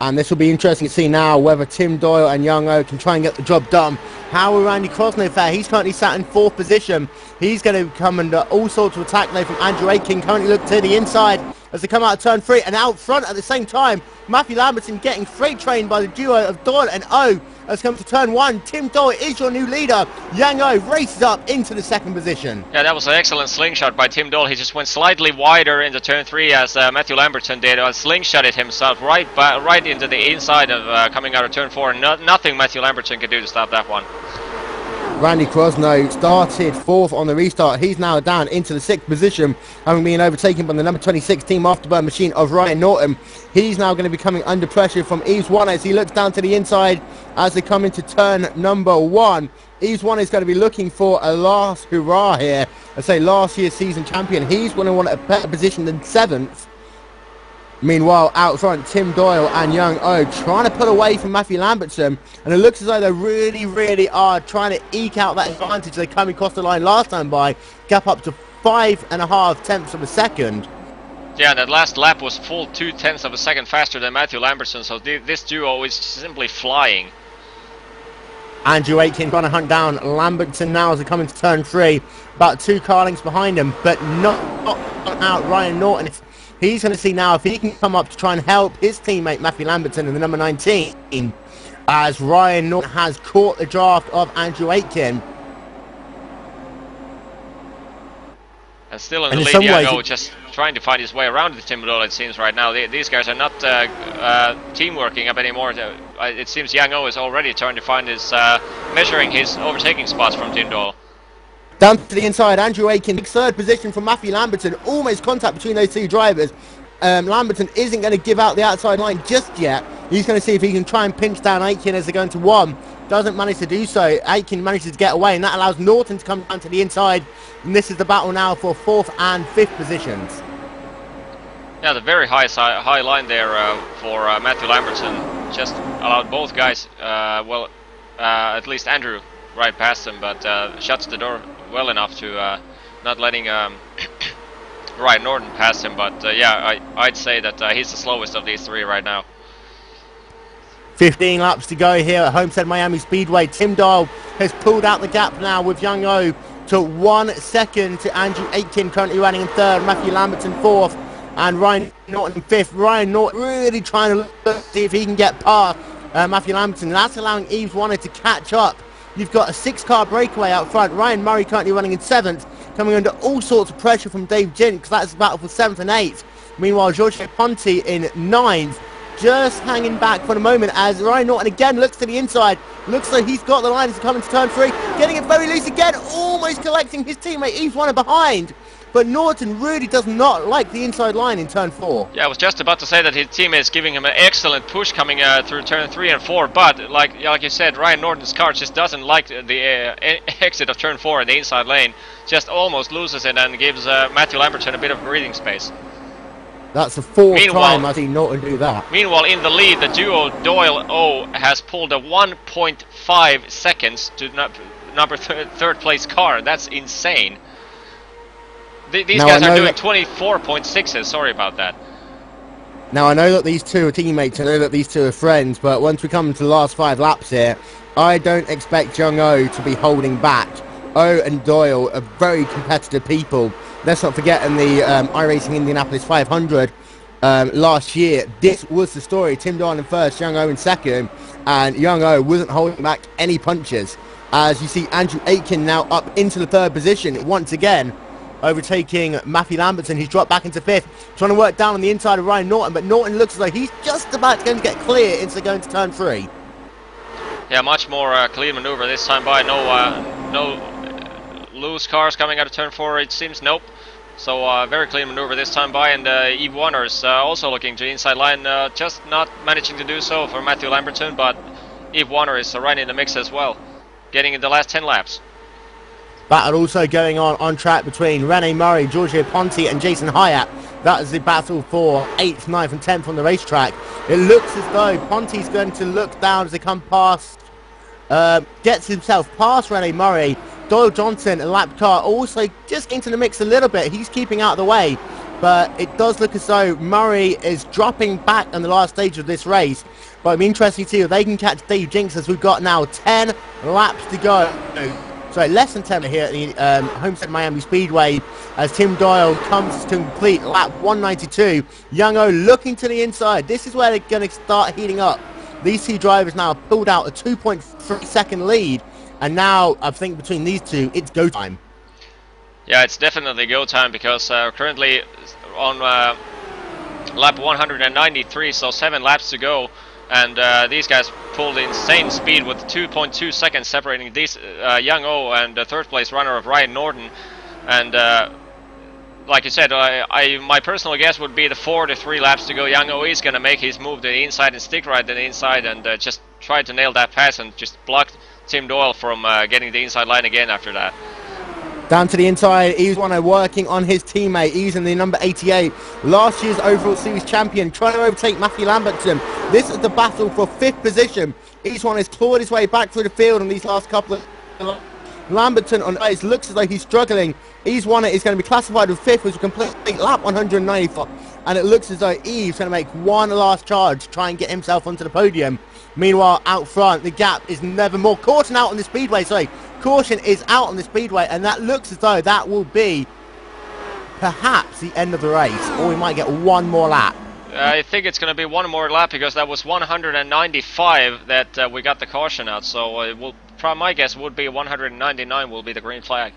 And this will be interesting to see now whether Tim Doyle and Young O can try and get the job done. How will Randy Crosno fare? He's currently sat in 4th position. He's going to come under all sorts of attack now from Andrew Aitken. Currently look to the inside as they come out of turn 3 and out front at the same time. Matthew Lambertson getting freight trained by the duo of Doyle and O as come to turn 1. Tim Doyle is your new leader. Yang O races up into the 2nd position.
Yeah, that was an excellent slingshot by Tim Doyle. He just went slightly wider into turn 3 as Matthew Lambertson did. Slingshotted himself right into the inside of coming out of turn 4. Nothing Matthew Lambertson could do to stop that one.
Randy Crosno started 4th on the restart. He's now down into the 6th position, having been overtaken by the number 26 Team Afterburn machine of Ryan Norton. He's now going to be coming under pressure from Yves One as he looks down to the inside as they come into turn number 1. Yves One is going to be looking for a last hurrah here. I say last year's season champion. He's going to want a better position than 7th. Meanwhile, out front, Tim Doyle and Young O trying to pull away from Matthew Lambertson, and it looks as though they really are trying to eke out that advantage they come across the line last time by, gap up to 5.5 tenths of a second.
Yeah, that last lap was full 2 tenths of a second faster than Matthew Lambertson, so this duo is simply flying.
Andrew Aitken trying to hunt down Lambertson now as they come into turn 3, about 2 car lengths behind him, but not out Ryan Norton. He's going to see now if he can come up to try and help his teammate Matthew Lambertson in the number 19, as Ryan Norton has caught the draft of Andrew Aitken.
And still in the lead, Yago just trying to find his way around the Tim Doyle, it seems right now. These guys are not teamworking up anymore. It seems Yang O is already trying to find his, measuring his overtaking spots from Tim Doyle.
Down to the inside, Andrew Aitken, 3rd position from Matthew Lambertson. Almost contact between those 2 drivers. Lambertson isn't going to give out the outside line just yet. He's going to see if he can try and pinch down Aitken as they go into 1. Doesn't manage to do so. Aitken manages to get away, and that allows Norton to come down to the inside. And this is the battle now for 4th and 5th positions.
Yeah, the very high line there for Matthew Lambertson just allowed both guys, at least Andrew, right past him, but shuts the door well enough to not letting Ryan Norton pass him. But yeah, I'd say that he's the slowest of these 3 right now.
15 laps to go here at Homestead Miami Speedway. Tim Doyle has pulled out the gap now with Young O to 1 second to Andrew Aitken, currently running in 3rd, Matthew Lambertson 4th, and Ryan Norton in 5th. Ryan Norton really trying to look, see if he can get past Matthew Lamberton, and that's allowing Yves Warner to catch up. You've got a 6-car breakaway out front. Ryan Murray currently running in 7th, coming under all sorts of pressure from Dave Jin, because that's a battle for 7th and 8th. Meanwhile, Giorgio Ponti in 9th, just hanging back for the moment as Ryan Norton again looks to the inside. Looks like he's got the line as he comes into turn 3. Getting it very loose again, almost collecting his teammate Yves Warner behind. But Norton really does not like the inside line in turn 4.
Yeah, I was just about to say that his teammate is giving him an excellent push coming through turn 3 and 4, but like you said, Ryan Norton's car just doesn't like the exit of turn 4 in the inside lane. Just almost loses it and gives Matthew Lamberton a bit of breathing space.
That's the 4th time I've seen Norton do that.
Meanwhile, in the lead, the duo Doyle-O has pulled a 1.5 seconds to number third place car. That's insane. These guys are doing 24.6s, sorry about that.
Now, I know that these two are teammates, I know that these two are friends, but once we come to the last 5 laps here, I don't expect Jung Oh to be holding back. Oh and Doyle are very competitive people. Let's not forget in the iRacing Indianapolis 500 last year, this was the story. Tim Doyle in 1st, Jung Oh in 2nd, and Jung Oh wasn't holding back any punches. As you see Andrew Aitken now up into the 3rd position once again, overtaking Matthew Lamberton. He's dropped back into 5th, trying to work down on the inside of Ryan Norton, but Norton looks like he's just about to get clear into going to turn 3.
Yeah, much more clean maneuver this time by. No loose cars coming out of turn 4, it seems. Nope. So very clean maneuver this time by, and Yves Warner is also looking to the inside line, just not managing to do so for Matthew Lamberton, but Yves Warner is right in the mix as well, getting in the last 10 laps.
Battle also going on track between Rene Murray, Giorgio Ponti and Jason Hyatt. That is the battle for 8th, 9th and 10th on the racetrack. It looks as though Ponti's going to look down as they come past, gets himself past Rene Murray. Doyle Johnson, a lap car, also just into the mix a little bit. He's keeping out of the way, but it does look as though Murray is dropping back in the last stage of this race. But it'll be interesting to see if they can catch Dave Jinks, as we've got now 10 laps to go. So less than 10 here at the Homestead Miami Speedway, as Tim Doyle comes to complete lap 192. Jung Oh looking to the inside. This is where they're going to start heating up. These two drivers now pulled out a 2.3 second lead, and now I think between these two it's go time.
Yeah, it's definitely go time, because currently on lap 193, so 7 laps to go. And these guys pulled insane speed with 2.2 seconds separating these Jung Oh and the 3rd place runner of Ryan Norton. And like you said, my personal guess would be the 4 to 3 laps to go. Jung Oh is going to make his move to the inside and stick right to the inside and just try to nail that pass and just block Tim Doyle from getting the inside line again after that.
Down to the inside, Yves Warner working on his teammate. Yves in the number 88, last year's overall series champion, trying to overtake Matthew Lamberton. This is the battle for 5th position. Yves Warner has clawed his way back through the field on these last couple of... Lamberton on ice looks as though he's struggling. Yves Warner is going to be classified with 5th, which will complete lap 194. And it looks as though Yves is going to make one last charge, try and get himself onto the podium. Meanwhile, out front, the gap is never more. Caution out on the speedway, sorry. Caution is out on the speedway, and that looks as though that will be perhaps the end of the race, or we might get one more lap.
I think it's going to be one more lap, because that was 195 that we got the caution out, so it will, my guess would be 199 will be the green flag.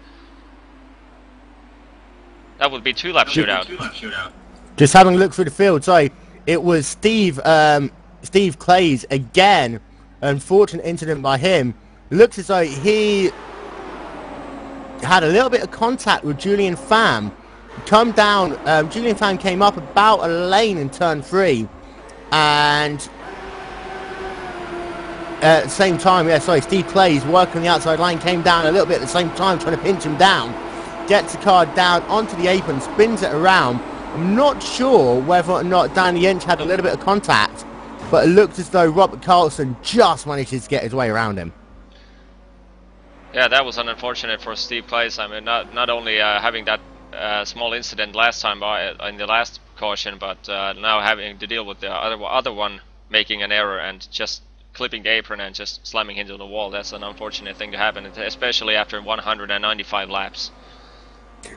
That would be 2-lap shootout.
Just having a look through the field, so it was Steve Clays again. Unfortunate incident by him. Looks as though he had a little bit of contact with Julian Pham. Come down, Julian Pham came up about a lane in turn 3, and at the same time, Steve Clays working on the outside line, came down a little bit at the same time, trying to pinch him down. Gets the car down onto the apron, spins it around. I'm not sure whether or not Danny Inch had a little bit of contact, but it looked as though Robert Carlson just manages to get his way around him.
Yeah, that was unfortunate for Steve Clays. I mean, not only having that small incident last time in the last caution, but now having to deal with the other one making an error and just clipping the apron and just slamming into the wall. That's an unfortunate thing to happen, especially after 195 laps.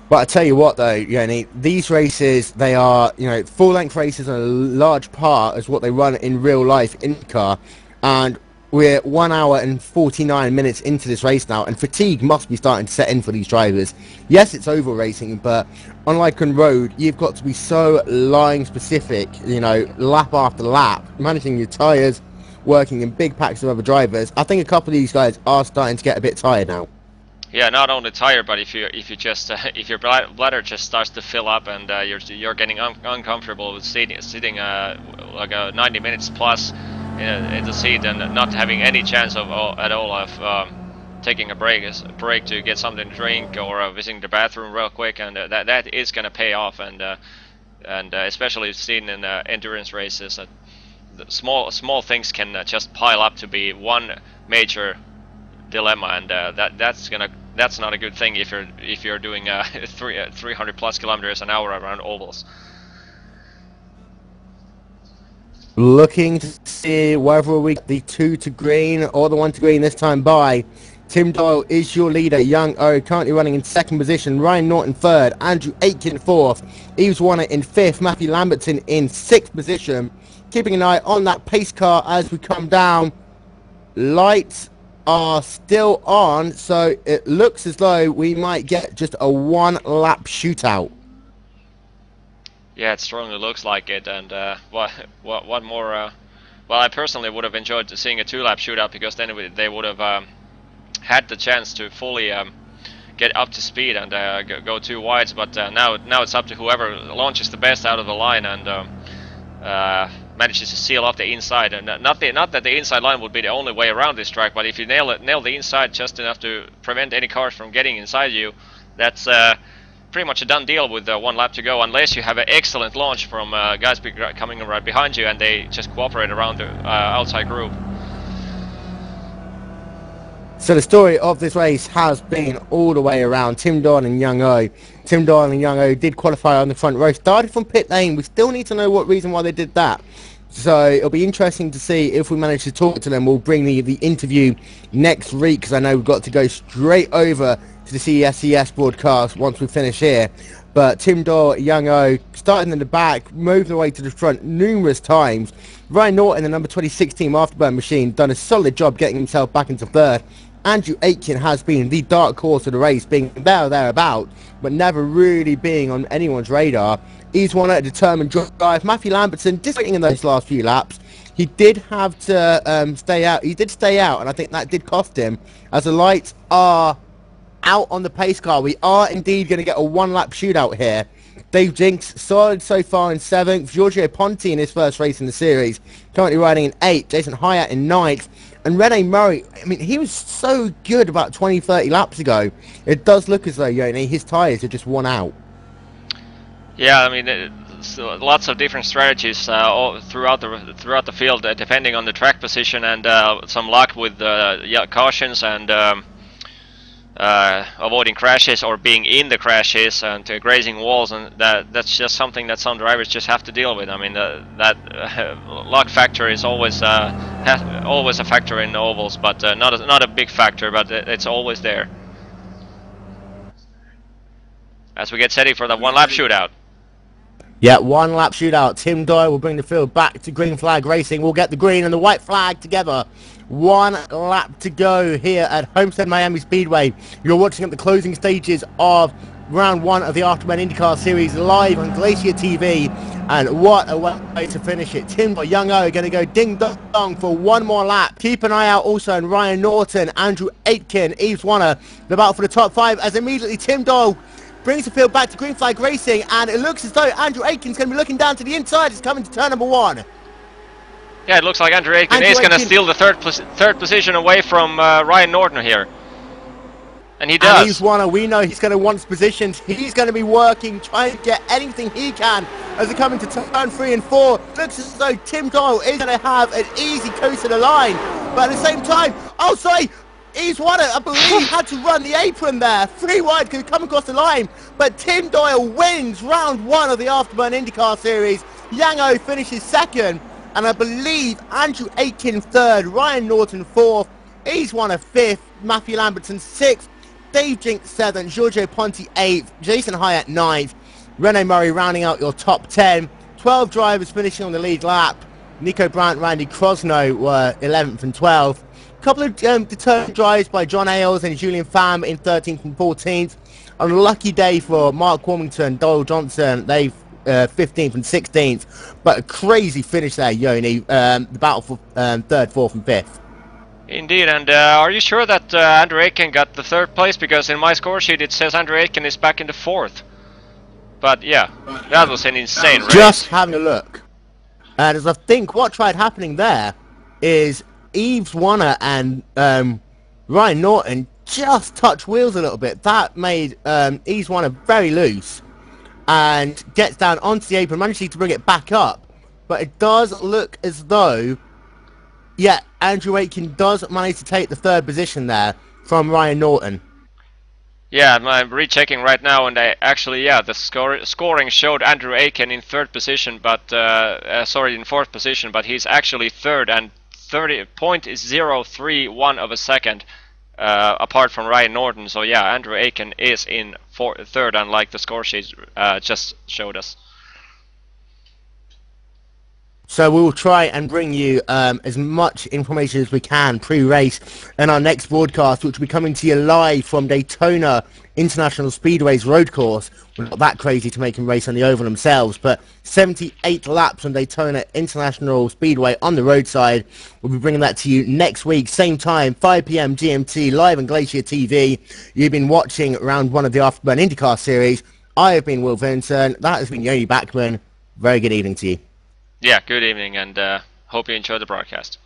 But I tell you what, though, Joni, these races, they are, full-length races are a large part as what they run in real life in IndyCar. And we're 1 hour and 49 minutes into this race now, and fatigue must be starting to set in for these drivers. Yes, it's oval racing, but unlike on road, you've got to be so line specific, lap after lap, managing your tyres, working in big packs of other drivers. I think a couple of these guys are starting to get a bit tired now.
Yeah, not only tired, but if you just if your bladder just starts to fill up and you're getting uncomfortable with sitting like 90 minutes plus in the seat and not having any chance at all of taking a break to get something to drink or visiting the bathroom real quick, and that is gonna pay off, and especially seen in endurance races, the small things can just pile up to be one major dilemma, and that's not a good thing if you're doing 300 plus kilometers an hour around ovals.
Looking to see whether we get the 2 to green or the 1 to green this time by. Tim Doyle is your leader. Young O currently running in 2nd position. Ryan Norton 3rd. Andrew Aitken 4th. Yves Warner in 5th. Matthew Lambertson in 6th position. Keeping an eye on that pace car as we come down. Lights are still on, so it looks as though we might get just a 1 lap shootout.
Yeah, it strongly looks like it, and what more? Well, I personally would have enjoyed seeing a 2 lap shootout, because then they would have had the chance to fully get up to speed and go 2 wides. But now it's up to whoever launches the best out of the line and manages to seal off the inside. And not that the inside line would be the only way around this track, but if you nail the inside just enough to prevent any cars from getting inside you, that's pretty much a done deal with 1 lap to go, unless you have an excellent launch from guys coming right behind you and they just cooperate around the outside group.
So the story of this race has been all the way around Tim Doyle and Young O. Tim Doyle and Young O did qualify on the front row, started from pit lane. We still need to know what reason why they did that. So it'll be interesting to see if we manage to talk to them. We'll bring the interview next week, because I know we've got to go straight over to the CES broadcast once we finish here. But Tim Doyle, Young O, starting in the back, moving away to the front numerous times. Ryan Norton, the number 26 team Afterburn machine, done a solid job getting himself back into 3rd. Andrew Aitken has been the dark horse of the race, being there or thereabout, but never really being on anyone's radar. He's one at a determined drive. Matthew Lambertson, disappointing in those last few laps. He did have to stay out. He did stay out, and I think that did cost him, as the lights are out on the pace car. We are indeed going to get a 1 lap shootout here. Dave Jinks solid so far in 7th. Giorgio Ponti in his first race in the series, currently riding in 8th. Jason Hyatt in 9th. And Rene Murray, I mean, he was so good about 20-30 laps ago. It does look as though, his tyres are just worn out.
Yeah, I mean, lots of different strategies all throughout the field, depending on the track position, and some luck with cautions and avoiding crashes or being in the crashes and grazing walls, and that's just something that some drivers just have to deal with. I mean, that luck factor is always always a factor in ovals, but not a big factor, but it's always there. As we get set for the 1 lap shootout.
Yeah, 1 lap shootout. Tim Doyle will bring the field back to green flag racing. We'll get the green and the white flag together. 1 lap to go here at Homestead Miami Speedway. You're watching at the closing stages of round 1 of the Afterburn IndyCar Series live on Glacier TV. And what a way to finish it. Tim Doyle, Young O are going to go ding-dong for 1 more lap. Keep an eye out also on Ryan Norton, Andrew Aitken, Yves Warner, the battle for the top 5, as immediately Tim Doyle brings the field back to green flag racing, and it looks as though Andrew Aitken's going to be looking down to the inside. He's coming to turn number 1.
Yeah, it looks like Andrew Aitken is going to steal the third position away from Ryan Norton here. And he does.
And Yves Warner, we know he's going to want positions. He's going to be working, trying to get anything he can as they're coming to turn 3 and 4. Looks as though Tim Doyle is going to have an easy coast to the line. But at the same time, oh sorry, Yves Warner, I believe, had to run the apron there. 3 wide could come across the line. But Tim Doyle wins round 1 of the Afterburn IndyCar Series. Young O finishes 2nd. And I believe Andrew Aitken 3rd, Ryan Norton 4th, Yves Warner 5th, Matthew Lambertson 6th. Dave Jinks 7th, Giorgio Ponti 8th, Jason Hyatt 9th, Rene Murray rounding out your top 10. 12 drivers finishing on the lead lap. Nico Brandt, Randy Krosno were 11th and 12th. A couple of determined drives by John Ailes and Julian Pham in 13th and 14th. On a lucky day for Mark Warmington, Doyle Johnson, they 15th and 16th. But a crazy finish there, Joni. The battle for 3rd, 4th and 5th.
Indeed, and are you sure that Andrew Aiken got the 3rd place? Because in my score sheet it says Andrew Aiken is back in the 4th. But yeah, that was an insane race.
Just having a look. And as I think what tried happening there is Yves Warner and Ryan Norton just touched wheels a little bit. That made Yves Warner very loose and gets down onto the apron, managing to bring it back up. But it does look as though, yeah, Andrew Aiken does manage to take the 3rd position there from Ryan Norton.
Yeah, I'm rechecking right now, and I actually, yeah, the scoring showed Andrew Aiken in 3rd position, but sorry, in 4th position, but he's actually 3rd and 30.031 of a second apart from Ryan Norton. So yeah, Andrew Aiken is in 3rd, unlike the score sheet just showed us.
So we will try and bring you as much information as we can pre-race in our next broadcast, which will be coming to you live from Daytona International Speedway's road course. We're not that crazy to make them race on the oval themselves, but 78 laps on Daytona International Speedway on the roadside. We'll be bringing that to you next week, same time, 5 p.m. GMT, live on Glacier TV. You've been watching round 1 of the Afterburn IndyCar series. I have been Will Vincent. That has been Joni Backmann. Very good evening to you.
Yeah, good evening, and hope you enjoyed the broadcast.